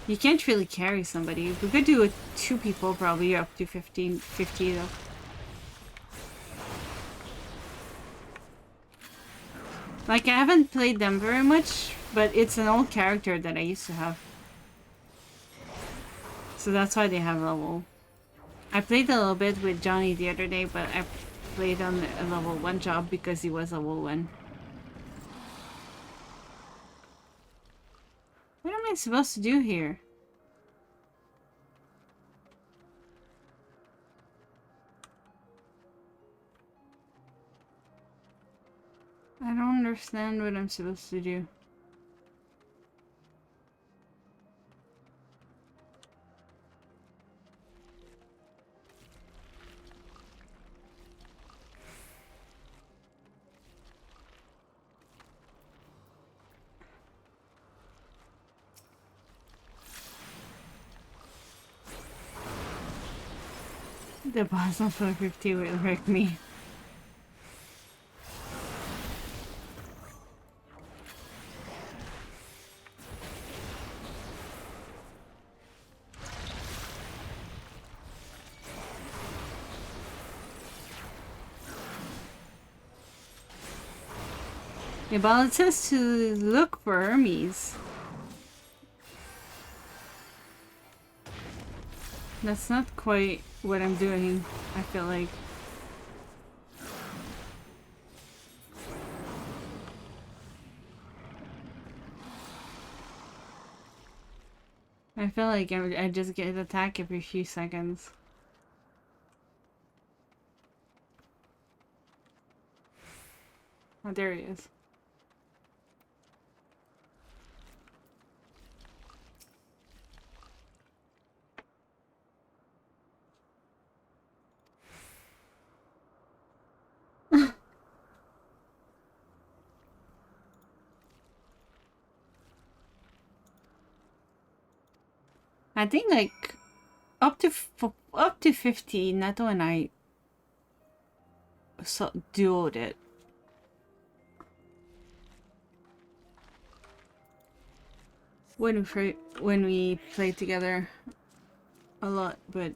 You can't really carry somebody. We could do it 2 people, probably up to 50 though. Like, I haven't played them very much, but it's an old character that I used to have. So that's why they have level. I played a little bit with Johnny the other day, but I played on a level 1 job because he was level 1. What am I supposed to do here? understand what I'm supposed to do. The boss on 450 will wreck me. Yeah, but it says to look for Hermes. That's not quite what I'm doing, I feel like. I feel like I just get attacked every few seconds. Oh, there he is. I think like up to 50, Neto and I duoed it. When we played together a lot, but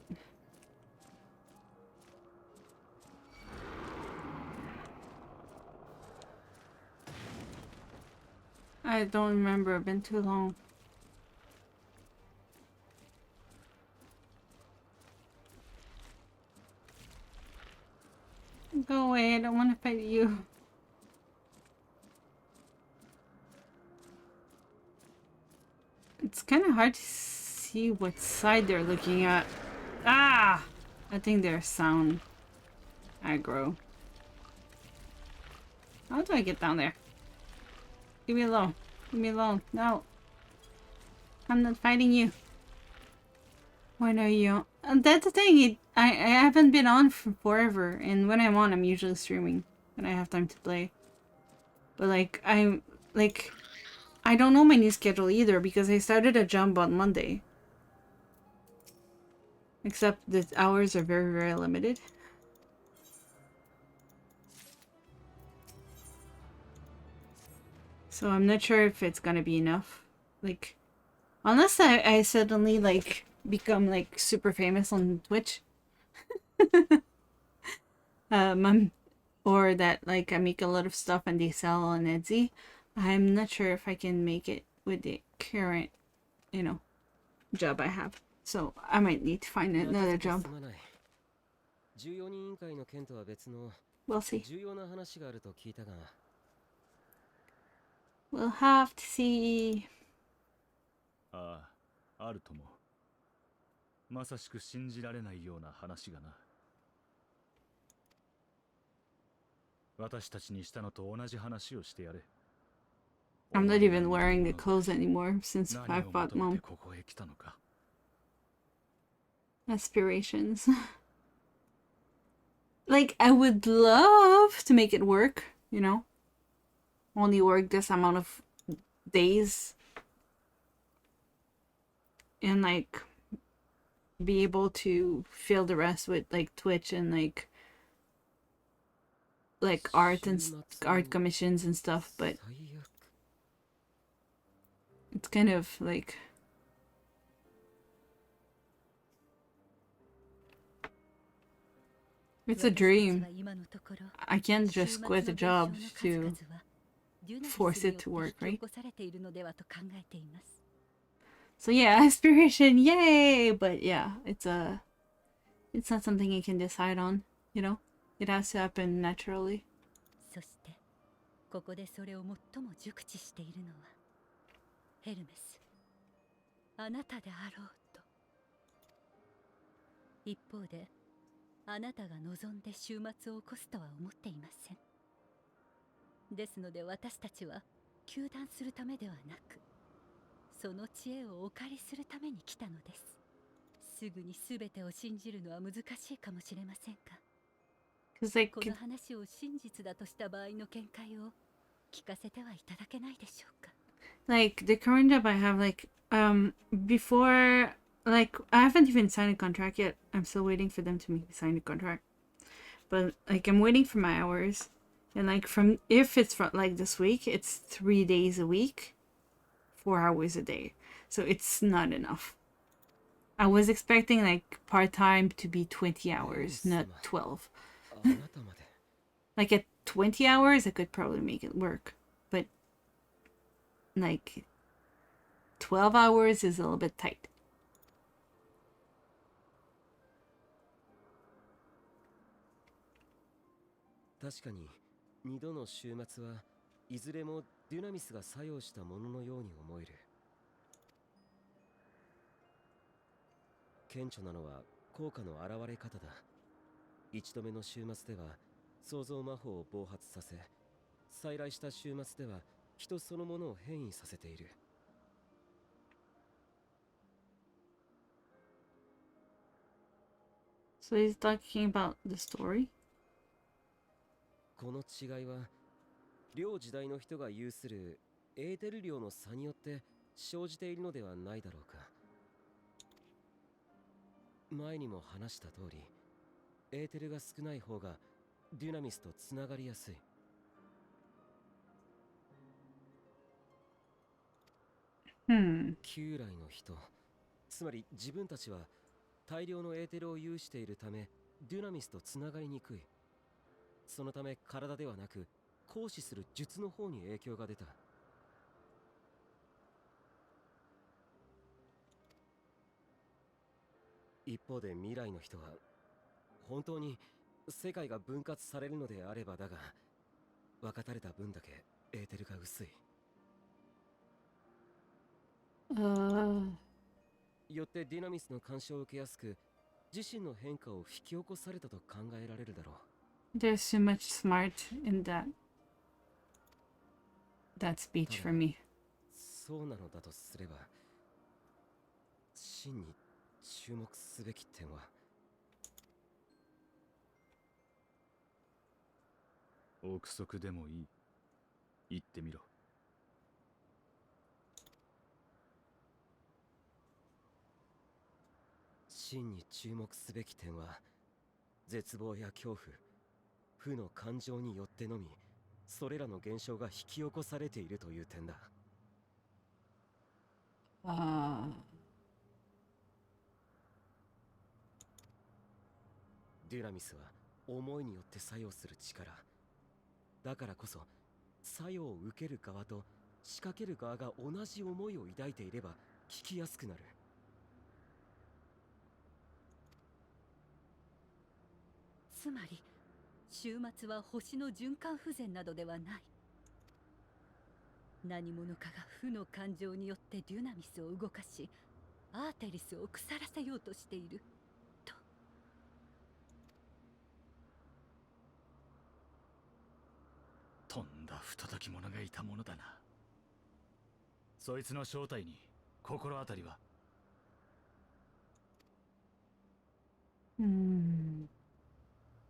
I don't remember. It's been too long. Go away, I don't want to fight you. It's kind of hard to see what side they're looking at. Ah! I think they're sound aggro. How do I get down there? Leave me alone. Leave me alone. No. I'm not fighting you. Why no you? And that's the thing. I haven't been on for forever, and when I'm on, I'm usually streaming when I have time to play. But like I don't know my new schedule either because I started a jump on Monday. Except the hours are very, very limited. So I'm not sure if it's gonna be enough. Like, unless I suddenly like become like super famous on Twitch. Or that like I make a lot of stuff and they sell on Etsy. I'm not sure if I can make it with the current, you know, job I have. So I might need to find another job. We'll see. We'll have to see. ああ、あるとも。まさしく信じられないような話がな。私たちにしたのと同じ話をしてやれ。I'm not even wearing the clothes anymore since I bought Mom. Aspirations. Like, I would love to make it work, you know? Only work this amount of days. And, like, be able to fill the rest with, like, Twitch and, like art and art commissions and stuff, but it's kind of, like... It's a dream. I can't just quit a job to force it to work, right? So yeah, aspiration, yay! But yeah, it's not something you can decide on, you know? It has to happen naturally. そしてここでそれを最も熟知しているのはヘルメス、あなたであろうと。一方であなたが望んで終末を起こすとは思っていません。ですので私たちは糾弾するためではなく、その知恵をお借りするために来たのです。すぐに全てを信じるのは難しいかもしれませんが、 Cause like この話を真実だとした場合の見解を聞かせてはいただけないでしょうか。 the current job I have, before, like, I haven't even signed a contract yet. I'm still waiting for them to make me sign a contract. But like, I'm waiting for my hours, and like, from if it's from like this week, it's 3 days a week, 4 hours a day, so it's not enough. I was expecting like part-time to be 20 hours, not 12. あなたまで。 Like at 20 hours, I could probably make it work, but like 12 hours is a little bit tight. 確かに2度の週末はいずれもデュナミスが作用したもののように思える。顕著なのは効果の現れ方だ。1度目の週末では創造魔法を暴発させ、再来した週末では人そのものを変異させている。So he's talking about the story? この違いは両時代の人が有するエーテル量の差によって生じているのではないだろうか。前にも話した通り、エーテルが少ない方がデュナミスとつながりやすい。旧来の人、つまり自分たちは大量のエーテルを有しているためデュナミスとつながりにくい。そのため体ではなく行使する術の方に影響が出た。一方で未来の人は本当に世界が分割されるのであればだが、分かたれた分だけエーテルが薄い。よってディナミスの干渉を受けやすく、自身の変化を引き起こされたと考えられるだろう。 There's too much smart in that speech for me. そうなのだとすれば、真に注目すべき点は、憶測でもいい。言ってみろ。真に注目すべき点は、絶望や恐怖、負の感情によってのみそれらの現象が引き起こされているという点だ。デュナミスは思いによって作用する力だからこそ、作用を受ける側と仕掛ける側が同じ思いを抱いていれば聞きやすくなる。つまり週末は星の循環不全などではない。何者かが負の感情によってデュナミスを動かし、アーテリスを腐らせようとしていると。とんだ不届き者がいたものだな。そいつの正体に心当たりは？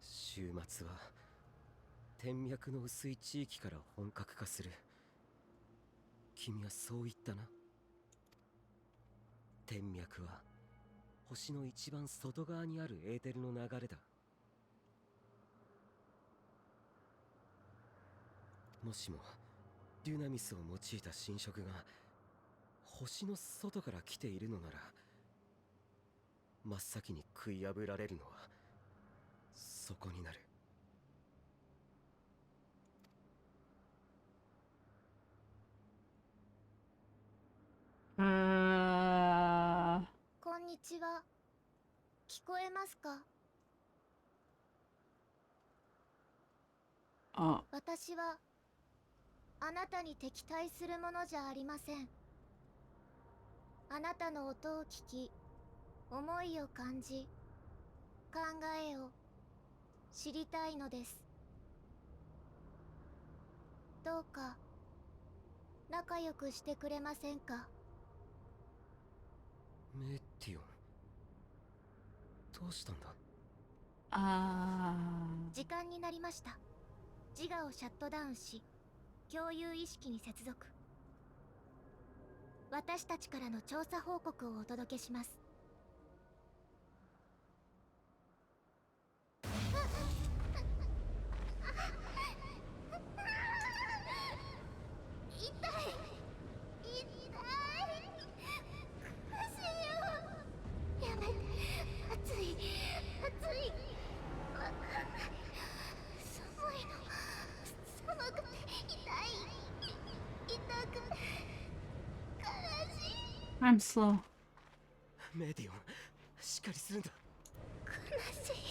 週末は天脈の薄い地域から本格化する。君はそう言ったな。天脈は星の一番外側にあるエーテルの流れだ。もしもデュナミスを用いた侵食が星の外から来ているのなら、真っ先に食い破られるのはそこになる。こんにちは。聞こえますか？私はあなたに敵対するものじゃありません。あなたの音を聞き、思いを感じ、考えを知りたいのです。どうか仲良くしてくれませんか？メティオン、どうしたんだ？時間になりました。自我をシャットダウンし共有意識に接続。私たちからの調査報告をお届けします。痛い痛い、苦しいよ。やめて、熱い熱い、わかんない。寒いの、寒くて痛い、痛くて悲しい。 I'm slow. メティオン、しっかりするんだ。悲しい、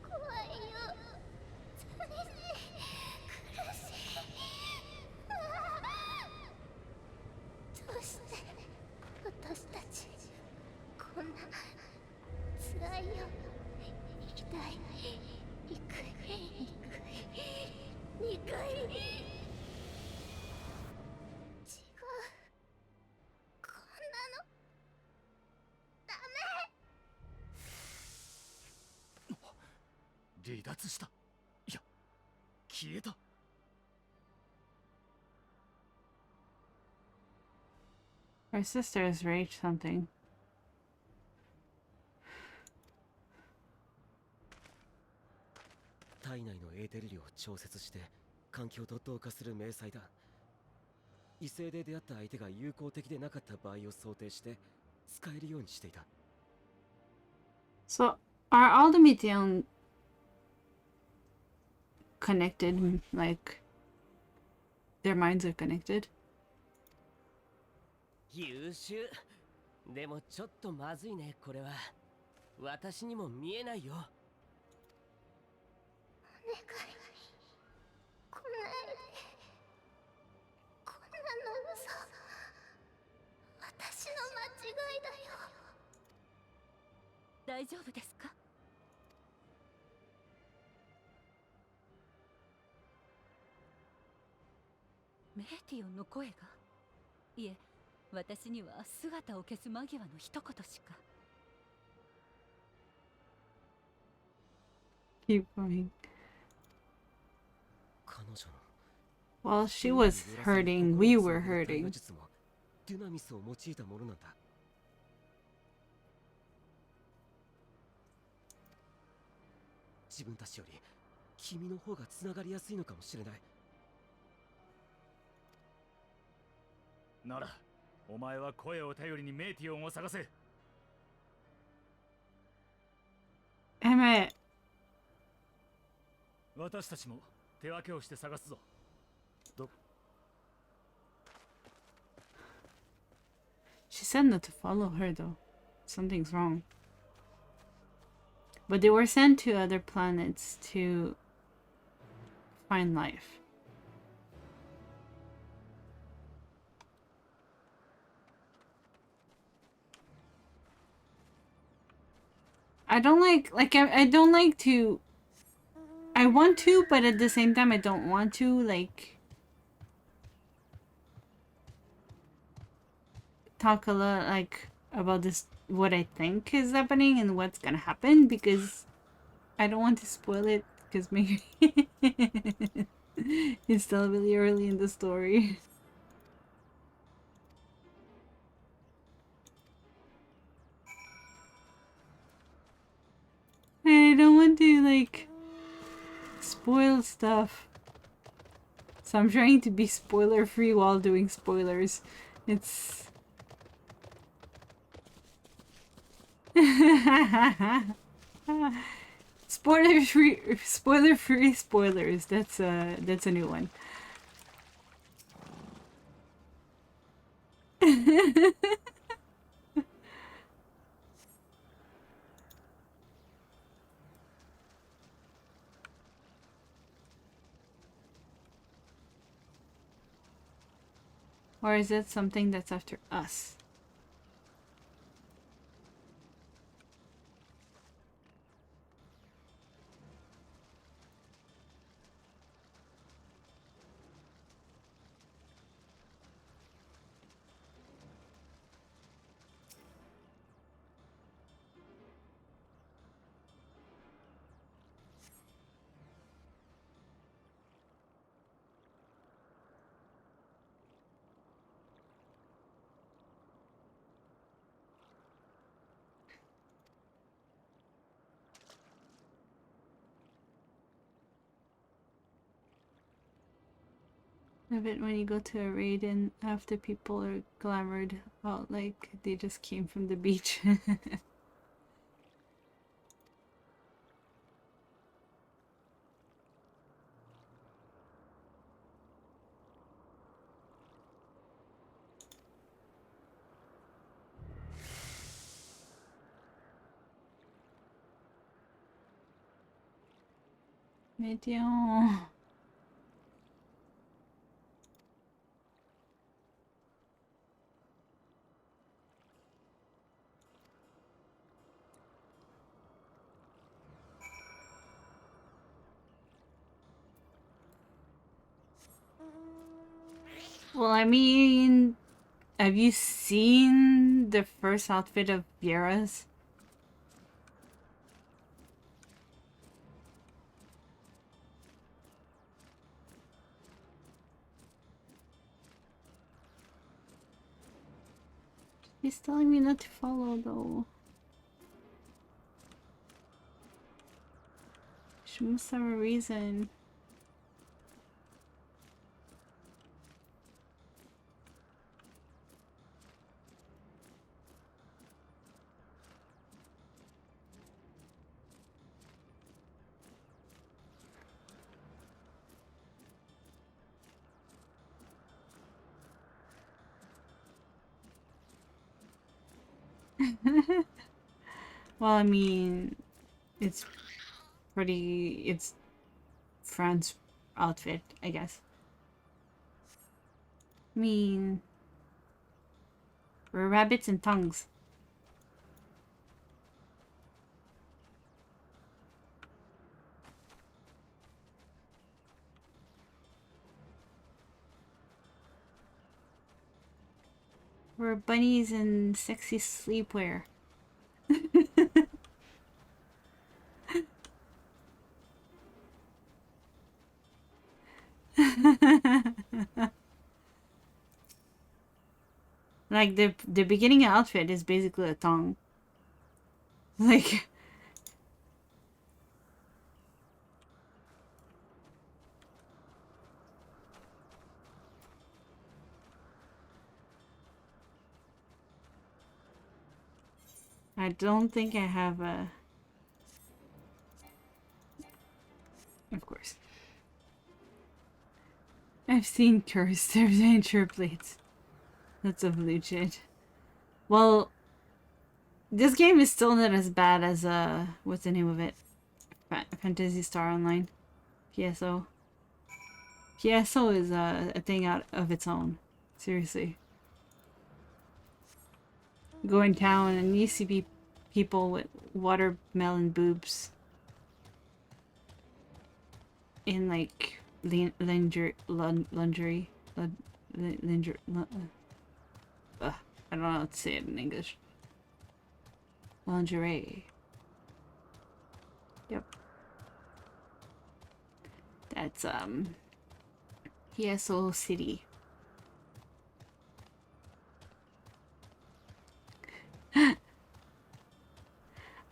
怖いよ、寂しい、苦しい。ああ、どうして私たちこんな辛いよ。痛い、憎い、憎い、憎い。違う、こんなのダメ。離脱した。いや、消えた。 Her sister has raged something. 体内のエーテル量を調節して環境と同化する迷彩だ。異性で出会った相手が友好的でなかった場合を想定して使えるようにしていた。 So, are all the Meteon connected? Like, their minds are connected? 優秀。でもちょっとまずいね、これは。私にも見えないよ。お願い、来ないで。こんなの嘘。私の間違いだよ。大丈夫ですか？メーティオンの声が？いえ、私には姿を消す間際の一言しか。Keep going. 彼女の While she was hurting, we were 対話 hurting. 術もデュナミスを用いたものなんだ。自分たちより君の方がつながりやすいのかもしれない。ならお前は声を頼りにメイティオンを探せ。 Emmett! 私たちも手分けをして探すぞ。 She said not to follow her though. Something's wrong. But they were sent to other planets to find life. I don't like I don't like to. I want to, but at the same time I don't want to, like, talk a lot like about this, what I think is happening and what's gonna happen, because I don't want to spoil it, because maybe it's still really early in the story. I don't want to, like, spoil stuff. So I'm trying to be spoiler free while doing spoilers. It's spoiler free spoilers. That's a new one. Or is it something that's after us? Love it when you go to a raid and after people are glamored out like they just came from the beach. Météo. Well, I mean, have you seen the first outfit of Viera's? He's telling me not to follow though. She must have a reason. Well, I mean, it's it's Fran's outfit, I guess. I mean, we're rabbits and tongues. We're bunnies in sexy sleepwear. Like the beginning outfit is basically a tongue. Like I don't think I have a. Of course. I've seen cursed adventure plates. That's a legit. Well, this game is still not as bad as what's the name of it? Fantasy Star Online. PSO. PSO is a thing out of its own. Seriously. Go in town and you see people with watermelon boobs in like lingerie. I don't know how to say it in English. Lingerie. Yep. That's PSO City.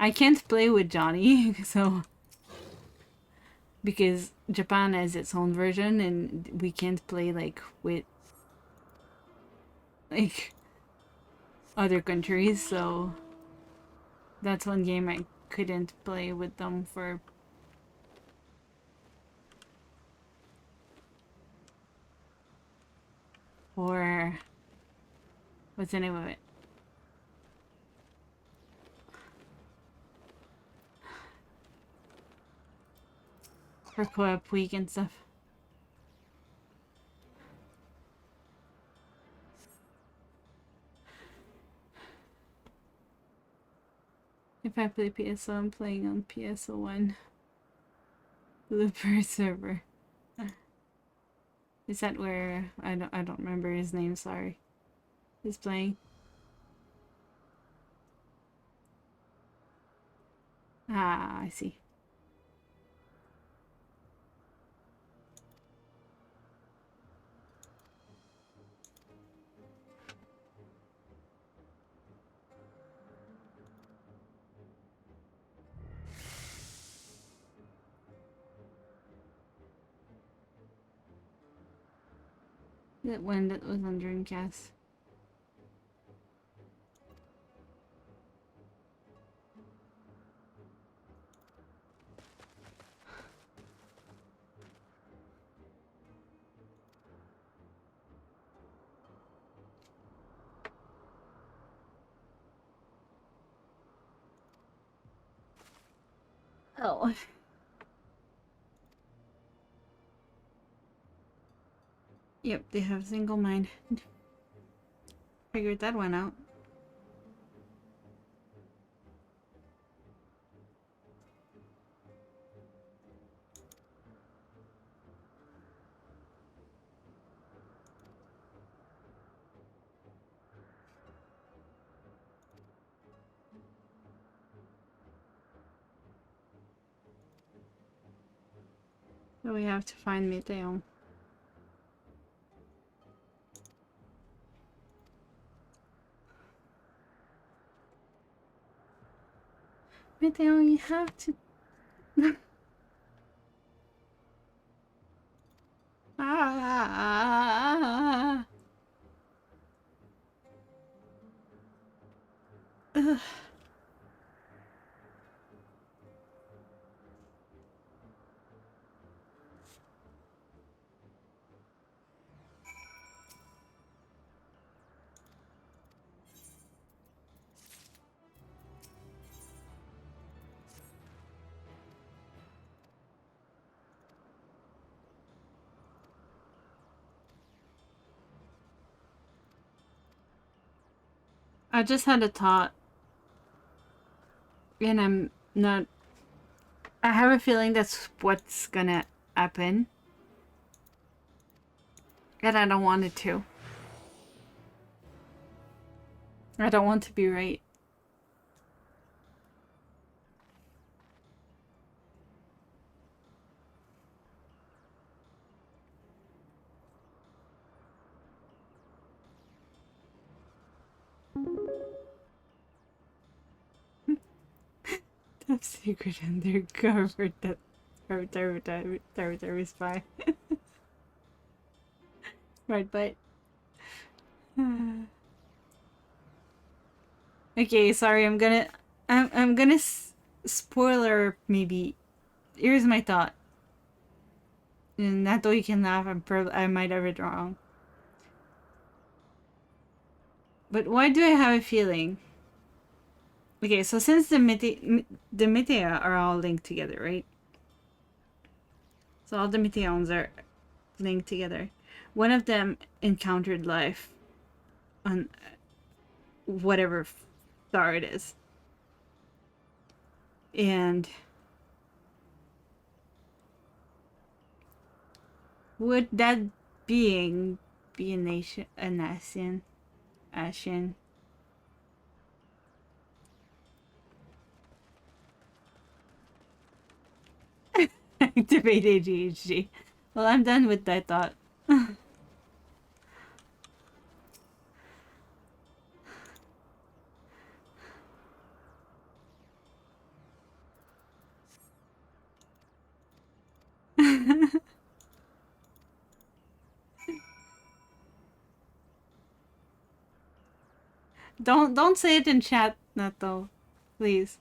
I can't play with Johnny, so because Japan has its own version and we can't play like with like other countries, so that's one game I couldn't play with them for. Or what's the name of it? For co-op week and stuff. If I play PSO, I'm playing on PSO1. Looper server. Is that where I don't remember his name, sorry. He's playing. Ah, I see. That one that was on Dreamcast. Oh. Yep, they have single mind. Figured that one out. So we have to find Meteo. Meteo, you have to... ah! Ugh. I just had a thought, and I'm not... I have a feeling that's what's gonna happen. And I don't want it to. I don't want to be right. Top secret undercover that territory spy. Right, but okay, sorry, I'm gonna spoiler maybe. Here's my thought. And not though you can laugh, I might have it wrong. But why do I have a feeling? Okay, so since the Metea are all linked together, right? So all the Meteons are linked together. One of them encountered life on whatever star it is. And would that being be an Ashen? Activate ADHD. Well, I'm done with that thought. Don't say it in chat, Nato, please.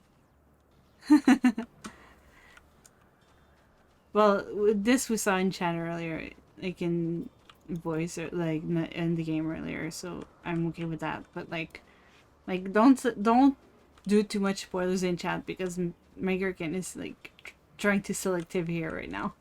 Well, this we saw in chat earlier, like in voice or like in the game earlier, so I'm okay with that. But like don't do too much spoilers in chat because Megurkin is like trying to selective here right now.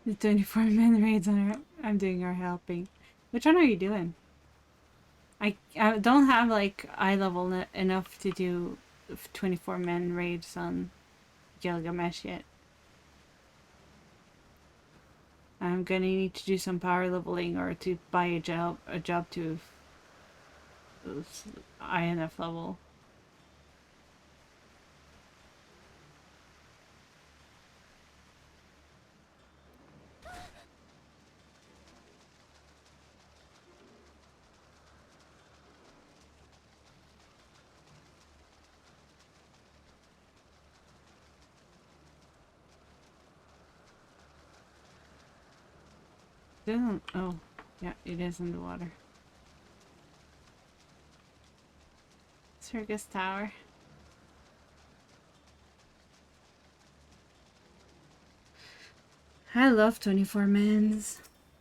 The 24-man raids on our, I'm doing our helping. Which one are you doing? I don't have like eye level enough to do 24-man raids on Gilgamesh yet. I'm gonna need to do some power leveling or to buy a job to INF level. Doesn't. Oh, yeah, it is in the water. Circus Tower. I love 24 mans.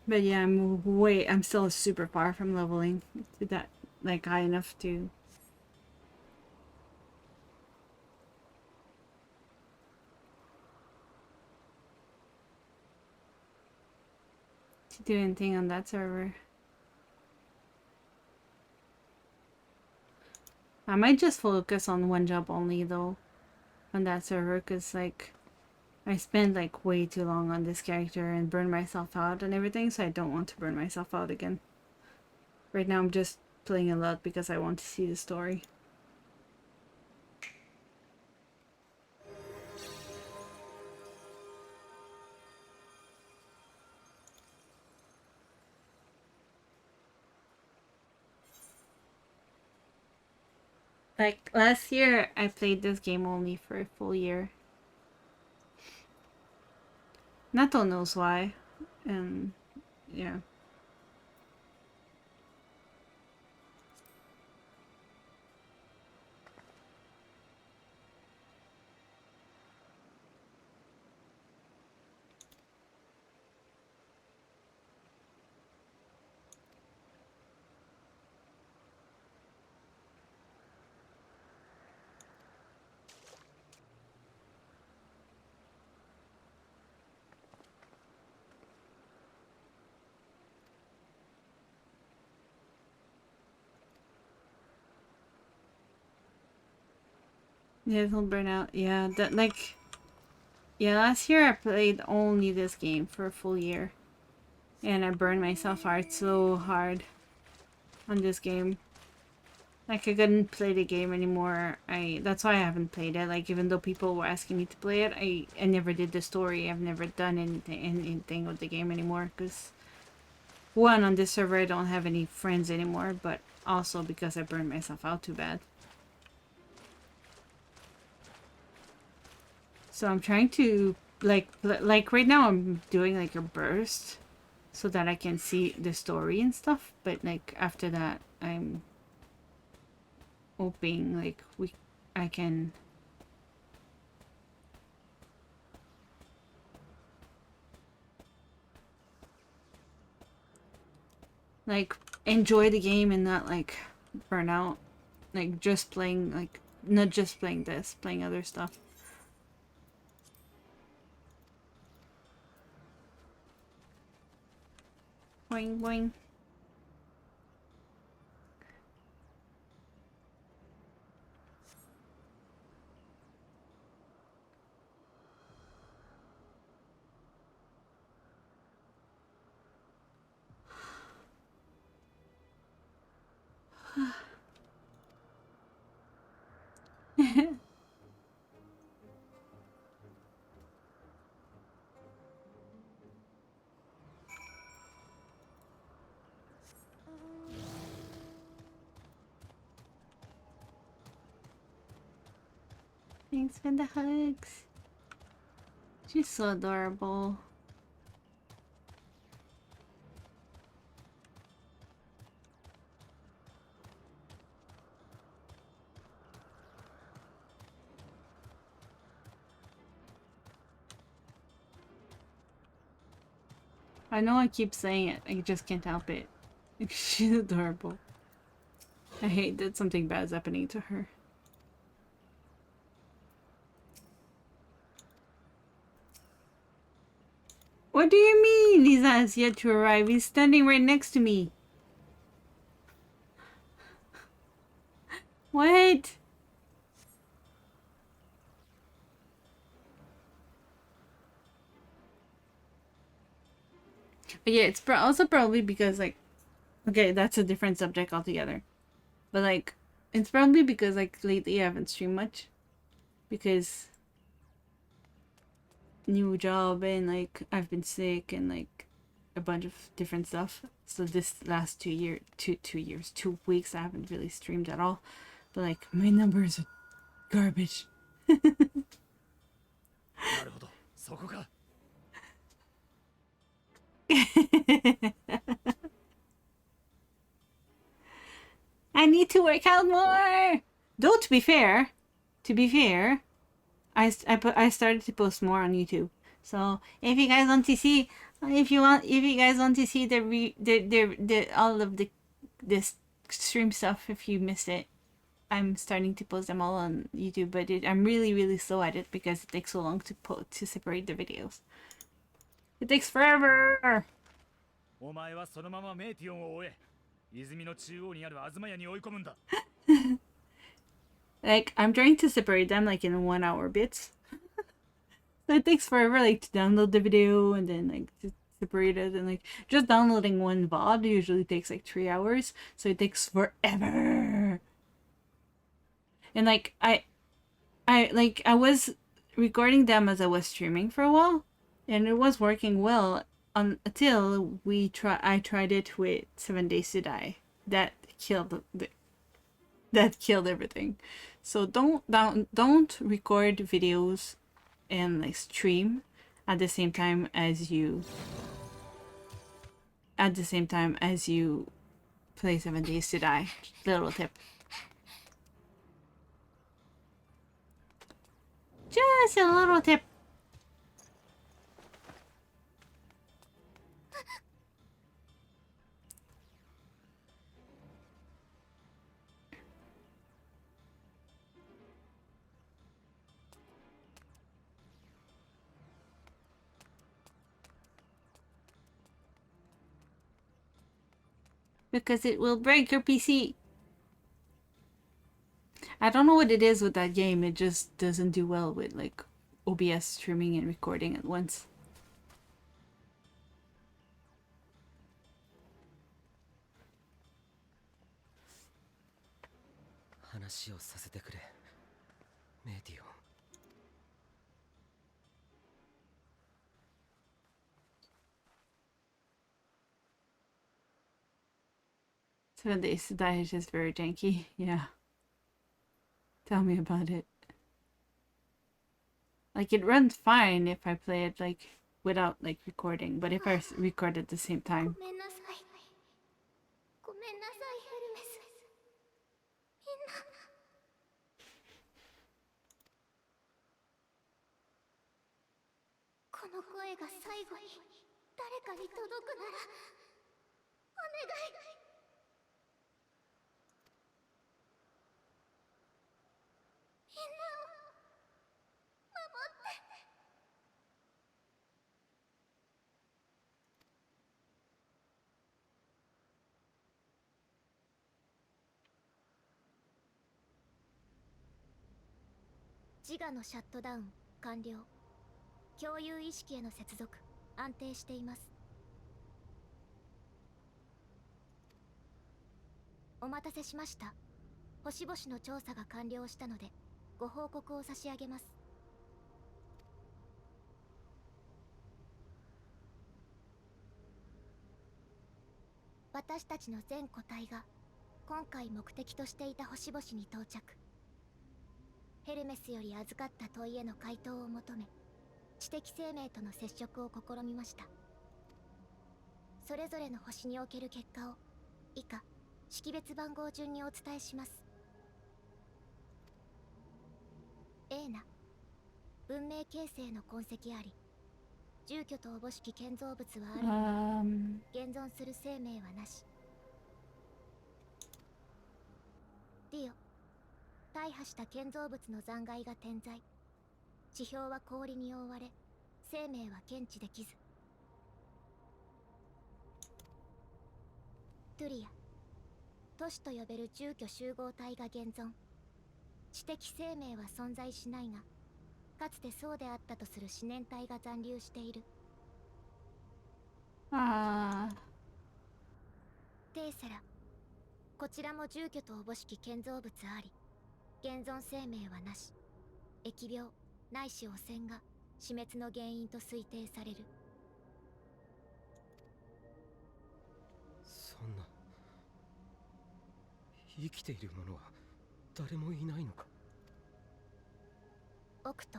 But yeah, I'm still super far from leveling to that, like, high enough to do anything on that server. I might just focus on one job only though on that server, because like I spent like way too long on this character and burned myself out and everything, so I don't want to burn myself out again. Right now I'm just playing a lot because I want to see the story. Like last year I played this game only for a full year. Nato knows why. And yeah. Yeah, it'll burn out. Yeah, that like yeah, last year I played only this game for a full year. And I burned myself out so hard on this game. Like I couldn't play the game anymore. That's why I haven't played it. Like even though people were asking me to play it, I never did the story. I've never done anything with the game anymore because one, on this server I don't have any friends anymore, but also because I burned myself out too bad. So I'm trying to like right now I'm doing like a burst so that I can see the story and stuff, but like after that I'm hoping like I can like enjoy the game and not like burn out, like just playing, like not just playing this, playing other stuff. Boing boing. Thanks for the hugs. She's so adorable. I know I keep saying it, I just can't help it. She's adorable. I hate that something bad's happening to her. What do you mean Lisa has yet to arrive? He's standing right next to me. What? But yeah, it's also probably because like, okay, that's a different subject altogether. But like, it's probably because like lately I haven't streamed much because new job and like I've been sick and like a bunch of different stuff. So this last 2 years, 2 weeks, I haven't really streamed at all. But like my numbers are garbage. なるほど、そこか。I need to work out more. Though to be fair, I started to post more on YouTube. So if you guys want to see, if you guys want to see the all of this stream stuff, if you missed it, I'm starting to post them all on YouTube. But I'm really slow at it because it takes so long to separate the videos. It takes forever. お前はそのままメーティオンを終え、泉の中央にある東屋に追い込むんだ。Like I'm trying to separate them like in 1 hour bits. So it takes forever like to download the video and then like to separate it, and like just downloading one VOD usually takes like 3 hours. So it takes forever. And like I was recording them as I was streaming for a while, and it was working well until I tried it with 7 Days to Die. That killed everything. So don't record videos and like stream at the same time as you play 7 Days to Die. Little tip. Just a little tip. Because it will break your PC. I don't know what it is with that game. It just doesn't do well with like OBS streaming and recording at once. 話をさせてくれ、メーティオン。7 Days to Die is just very janky. Yeah. Tell me about it. Like it runs fine if I play it like without like recording, but if I record at the same time. ごめんなさい。ごめんなさい、ヘルメス。みんな。この声が最後に誰かに届くなら、お願い。みんなを守って。自我のシャットダウン完了。共有意識への接続安定しています。お待たせしました。星々の調査が完了したのでご報告を差し上げます。私たちの全個体が今回目的としていた星々に到着。ヘルメスより預かった問いへの回答を求め、知的生命との接触を試みました。それぞれの星における結果を以下識別番号順にお伝えします。エーナ、文明形成の痕跡あり、住居とおぼしき建造物はあるが、現存する生命はなし。ディオ、大破した建造物の残骸が点在。地表は氷に覆われ、生命は検知できず。トゥリア、都市と呼べる住居集合体が現存。知的生命は存在しないが、かつてそうであったとする思念体が残留している。テーセラ、こちらも住居とおぼしき建造物あり、現存生命はなし。疫病ないし汚染が死滅の原因と推定される。そんな、生きている者は誰もいないのか。オクト、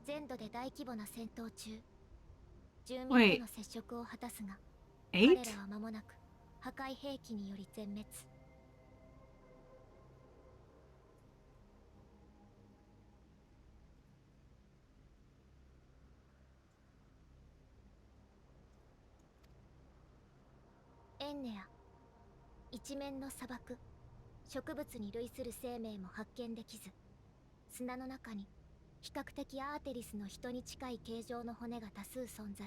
全土で大規模な戦闘中、住民との接触を果たすが彼 8? らは間もなく破壊兵器により全滅。エンネア、一面の砂漠、植物に類する生命も発見できず、砂の中に比較的アーテリスの人に近い形状の骨が多数存在。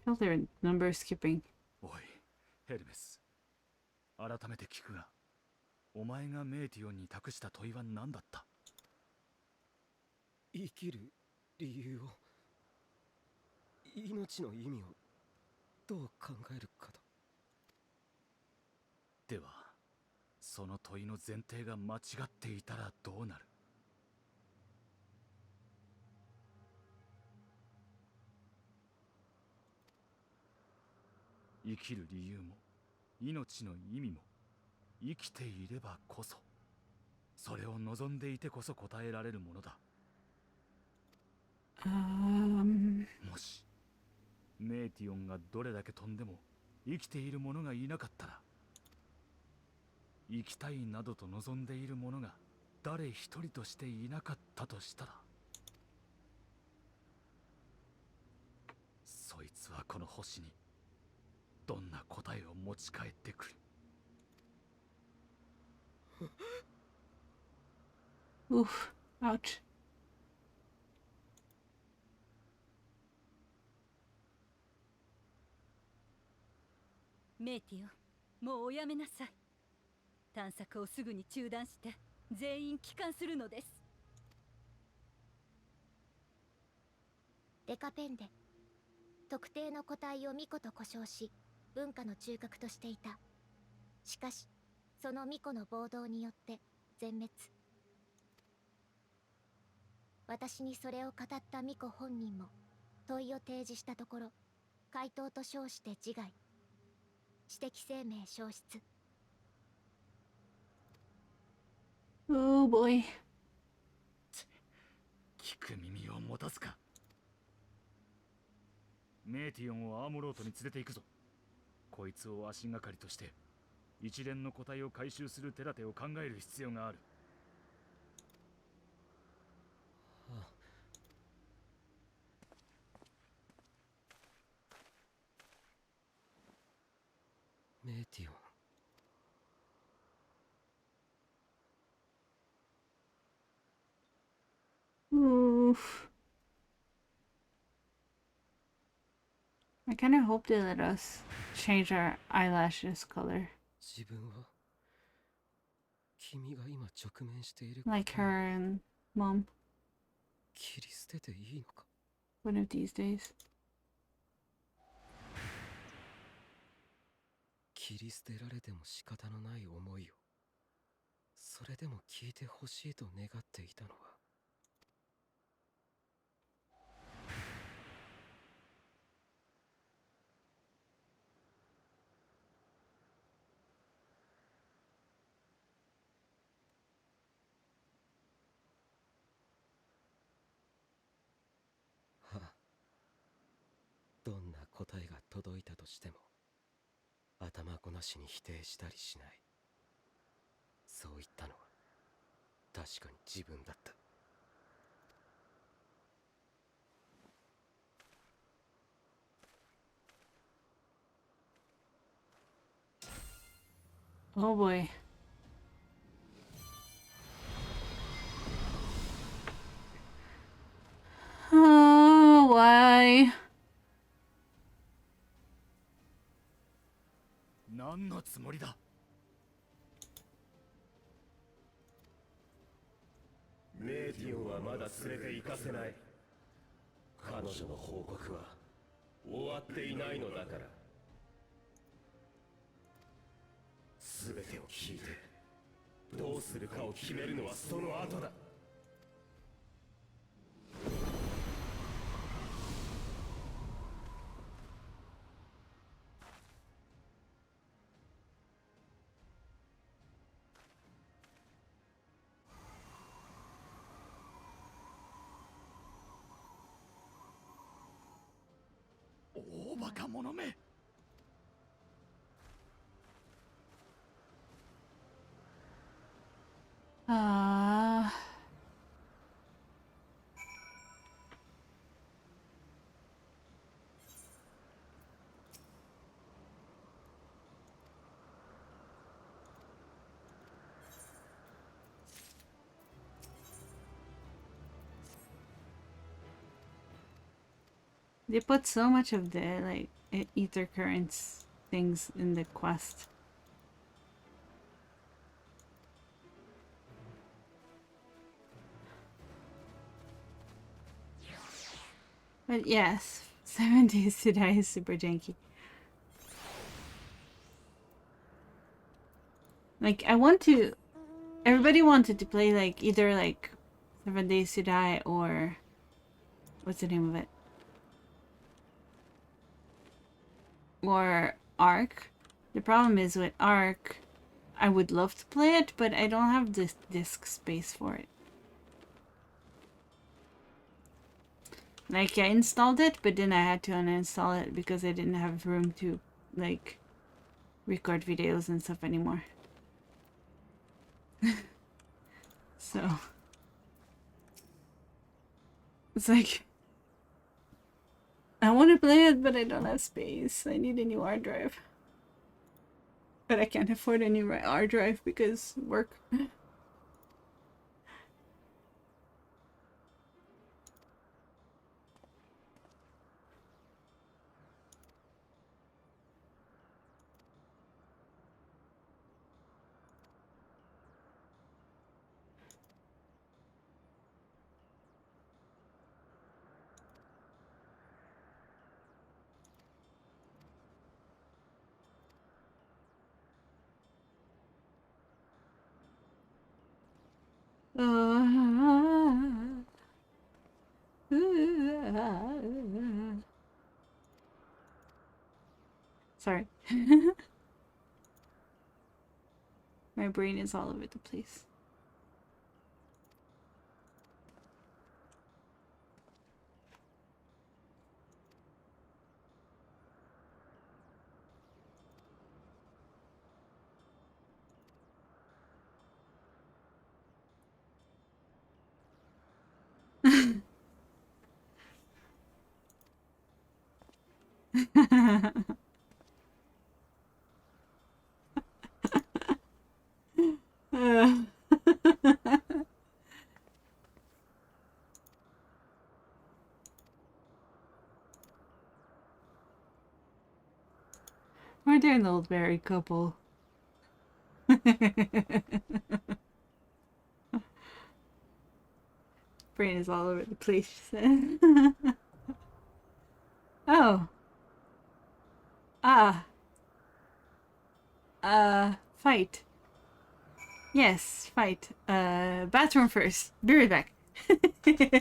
I feel their number skipping. おいヘルメス、改めて聞くが、お前がメーティオンに託した問いは何だった？生きる理由を、命の意味をどう考えるかだ。ではその問いの前提が間違っていたらどうなる？生きる理由も命の意味も生きていればこそ、それを望んでいてこそ答えられるものだ。もしメーティオンがどれだけ飛んでも生きている者がいなかったら、生きたいなどと望んでいる者が誰一人としていなかったとしたら、そいつはこの星にどんな答えを持ち帰ってくる？ Oof. Ouch. メイティオン、もうおやめなさい。探索をすぐに中断して全員帰還するのです。デカペンデ、特定の個体を巫女と呼称し文化の中核としていた。しかしその巫女の暴動によって全滅。私にそれを語った巫女本人も問いを提示したところ、回答と称して自害、知的生命消失。 Oh boy. 聞く耳を持たずか。メーティオンをアーモロートに連れて行くぞ。こいつを足がかりとして一連の個体を回収する手立てを考える必要がある。メーティオン、Oof. I kind of hope they let us change our eyelashes color. 自分は君が今直面している Like ことを her and mom. 切り捨てていいのか？ One of these days. 切り捨てられても仕方のない思いを、それでも聞いてほしいと願っていたのは、はあ、どんな答えが届いたとしても頭ごなしに否定したりしない。そう言ったのは確かに自分だった。Oh boy. Oh, why? 何のつもりだ？メーティオンはまだ連れて行かせない。彼女の報告は終わっていないのだから。全てを聞いてどうするかを決めるのはその後だ。バカ者め。They put so much of the like ether currents things in the quest. But yes, 7 Days to Die is super janky. Like I want to. Everybody wanted to play like either like 7 Days to Die or what's the name of it? Or Ark. The problem is with Ark, I would love to play it, but I don't have this disk space for it. Like I installed it, but then I had to uninstall it because I didn't have room to like record videos and stuff anymore. So it's like I want to play it, but I don't have space. I need a new hard drive. But I can't afford a new hard drive because work. Sorry. My brain is all over the place. We're doing an old married couple. Brain is all over the place, she said. Oh. Ah. Fight. Yes, fight. Bathroom first. Be right back. What the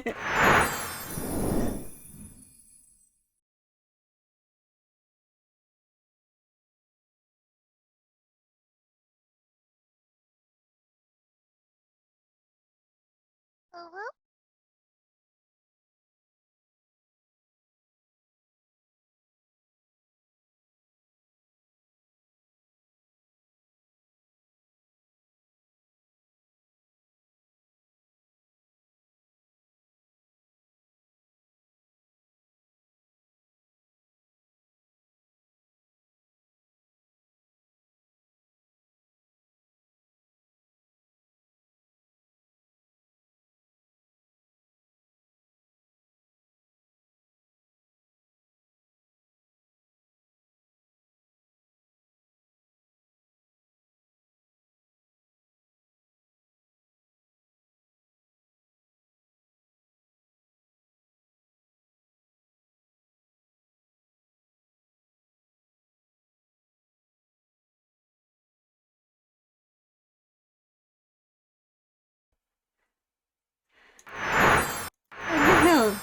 hell?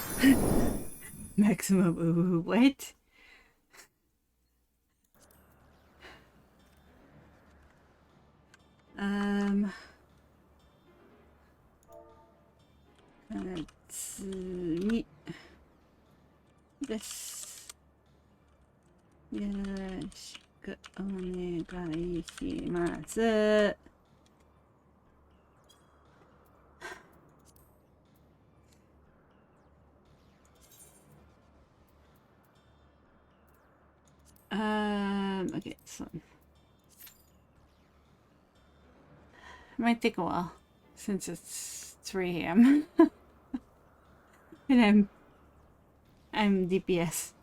Maximum ooh, what? Let's meet this. よろしくお願いします。Okay, so it might take a while since it's 3 a.m. and I'm DPS.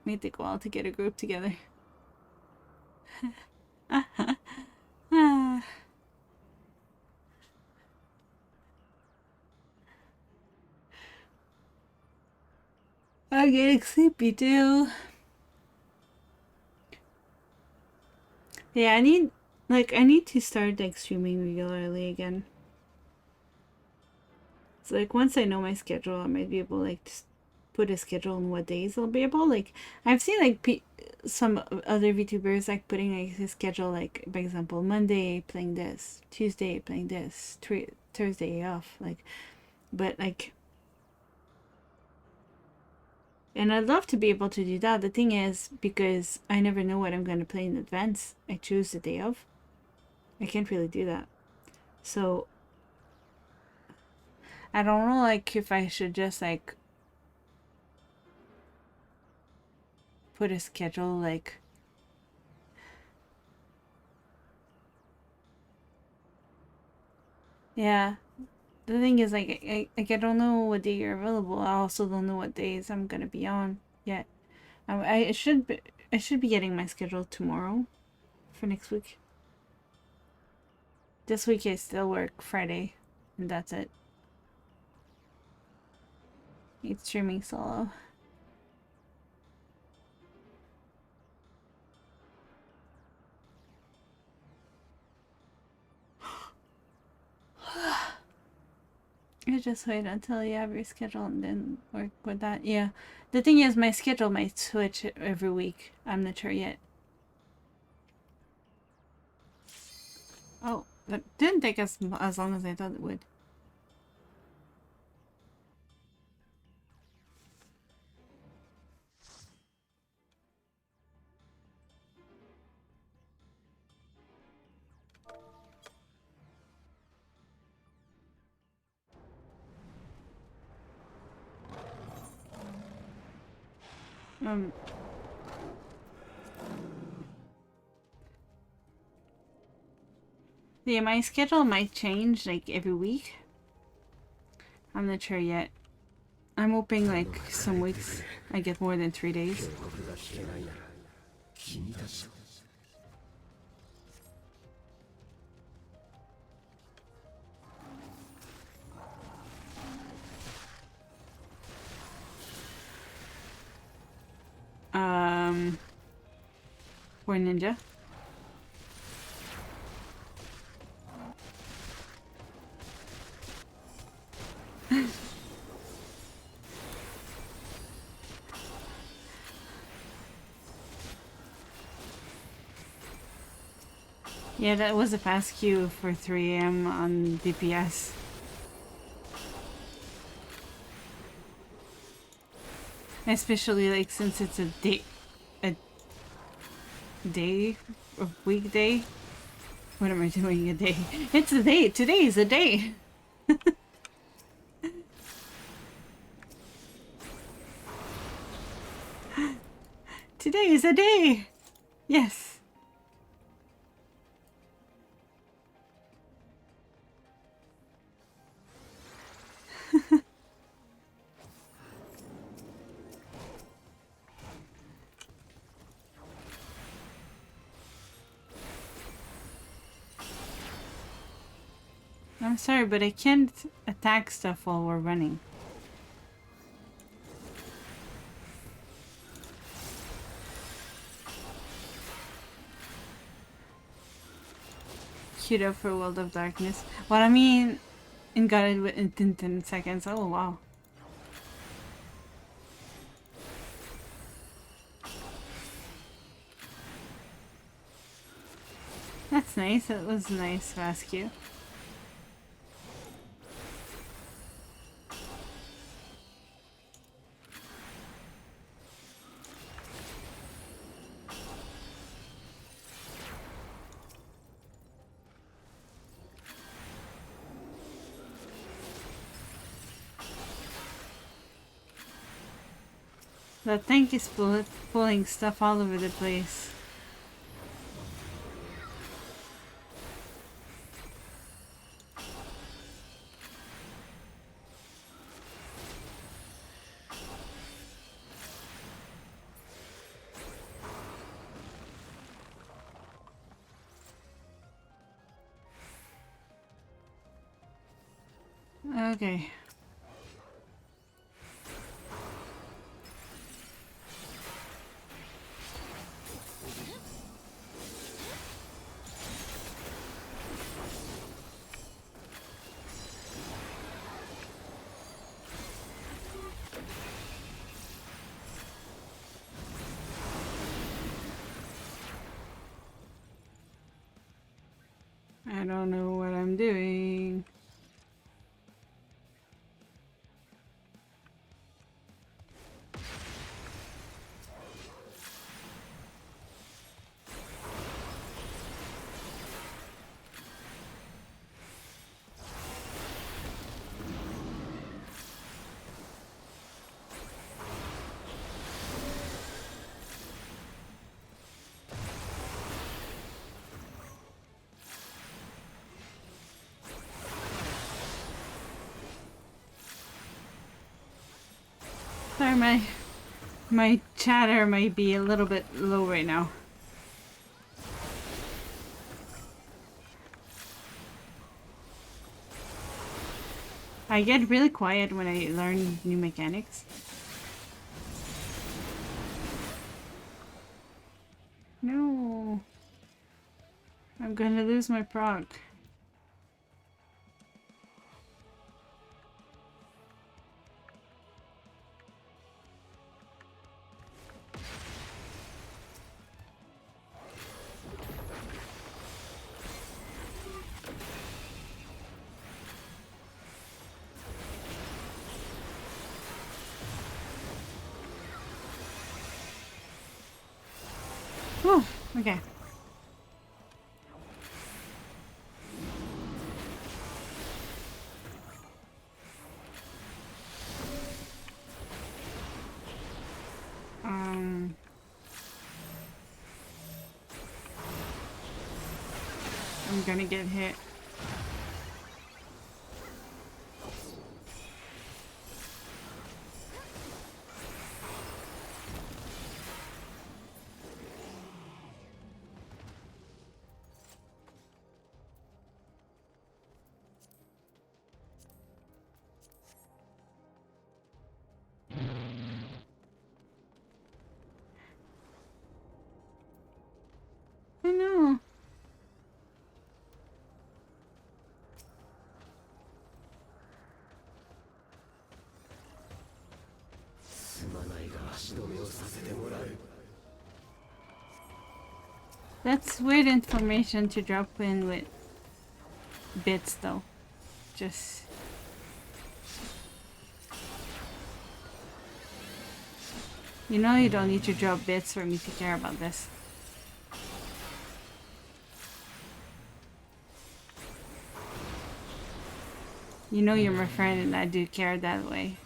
Might take a while to get a group together. I'm getting sleepy too. Yeah, I need to start like streaming regularly again. So like once I know my schedule, I might be able like to put a schedule on what days I'll be able. Like I've seen like some other VTubers like putting like a schedule, like for example Monday playing this, Tuesday playing this, Thursday off. Like, but like, and I'd love to be able to do that. The thing is, because I never know what I'm going to play in advance, I choose the day of. I can't really do that. So I don't know, like if I should just like put a schedule, like yeah. The thing is, like, I don't know what day you're available. I also don't know what days I'm gonna be on yet. I should be getting my schedule tomorrow for next week. This week I still work Friday, and that's it. It's streaming solo. I just wait until you have your schedule and then work with that. Yeah. The thing is, my schedule might switch every week. I'm not sure yet. Oh, that didn't take as long as I thought it would. Um, yeah, my schedule might change like every week. I'm not sure yet. I'm hoping like some weeks I get more than 3 days. For Ninja. Yeah, that was a fast queue for 3 a.m. on DPS. Especially like since it's a day or weekday. What am I doing a day? It's a day. Today is a day. Today is a day. Yes. I'm sorry, but I can't attack stuff while we're running. Queued up for World of Darkness. What I mean, and got it within 10 seconds. Oh, wow. That's nice. That was a nice fast queue. That tank is pulling stuff all over the place. Okay. I don't know what I'm doing. Sorry, my chatter might be a little bit low right now. I get really quiet when I learn new mechanics. No. I'm gonna lose my proc. Oh, okay. I'm gonna get hit. I know. That's weird information to drop in with bits though. Just you know you don't need to drop bits for me to care about this. You know you're my friend and I do care that way.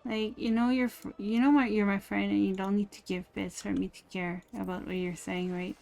Like you're my friend and you don't need to give bits for me to care about what you're saying, right?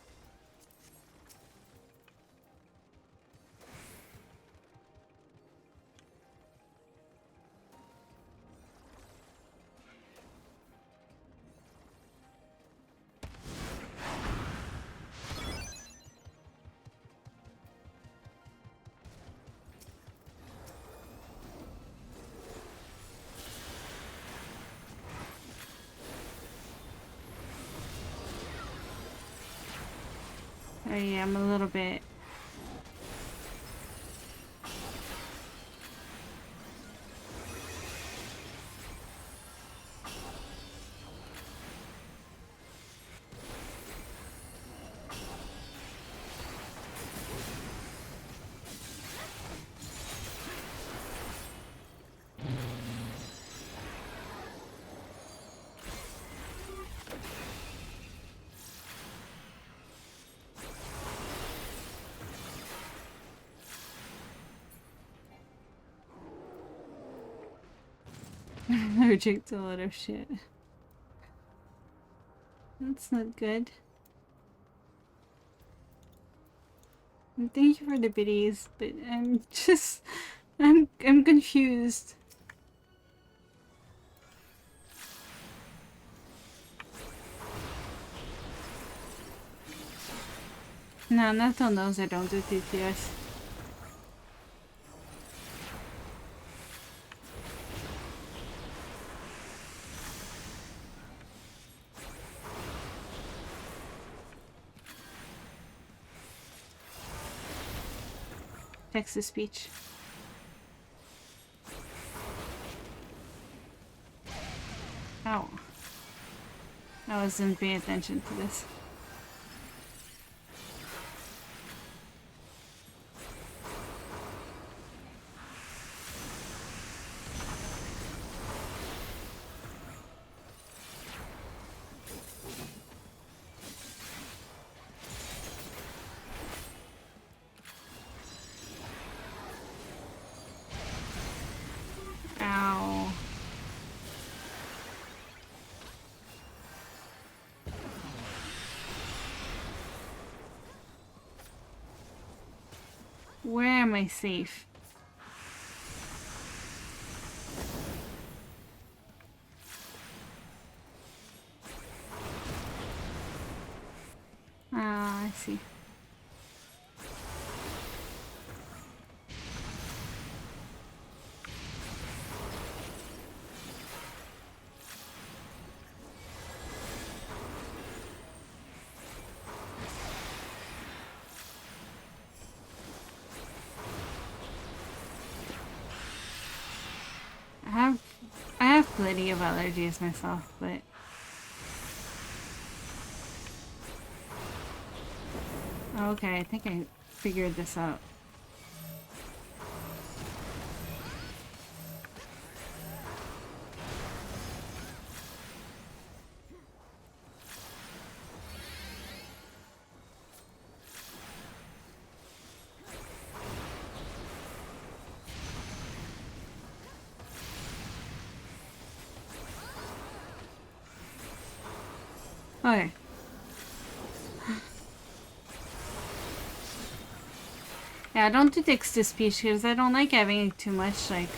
I am a little bit. allergic to a lot of shit. That's not good. And thank you for the biddies, but I'm confused. No, Nathan knows I don't do TTS. Text to speech. Ow. I wasn't paying attention to this. Ow. Where am I safe? Ah, I see. I have plenty of allergies myself, but okay, I think I figured this out. Okay. Yeah, I don't do text to speech because I don't like having too much like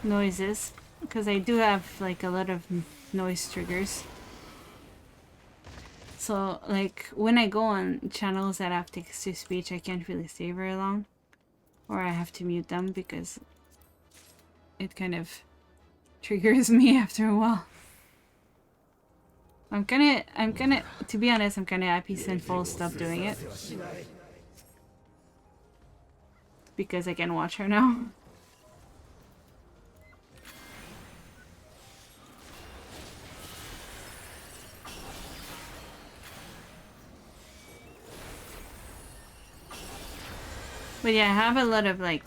noises, because I do have like a lot of noise triggers. So like when I go on channels that have text to speech, I can't really stay very long, or I have to mute them because it kind of triggers me after a while. I'm kinda, to be honest, I'm kinda happy Sinful stopped doing it, because I can watch her now. But yeah, I have a lot of like,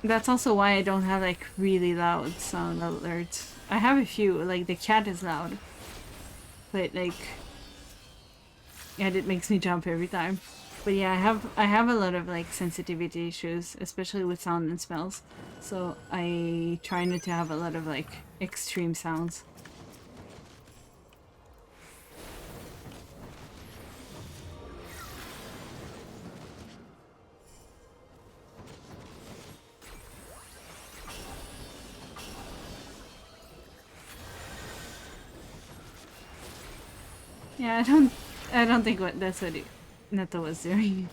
that's also why I don't have like really loud sound alerts. I have a few, like the cat is loud, but like, yeah, it makes me jump every time. But yeah, I have a lot of like sensitivity issues, especially with sound and smells. So I try not to have a lot of like extreme sounds. Yeah, I don't think that's what Neto was doing.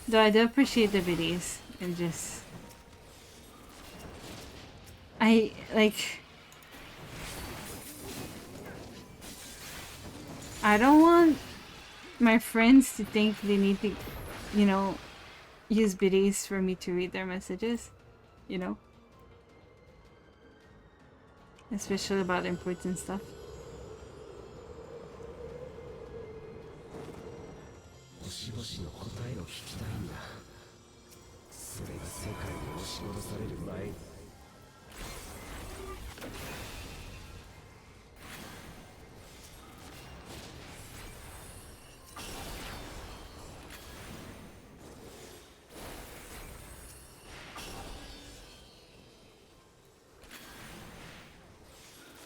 Though I do appreciate the videos. And just, I like, I don't want my friends to think they need to, you know, use biddies for me to read their messages, you know? Especially about important stuff. 星々の答えを聞きたいんだ。それが世界に押し戻される前に。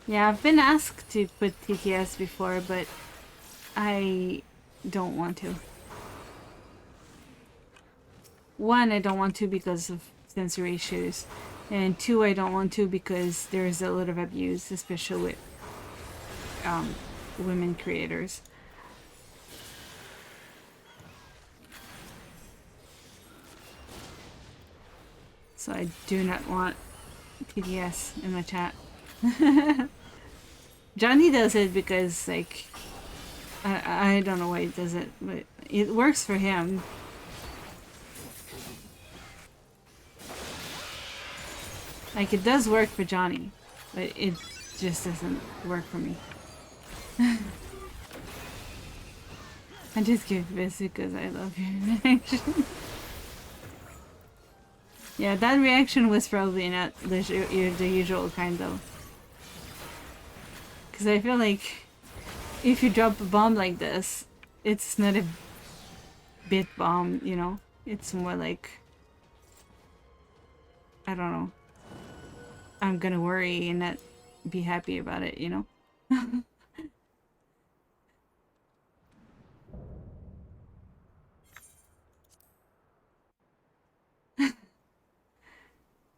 Yeah, I've been asked to put TTS before, but I don't want to. One, I don't want to because of sensory issues. And two, I don't want to because there's a lot of abuse, especially with women creators. So I do not want TTS in my chat. Johnny does it because, like, I don't know why he does it, but it works for him. Like, it does work for Johnny, but it just doesn't work for me. I just give this because I love your reaction. Yeah, that reaction was probably not the usual kind, though. Because I feel like if you drop a bomb like this, it's not a bit bomb, you know? It's more like, I don't know. I'm gonna worry and not be happy about it, you know?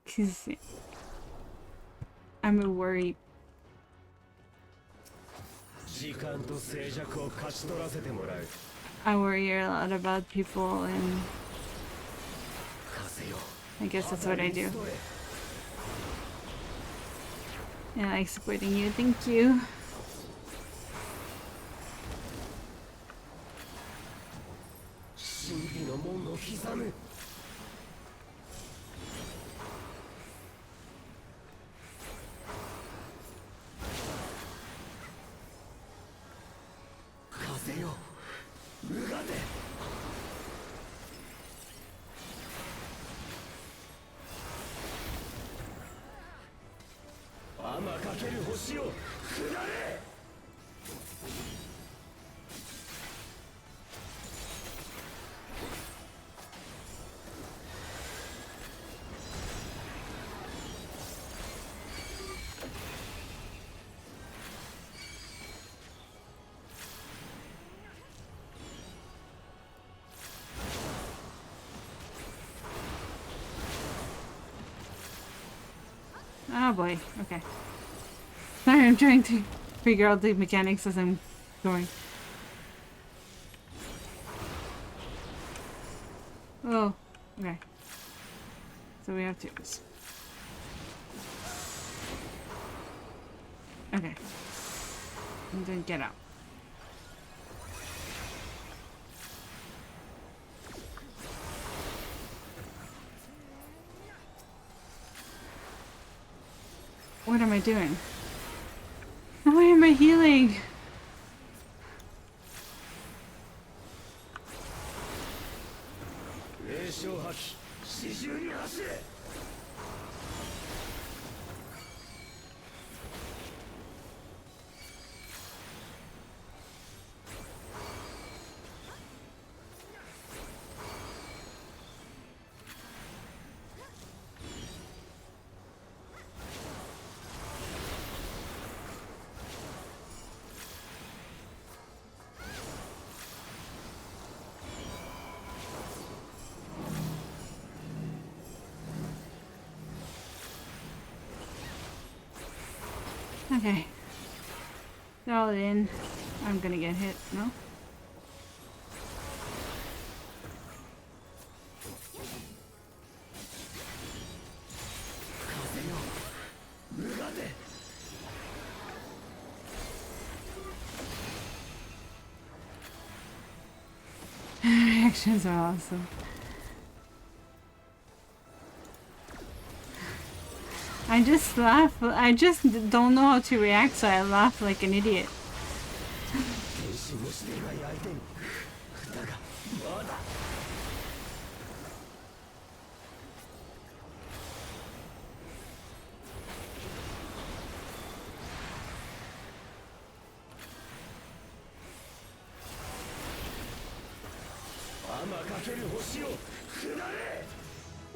Because I'm a worry. 時間と静寂を勝ち取らせてもらう。 I worry a lot about people, and 風よ。 I guess that's what I do. And I like supporting you. Thank you. 神秘の門を刻む。風よ。うがて。天かける星よ。下れ。 Oh boy. Okay. Sorry, I'm trying to figure out the mechanics as I'm going. Oh, okay. So we have to. Okay. And then get out. What am I doing? Why am I healing? Okay. They're all in. I'm gonna get hit, no? Reactions are awesome. I just laugh. I just don't know how to react, so I laugh like an idiot.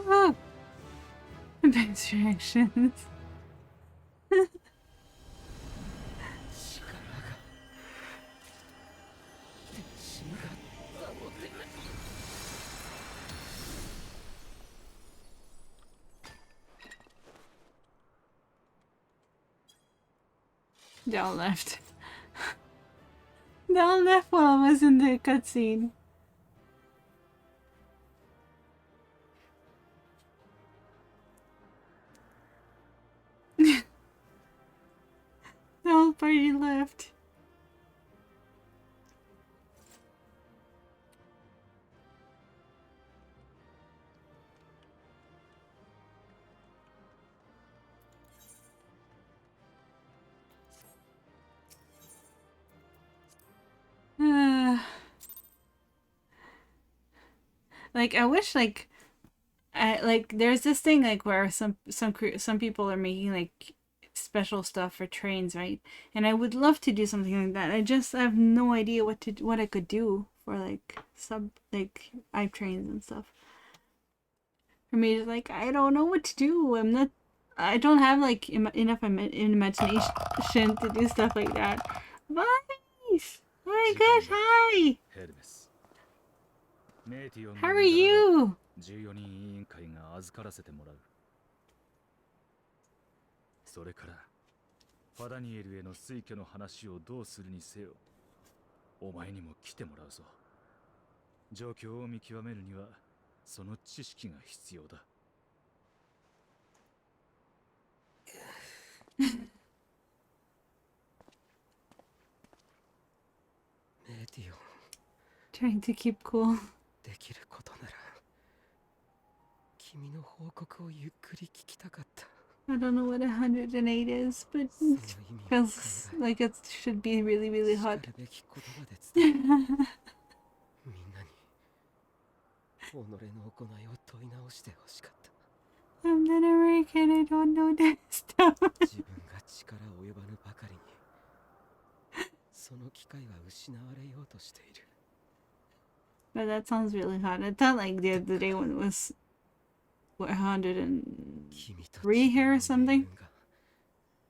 Oh, advanced reactions. They all left. They all left while I was in the cutscene. The whole party left. Like I wish there's this thing like where some people are making like special stuff for trains, right? And I would love to do something like that. I have no idea what I could do for like I trains and stuff. For me, it's like I don't know what to do. I don't have like enough imagination to do stuff like that. Vice! Oh my gosh, hi! ヘルメス。メーティオン How の are 身柄は you? 14人委員会が預からせてもらう。それからファダニエルへの推挙の話をどうするにせよ、お前にも来てもらうぞ。状況を見極めるにはその知識が必要だ。メーティオン Trying to keep cool. できることなら君の報告をゆっくり聞きたかった。 I don't know what 108 is, but it feels like it should be really, really しか hot. るべき言葉で伝えみんなに己の行いを問い直してほしかった。 I'm not American, I don't know that stuff. 自分が力及ばぬばかりにその機会は失われようとしている。 But that sounds really hot. I thought like the other day when it was what 103here or something.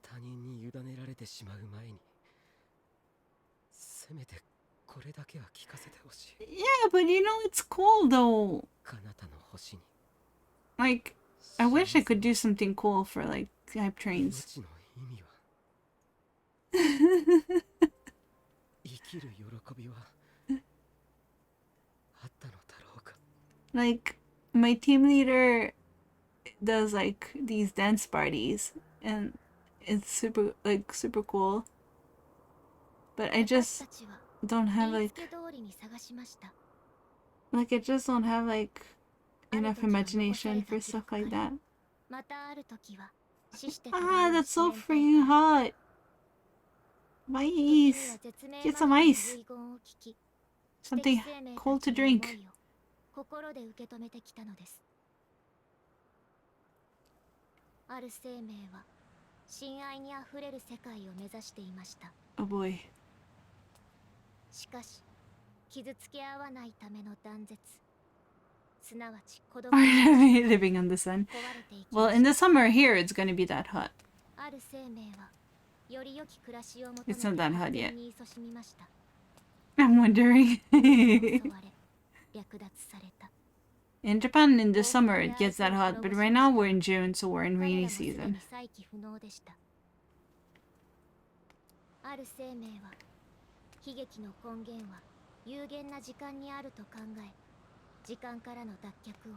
他人に委ねられてしまう前にせめてこれだけは聞かせてほしい。 Yeah, but you know it's cool though. 彼方の星に Like, I wish I could do something cool for like hype trains. 命の意味は生きる喜びはあったのだろうか。 Like, my team leader does like these dance parties, and it's super cool. But I just don't have like I just don't have like enough imagination for stuff like that. Ah, that's so freaking hot. Ice. Get some ice. Something cold to drink. 心で受け止めてきたのです。ある生命は親愛にあふれる世界を目指していました。 Oh boy. しかし傷つけ合わないための断絶、すなわち孤独 Living on the sun. Well, in the summer here, it's gonna be that hot. ある生命はより良き暮らしを求め It's not て that 発 hot 展 yet. に勤しみました。 I'm wondering. 襲われ略奪された。 In Japan, in the summer, it gets that hot, but right now we're in June, so we're in 彼ら rainy もすでに season. 再起不能でした。ある生命は悲劇の根源は有限な時間にあると考え、時間からの脱却を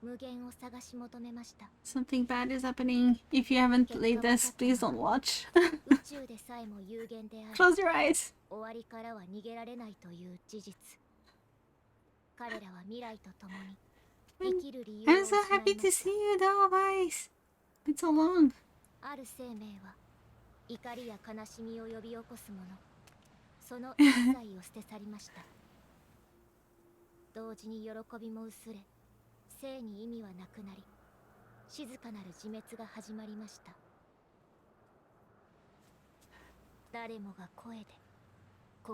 無限を探し求めました。 Something bad is happening. If you haven't played this, please don't watch. 宇宙でさえも有限であり、 Close your eyes. 終わりからは逃げられないという事実。彼らは未来とともに生きる理由を I'm 失 so いま happy to し see you though, Vice. It's so long. た。ある生命は怒りや悲しみを呼び起こすもの、その一切を捨て去りました。同時に喜びも薄れ、生に意味はなくなり、静かなる自滅が始まりました。誰もが声で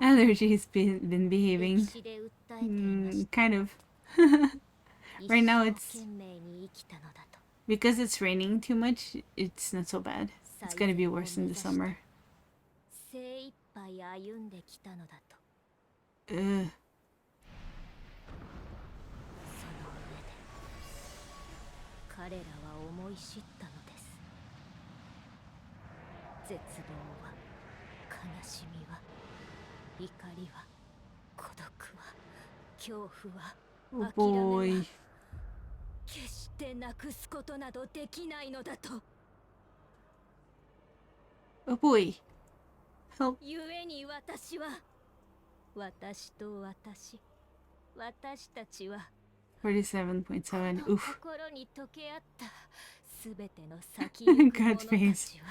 Allergies been behaving 歴史で訴えていました。 kind of. Right now 一 it's 生懸命に生きたのだと。 because it's raining too much. It's not so bad. It's gonna be worse in the summer. 精一杯歩んできたのだと。 Ugh. その上で彼らは思い知ったのです。絶望は、悲しみは、怒りは、孤独は、恐怖は、 Oh 諦めは boy. 決してなくすことなどできないのだと。 Oh boy. Help. 故に私は、私と私たちは 47.7. この Oof. 心に溶け合ったすべての先行く God 者た face. ちは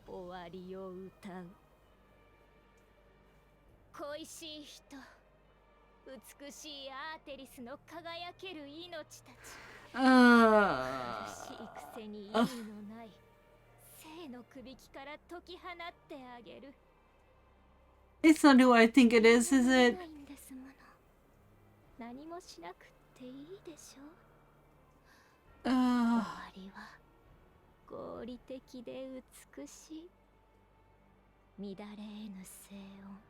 終わりを歌う。恋しい人、美しいアーテリスの輝ける命たち、苦しいくせに意味のない生のくびきから解き放ってあげる。 It's not who I think it is it? ないんですもの。何もしなくっていいでしょう。終わりは合理的で美しい。乱れ得ぬ静音、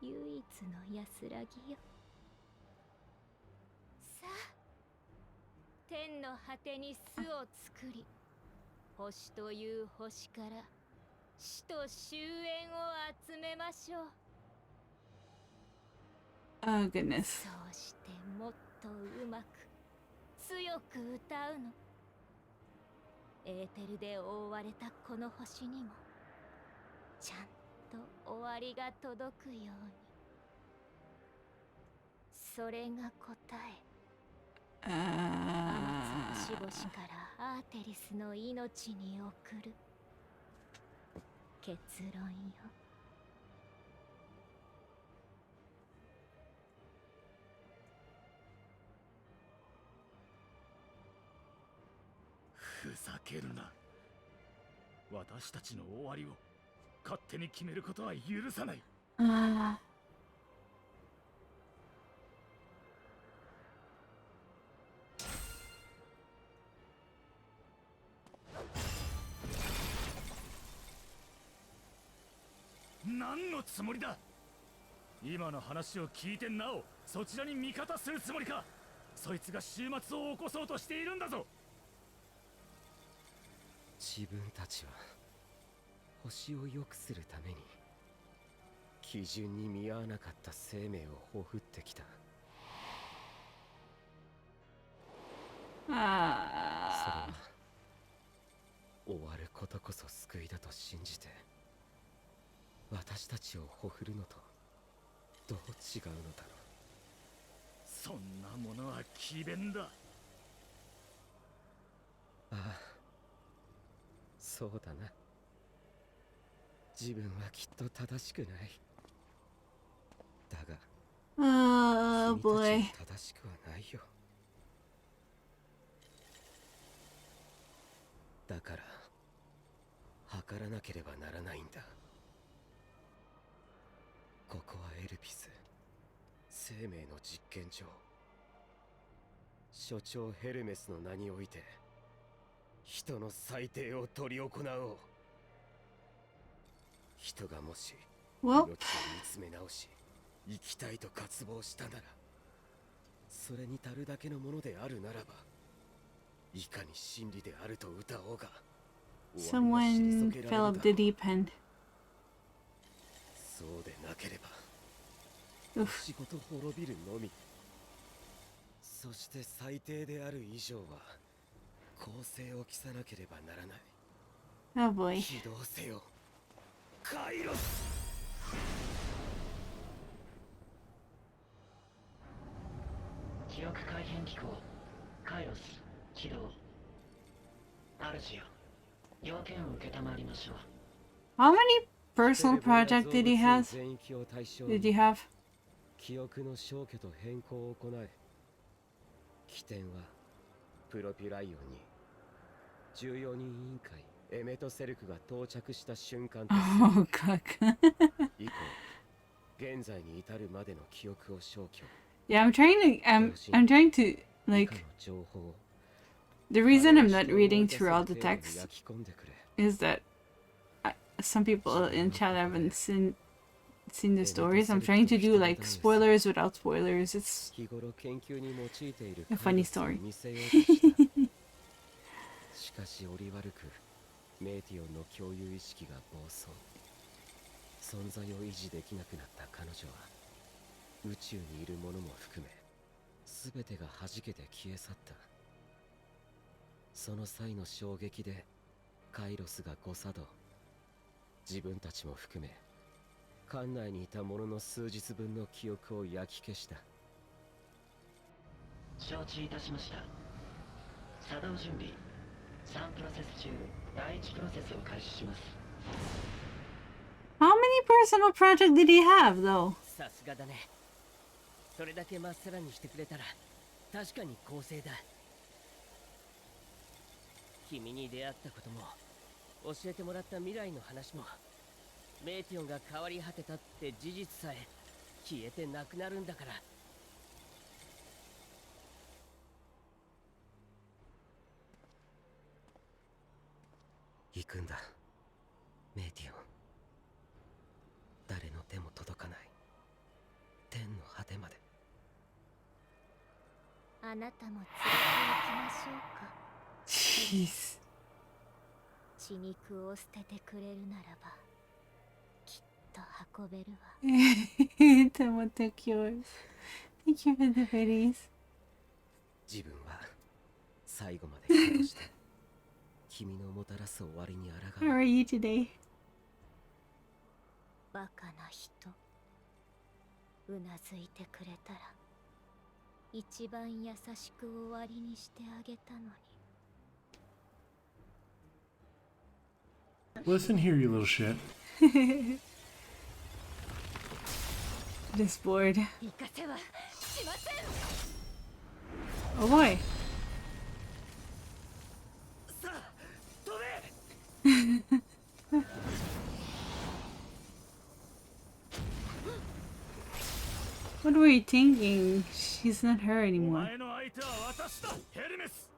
唯一の安らぎよ。さあ、天の果てに巣を作り、星という星から死と終焉を集めましょう。 Oh goodness. そうしてもっとうまく強く歌うの。エーテルで覆われたこの星にもちゃんと終わりが届くように。それが答え。天津の星々からアーテリスの命に送る結論よ。ふざけるな。私たちの終わりを勝手に決めることは許さない。何のつもりだ。今の話を聞いてなおそちらに味方するつもりか。そいつが終末を起こそうとしているんだぞ。自分たちは星を良くするために基準に見合わなかった生命をほふってきた。それは終わることこそ救いだと信じて私たちをほふるのとどう違うのだろう。そんなものは詭弁だ。ああ、そうだな。自分はきっと正しくない。だが Oh 君た boy. ちも正しくはないよ。だから測らなければならないんだ。ここはエルピス、生命の実験場。所長ヘルメスの名において人の裁定を執り行おう。人がもし命を Well, 見つめ直し生きたいと渇望したなら、それに足るだけのものであるならば、いかに真理であると歌おうが、 someone fell up the deep end. そうでなければ Oof. 星ごと滅びるのみ。そして最低である以上は公正を期さなければならない。 Oh boy. 起動せよカイロス。記憶改変機構カイロス起動。主よ、要件を受けたまわりましょう。 How many personal projects did he have? Did he have? 記憶の消去と変更を行え。起点はプロピュライオンに14人委員会エメトセルクが到着した瞬間と Oh god. 以降現在に至るまでの記憶を消去。 Yeah, I'm trying to 以下 like の情報を the reason I'm not reading through all the 焼 text き込んでくれ。 is that some people in chat haven't seen the stories. I'm trying to do like spoilers without spoilers. It's 日頃研究に用いている A funny story. 見せようとした。しかし折悪くメイティオンの共有意識が暴走。存在を維持できなくなった彼女は宇宙にいるものも含め全てが弾けて消え去った。その際の衝撃でカイロスが誤作動。自分たちも含め館内にいた者の数日分の記憶を焼き消した。承知いたしました。作動準備。3プロセス中第1プロセスを開始します。 How many personal projects did he have, though? さすがだね。それだけまっさらにしてくれたら確かに公正だ。君に出会ったことも教えてもらった未来の話もメイティオンが変わり果てたって事実さえ消えてなくなるんだから。行くんだメイティオン。誰の手も届かない天の果てまで。あなたも連れて行きましょうか。 Jeez. 血肉を捨ててくれるならばきっと運べるわ。Tomo took yours. Thank you for the goodies. 自分は最後まで殺して君のもたらす終わりに抗 How う。 are you today? バカな人。うなずいてくれたら一番優しく終わりにしてあげたのに。 Listen here, you little shit. Just bored. 行かせはしません。 Oh boy. さあ飛べ。 What were you thinking? She's not her お anymore. 前の相手は私だ、ヘルメス。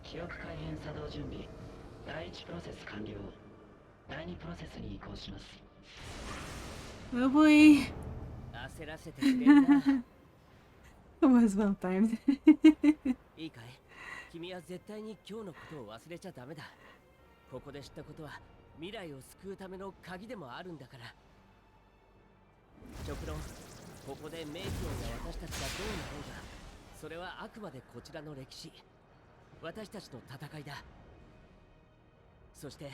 記憶改変作動準備。第1プロセス完了。第2プロセスに移行します。 Oh boy. 焦らせてくれるな。 It was well timed. いいかい、君は絶対に今日のことを忘れちゃダメだ。ここで知ったことは未来を救うための鍵でもあるんだから。極論、ここでメイティオンや私たちがどうなろうが、それはあくまでこちらの歴史、私たちの戦いだ。そして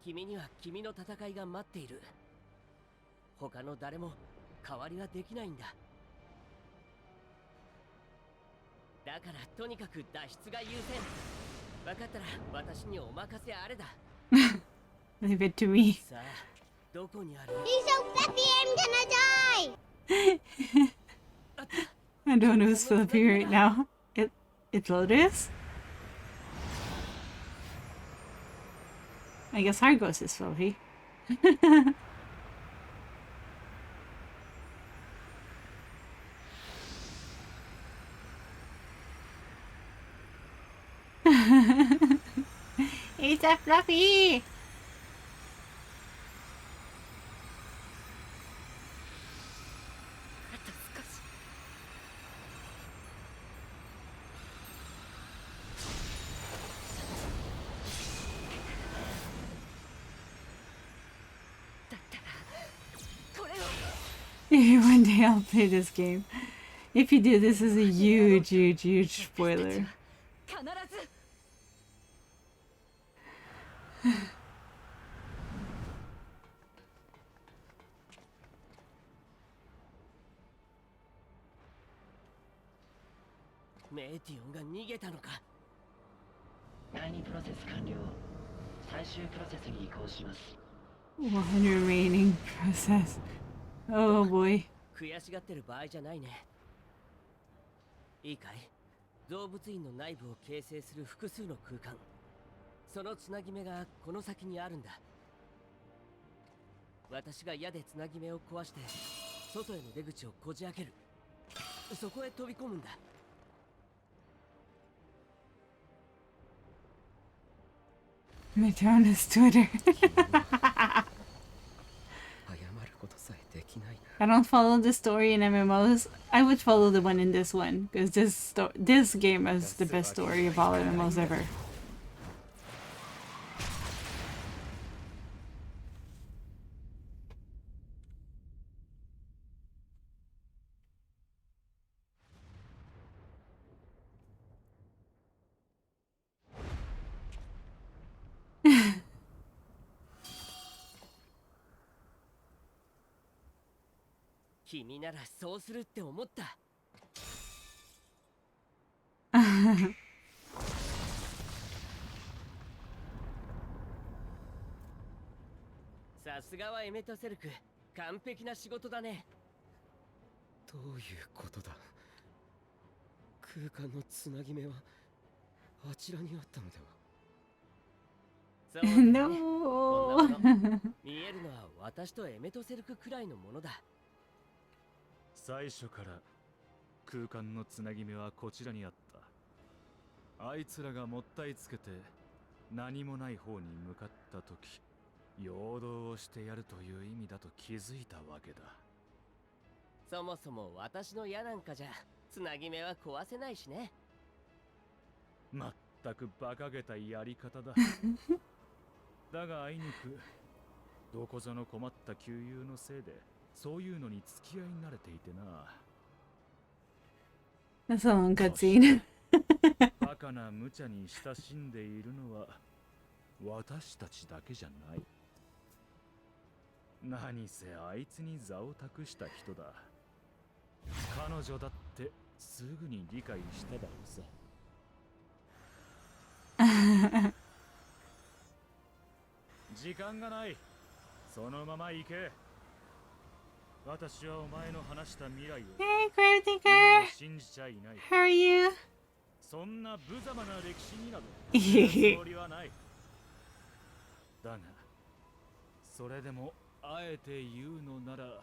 君には君の戦いが待っている。他の誰も代わりはできないんだ。だからとにかく脱出が優先。分かったら私にお任せあれだ。 Leave it to me. さあ、どこにある？ He's so fluffy, I'm gonna die! I don't know who's flippy right now. It's Lotus? I guess Argos is fluffy. It's a fluffy! あと少し。 だったらこれを。 One day I'll play this game. If you do, this is a huge, huge, huge spoiler. 必ず。 メイティオンが逃げたのか。第2プロセス完了。最終プロセスに移行します。 One remaining process. Oh boy. 悔しがってる場合じゃないね。いいかい、動物園の内部を形成する複数の空間、そのつなぎ目がこの先にあるんだ。私が矢でつなぎ目を壊して外への出口をこじ開ける。そこへ飛び込むんだ。Madonna's Twitter. 謝ることさえできないな。 I don't follow the story in MMOs. I would follow the one in this one because this game has the best story of all MMOs ever.「君ならそうするって思った。」さすがはエメトセルク、完璧な仕事だね。どういうことだ。空間のつなぎ目はあちらにあったのでは。そうだね。こんなも No. の見えるのは私とエメトセルクくらいのものだ。最初から空間のつなぎ目はこちらにあった。あいつらがもったいつけて何もない方に向かった時、陽動をしてやるという意味だと気づいたわけだ。そもそも私の矢なんかじゃつなぎ目は壊せないしね。まったく馬鹿げたやり方だ。だがあいにくどこぞの困った旧友のせいでそういうのに付き合いに慣れていてな。 That's a long cutscene. バカな無茶に親しんでいるのは私たちだけじゃない。何せあいつに座を託した人だ。彼女だってすぐに理解しただろうさ。時間がない。そのまま行け。私はお前の話した未来を Hey, 今 Gravedicker. も信じちゃいない。 How are you? そんな無様な歴史になどつもりはない。だがそれでもあえて言うのなら、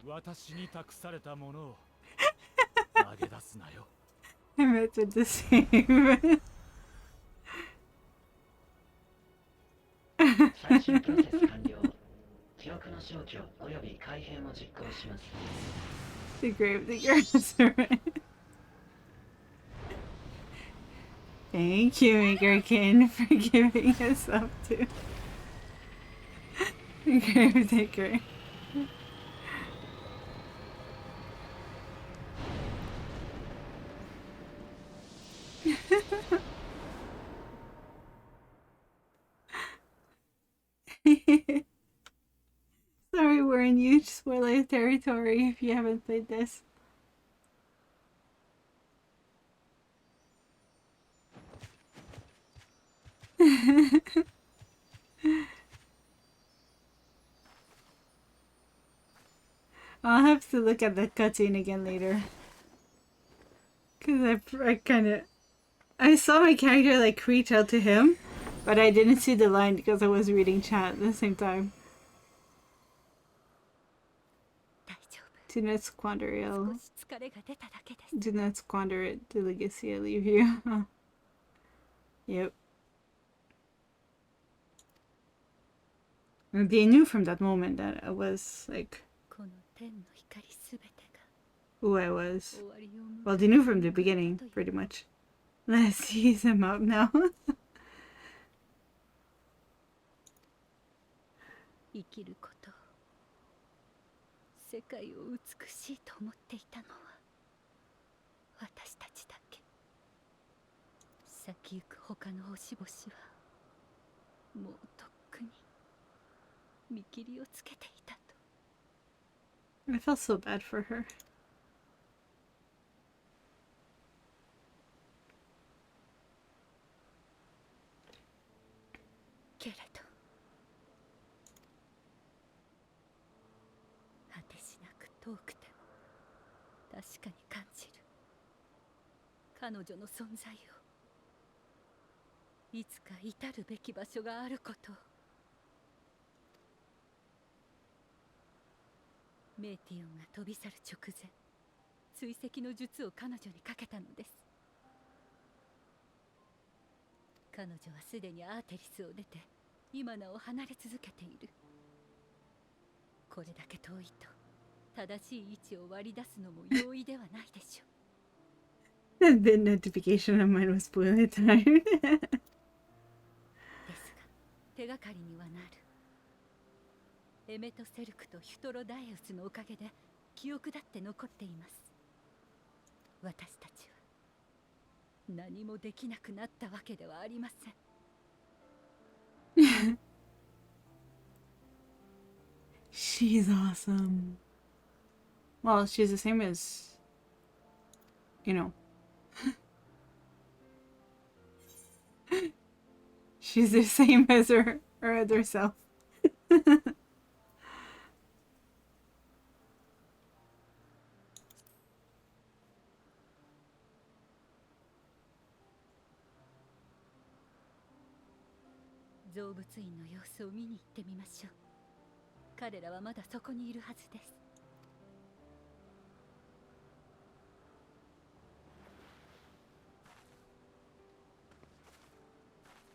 私に託されたものを投げ出すなよ。I meant to the same. 最終プロセス完了。記憶の消去および改変を実行します。 The Gravedicker has arrived. Thank you, Makerkin, for giving us up to Gravedicker. Sorry, we're in huge spoiler territory if you haven't played this. I'll have to look at the cutscene again later. Cause I kind of... I saw my character like reach out to him, but I didn't see the line because I was reading chat at the same time. 大丈夫。 Do not squander it. 少し疲れが出ただけです。 Do not squander it. The legacy I leave you. Yep. And they knew from that moment that I was like この天の光すべてが who I was. 終わりを迎え Well, they knew from the beginning, pretty much. Let's tease him up now. 生きることを世界を美しいと思っていたのは私たちだけ。先行く他の星々はもうとっくに見切りをつけていたと。 I felt so bad for her. けれど果てしなく遠くても確かに感じる彼女の存在を。いつか至るべき場所があることを。メイティオンが飛び去る直前、追跡の術を彼女にかけたのです。彼女はすでにアーテリスを出て今なお離れ続けている。これだけ遠いと正しい位置を割り出すのも容易ではないでしょう。 The notification on mine was spoiling time. ですが手がかりにはなる。エメトセルクとヒュトロダイウスのおかげで記憶だって残っています。私たちは何もできなくなったわけではありません。She's awesome. Well, she's the same as, you know. She's the same as her other self. 動物園の様子を見に行ってみましょう。彼らはまだそこにいるはずです。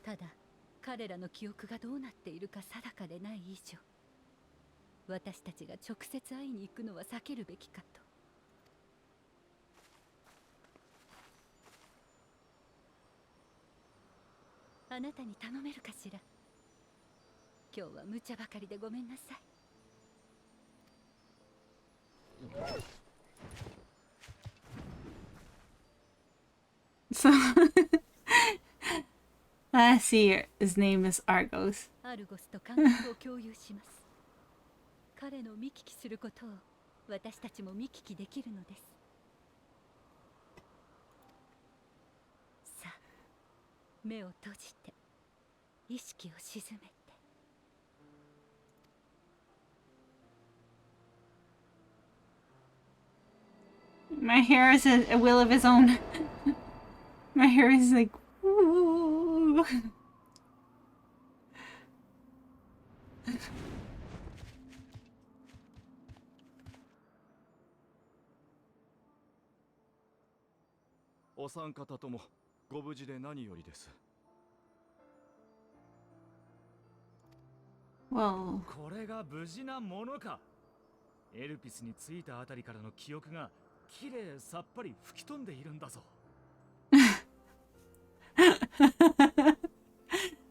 ただ彼らの記憶がどうなっているか定かでない以上、私たちが直接会いに行くのは避けるべきかと。あなたに頼めるかしら。今日は無茶ばかりでごめんなさい。So, let's see. His name is Argos. アルゴスと感覚を共有します。彼の見聞きすることを私たちも見聞きできるのです。さあ、目を閉じて意識を沈めて。My hair is a will of his own. My hair is like, ooh. お三方ともご無事で何よりです。 Well, これが無事なものか。エルピスに着いたあたりからの記憶がきれいさっぱり吹き飛んでいるんだぞ。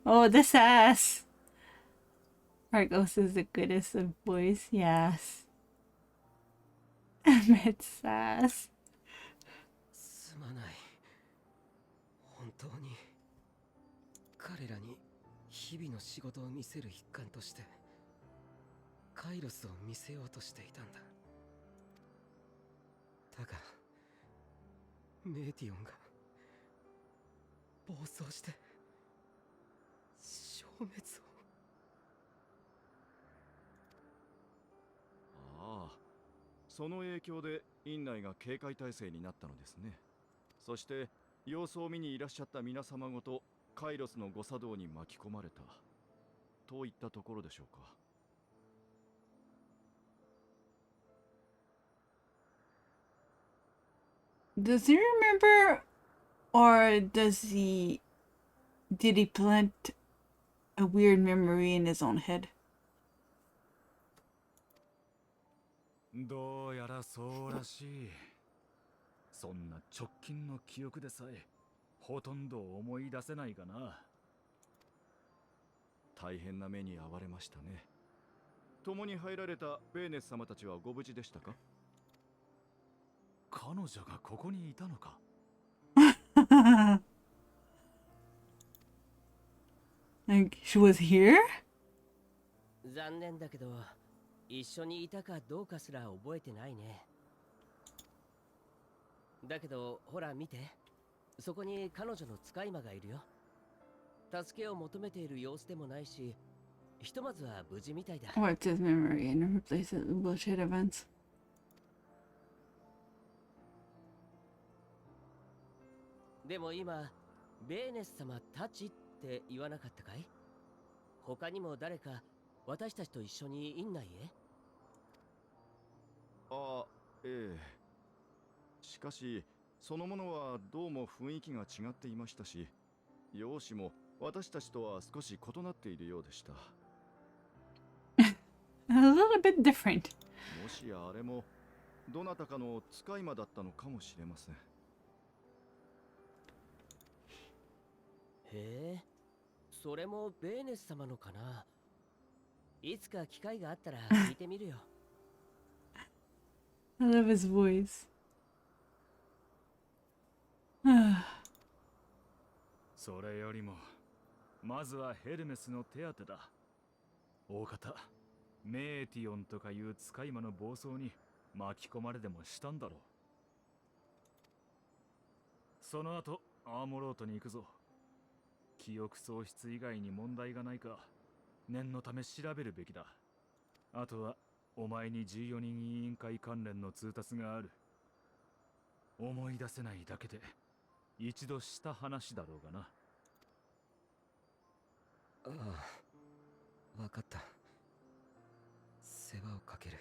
oh, the sass. Argos is the goodest of boys. Yes. Mid sass. すまない。本当に彼らに日々の仕事を見せる一環としてカイロスを見せようとしていたんだ。だがメーティオンが暴走して消滅を。ああ、その影響で院内が警戒態勢になったのですね。そして様子を見にいらっしゃった皆様ごとカイロスの誤作動に巻き込まれたといったところでしょうか。 Does he remember, or did he plant a weird memory in his own head? どうやらそうらしい。そんな直近の記憶でさえほとんど思い出せないがな。大変な目に遭われましたね。共に入られたベーネス様たちはご無事でしたか？彼女がここにいたのか。Like, she was here? 残念だけど一緒にいたかどうかすら覚えてないね。だけどほら見て、そこに彼女の使い魔がいるよ。助けを求めている様子でもないし、ひとまずは無事みたいだ。 What's his memory and replace it with bullshit events? でも今ベーネス様たちって言わなかったかい？他にも誰か私たちと一緒に院内へ？ああ、ええ。しかしそのものはどうも雰囲気が違っていましたし、容姿も私たちとは少し異なっているようでした。A little bit different. もしやあれもどなたかの使い魔だったのかもしれません。へえ、それもベーネス様のかな。いつか機会があったら聞いてみるよ。I love his voice. それよりもまずはヘルメスの手当てだ。大方メーティオンとかいう使い魔の暴走に巻き込まれでもしたんだろう。その後アーモロートに行くぞ。記憶喪失以外に問題がないか念のため調べるべきだ。あとはお前に14人委員会関連の通達がある。思い出せないだけで一度した話だろうがな。ああ、わかった。世話をかける。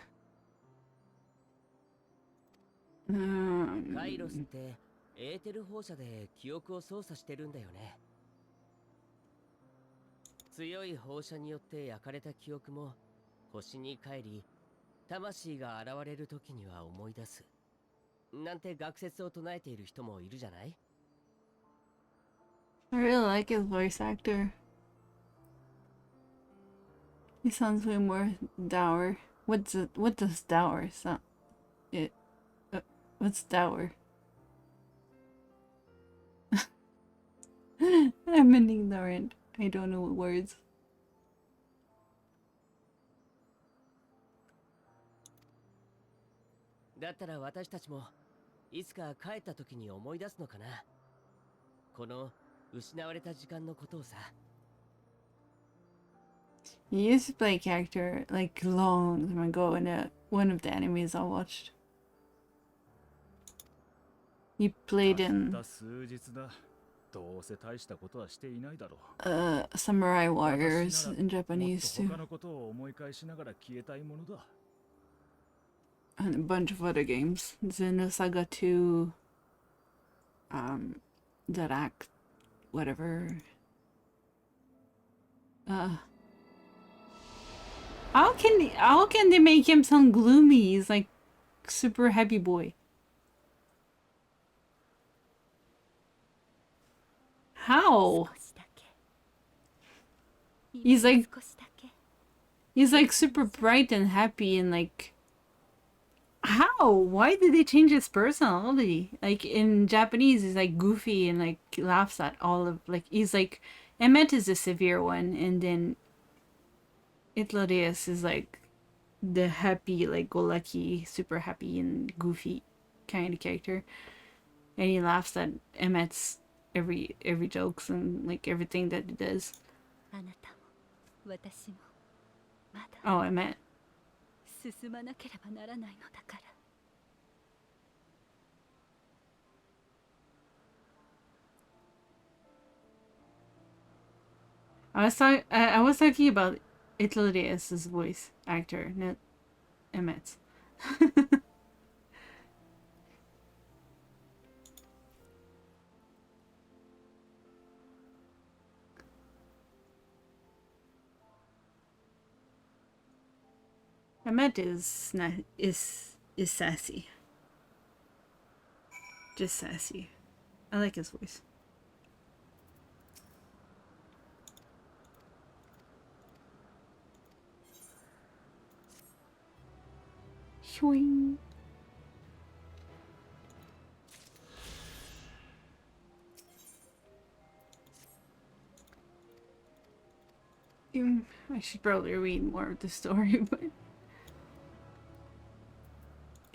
カイロスってエーテル放射で記憶を操作してるんだよね。強い放射によって焼かれた記憶も星に帰り、魂が現れる時には思い出すなんて学説を唱えている人もいるじゃない。 I really like his voice actor. He sounds way more dour. What does dour sound? What's dour? I'm an ignorant. I don't know words. だったら私たちもいつか帰った時に思い出すのかな。この失われた時間のことをさ。He used to play a character like long time ago in one of the animes I watched. He played たっ in た数日だ。どうせ大したことはしていないだろう。 Samurai 私 Warriors なら in もっ Japanese と too. 他のことを思い返しながら消えたいものだ。 And a bunch of other games. Xenosaga 2, that act, whatever. How can they make him sound gloomy? He's like super happy boy. How? 少しだけ He's like 少しだけ he's like super bright and happy and like how? Why did they change his personality? Like in Japanese, he's like goofy and like laughs at all of like he's like Emmet is the severe one, and then Itlarius is like the happy, like go lucky, super happy and goofy kind of character, and he laughs at Emmet's every jokes and like everything that he does. あなたも私もまだ Oh, Emmet. 進まなければならないのだから。 I was talking about Itlarius's voice actor, not Emmet's. Emmet is sassy. Just sassy. I like his voice. Shwing. I should probably read more of the story, but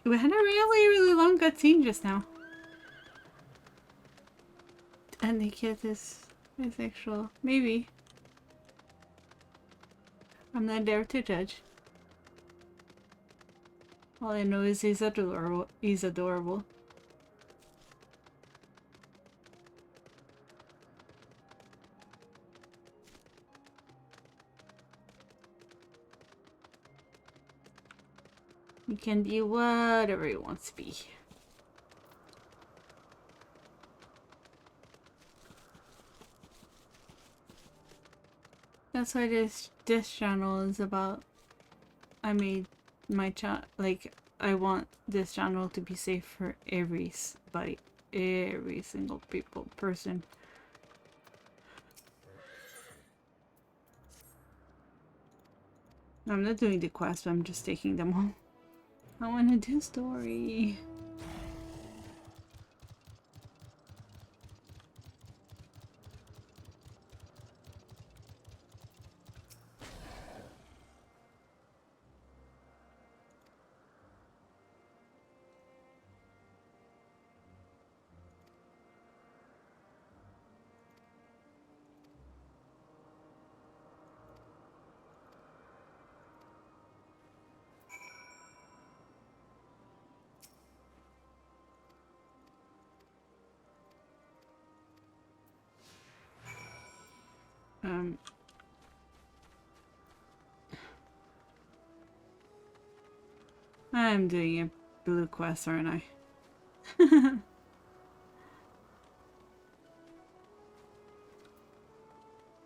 we had a really long cutscene just now. And the kid is bisexual. Maybe. I'm not there to judge. All I know is he's adorable. He's adorable. He can be whatever he wants to be. That's why this channel is about. I made my like I want this channel to be safe for everybody, every single person. I'm not doing the quest, I'm just taking them all. I want to do story. I'm doing a blue quest, aren't I?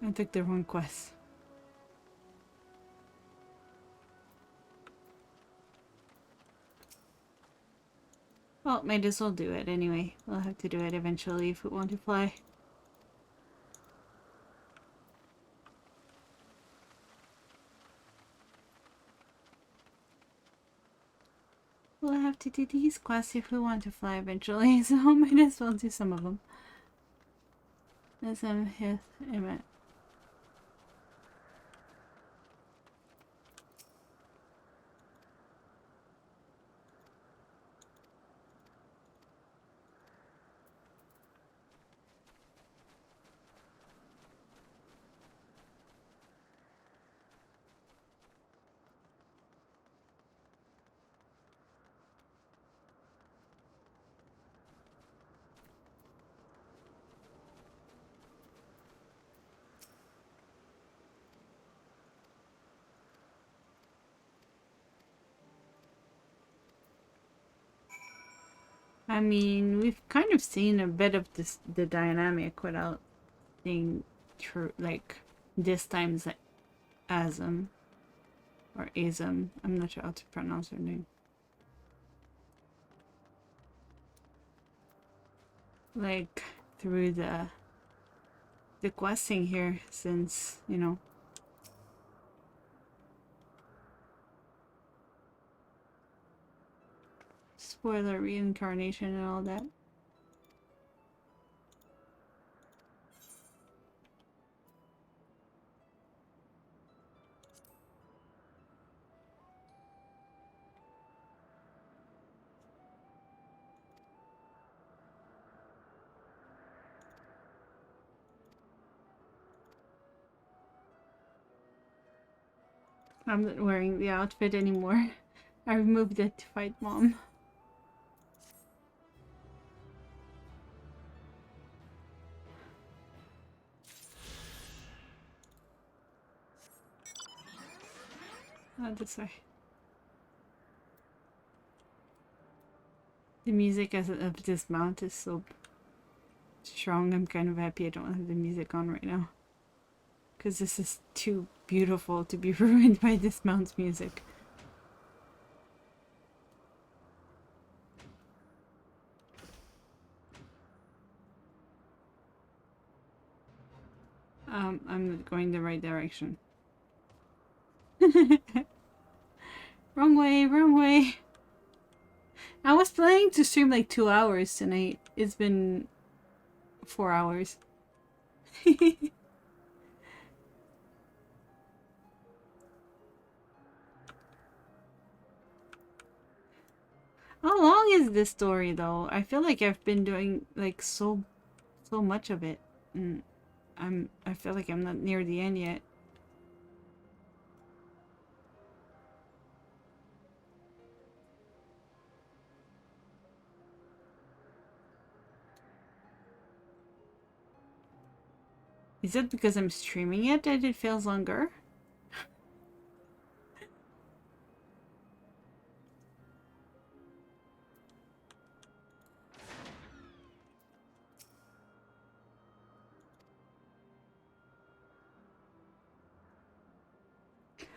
I took the wrong quest. Well, might as well do it anyway. We'll have to do it eventually if we want to fly. We'll have to do these quests if we want to fly eventually, so might as well do some of them. As I'm here, I mean, we've kind of seen a bit of the dynamic without being true, like this time's Asm or Azam. I'm not sure how to pronounce her name. Like through the questing here, since you know. Spoiler reincarnation and all that. I'm not wearing the outfit anymore. I removed it to fight mom. Oh, this way. The music of this mount is so strong. I'm kind of happy I don't have the music on right now. Because this is too beautiful to be ruined by this mount's music. I'm not going the right direction. Wrong way, wrong way. I was planning to stream like 2 hours tonight. It's been 4 hours. How long is this story though? I feel like I've been doing like so much of it. And I feel like I'm not near the end yet. Is it because I'm streaming it that it feels longer?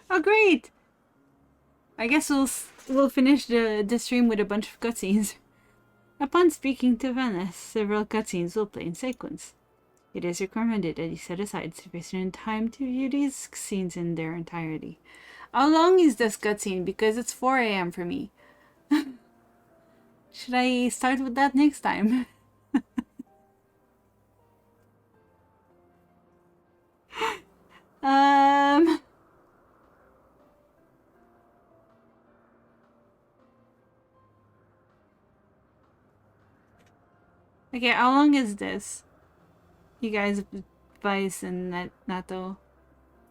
Oh, great! I guess we'll finish the stream with a bunch of cutscenes. Upon speaking to Venice, several cutscenes will play in sequence. It is recommended that you set aside sufficient time to view these scenes in their entirety. How long is this cutscene? Because it's 4 a.m. for me. Should I start with that next time? um... Okay, how long is this? You guys, Vice and Nato,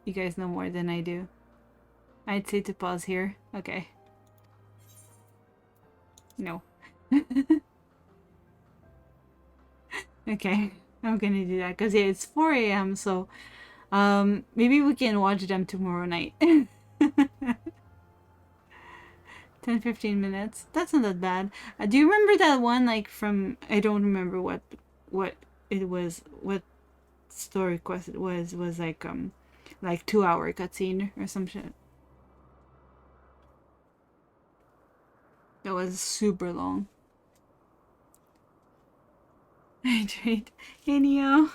you guys know more than I do. I'd say to pause here. Okay. No. Okay, I'm gonna do that because yeah, it's 4 a.m. So maybe we can watch them tomorrow night. 10-15 minutes. That's not that bad. Do you remember that one like from I don't remember what it was, what story quest it was like 2 hour cutscene or some shit. That was super long. Hydrate. Hey Neo.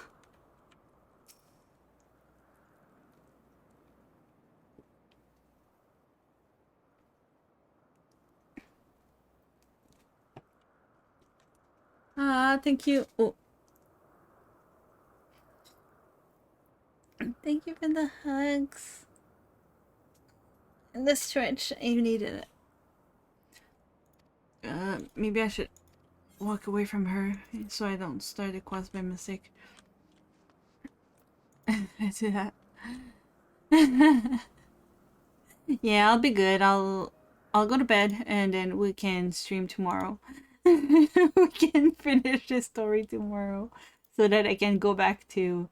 Thank you. Oh, thank you for the hugs and the stretch. I needed it. Maybe I should walk away from her so I don't start a quest by mistake. I do that. Yeah, I'll be good. I'll go to bed and then we can stream tomorrow. We can finish the story tomorrow so that I can go back to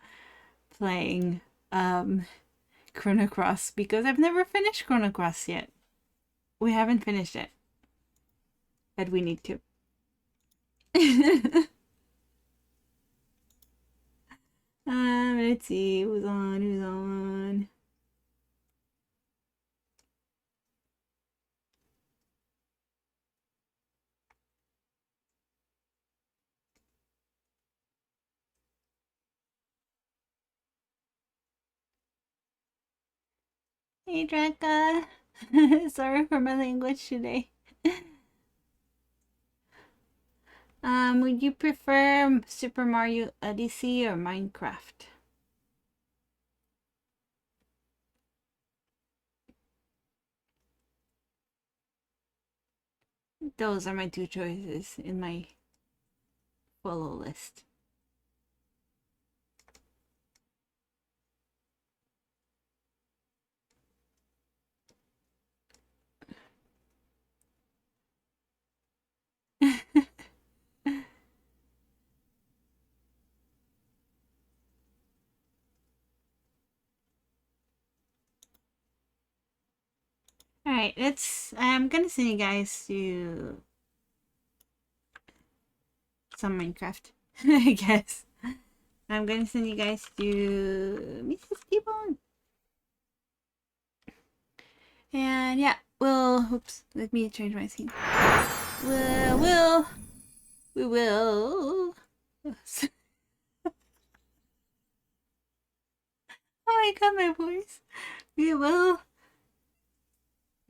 playing Chrono Cross because I've never finished Chrono Cross yet. We haven't finished it. But we need to. Let's see who's on. Hey Draka. Sorry for my language today. Would you prefer Super Mario Odyssey or Minecraft? Those are my two choices in my follow list. Alright, I'm gonna send you guys to some Minecraft, I guess. I'm gonna send you guys to Mrs. T-Bone. And yeah, oops, let me change my scene. We will. Oh my god, my voice. We will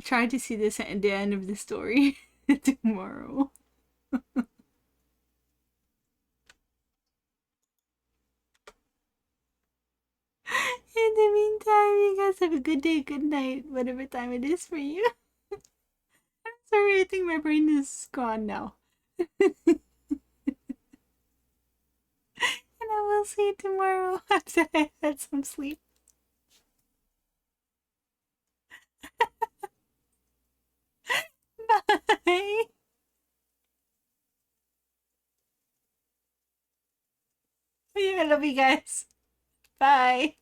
try to see this at the end of the story tomorrow. In the meantime, you guys have a good day, good night, whatever time it is for you. I'm sorry, I think my brain is gone now. And I will see you tomorrow after I had some sleep. Bye. Yeah, I love you guys. Bye.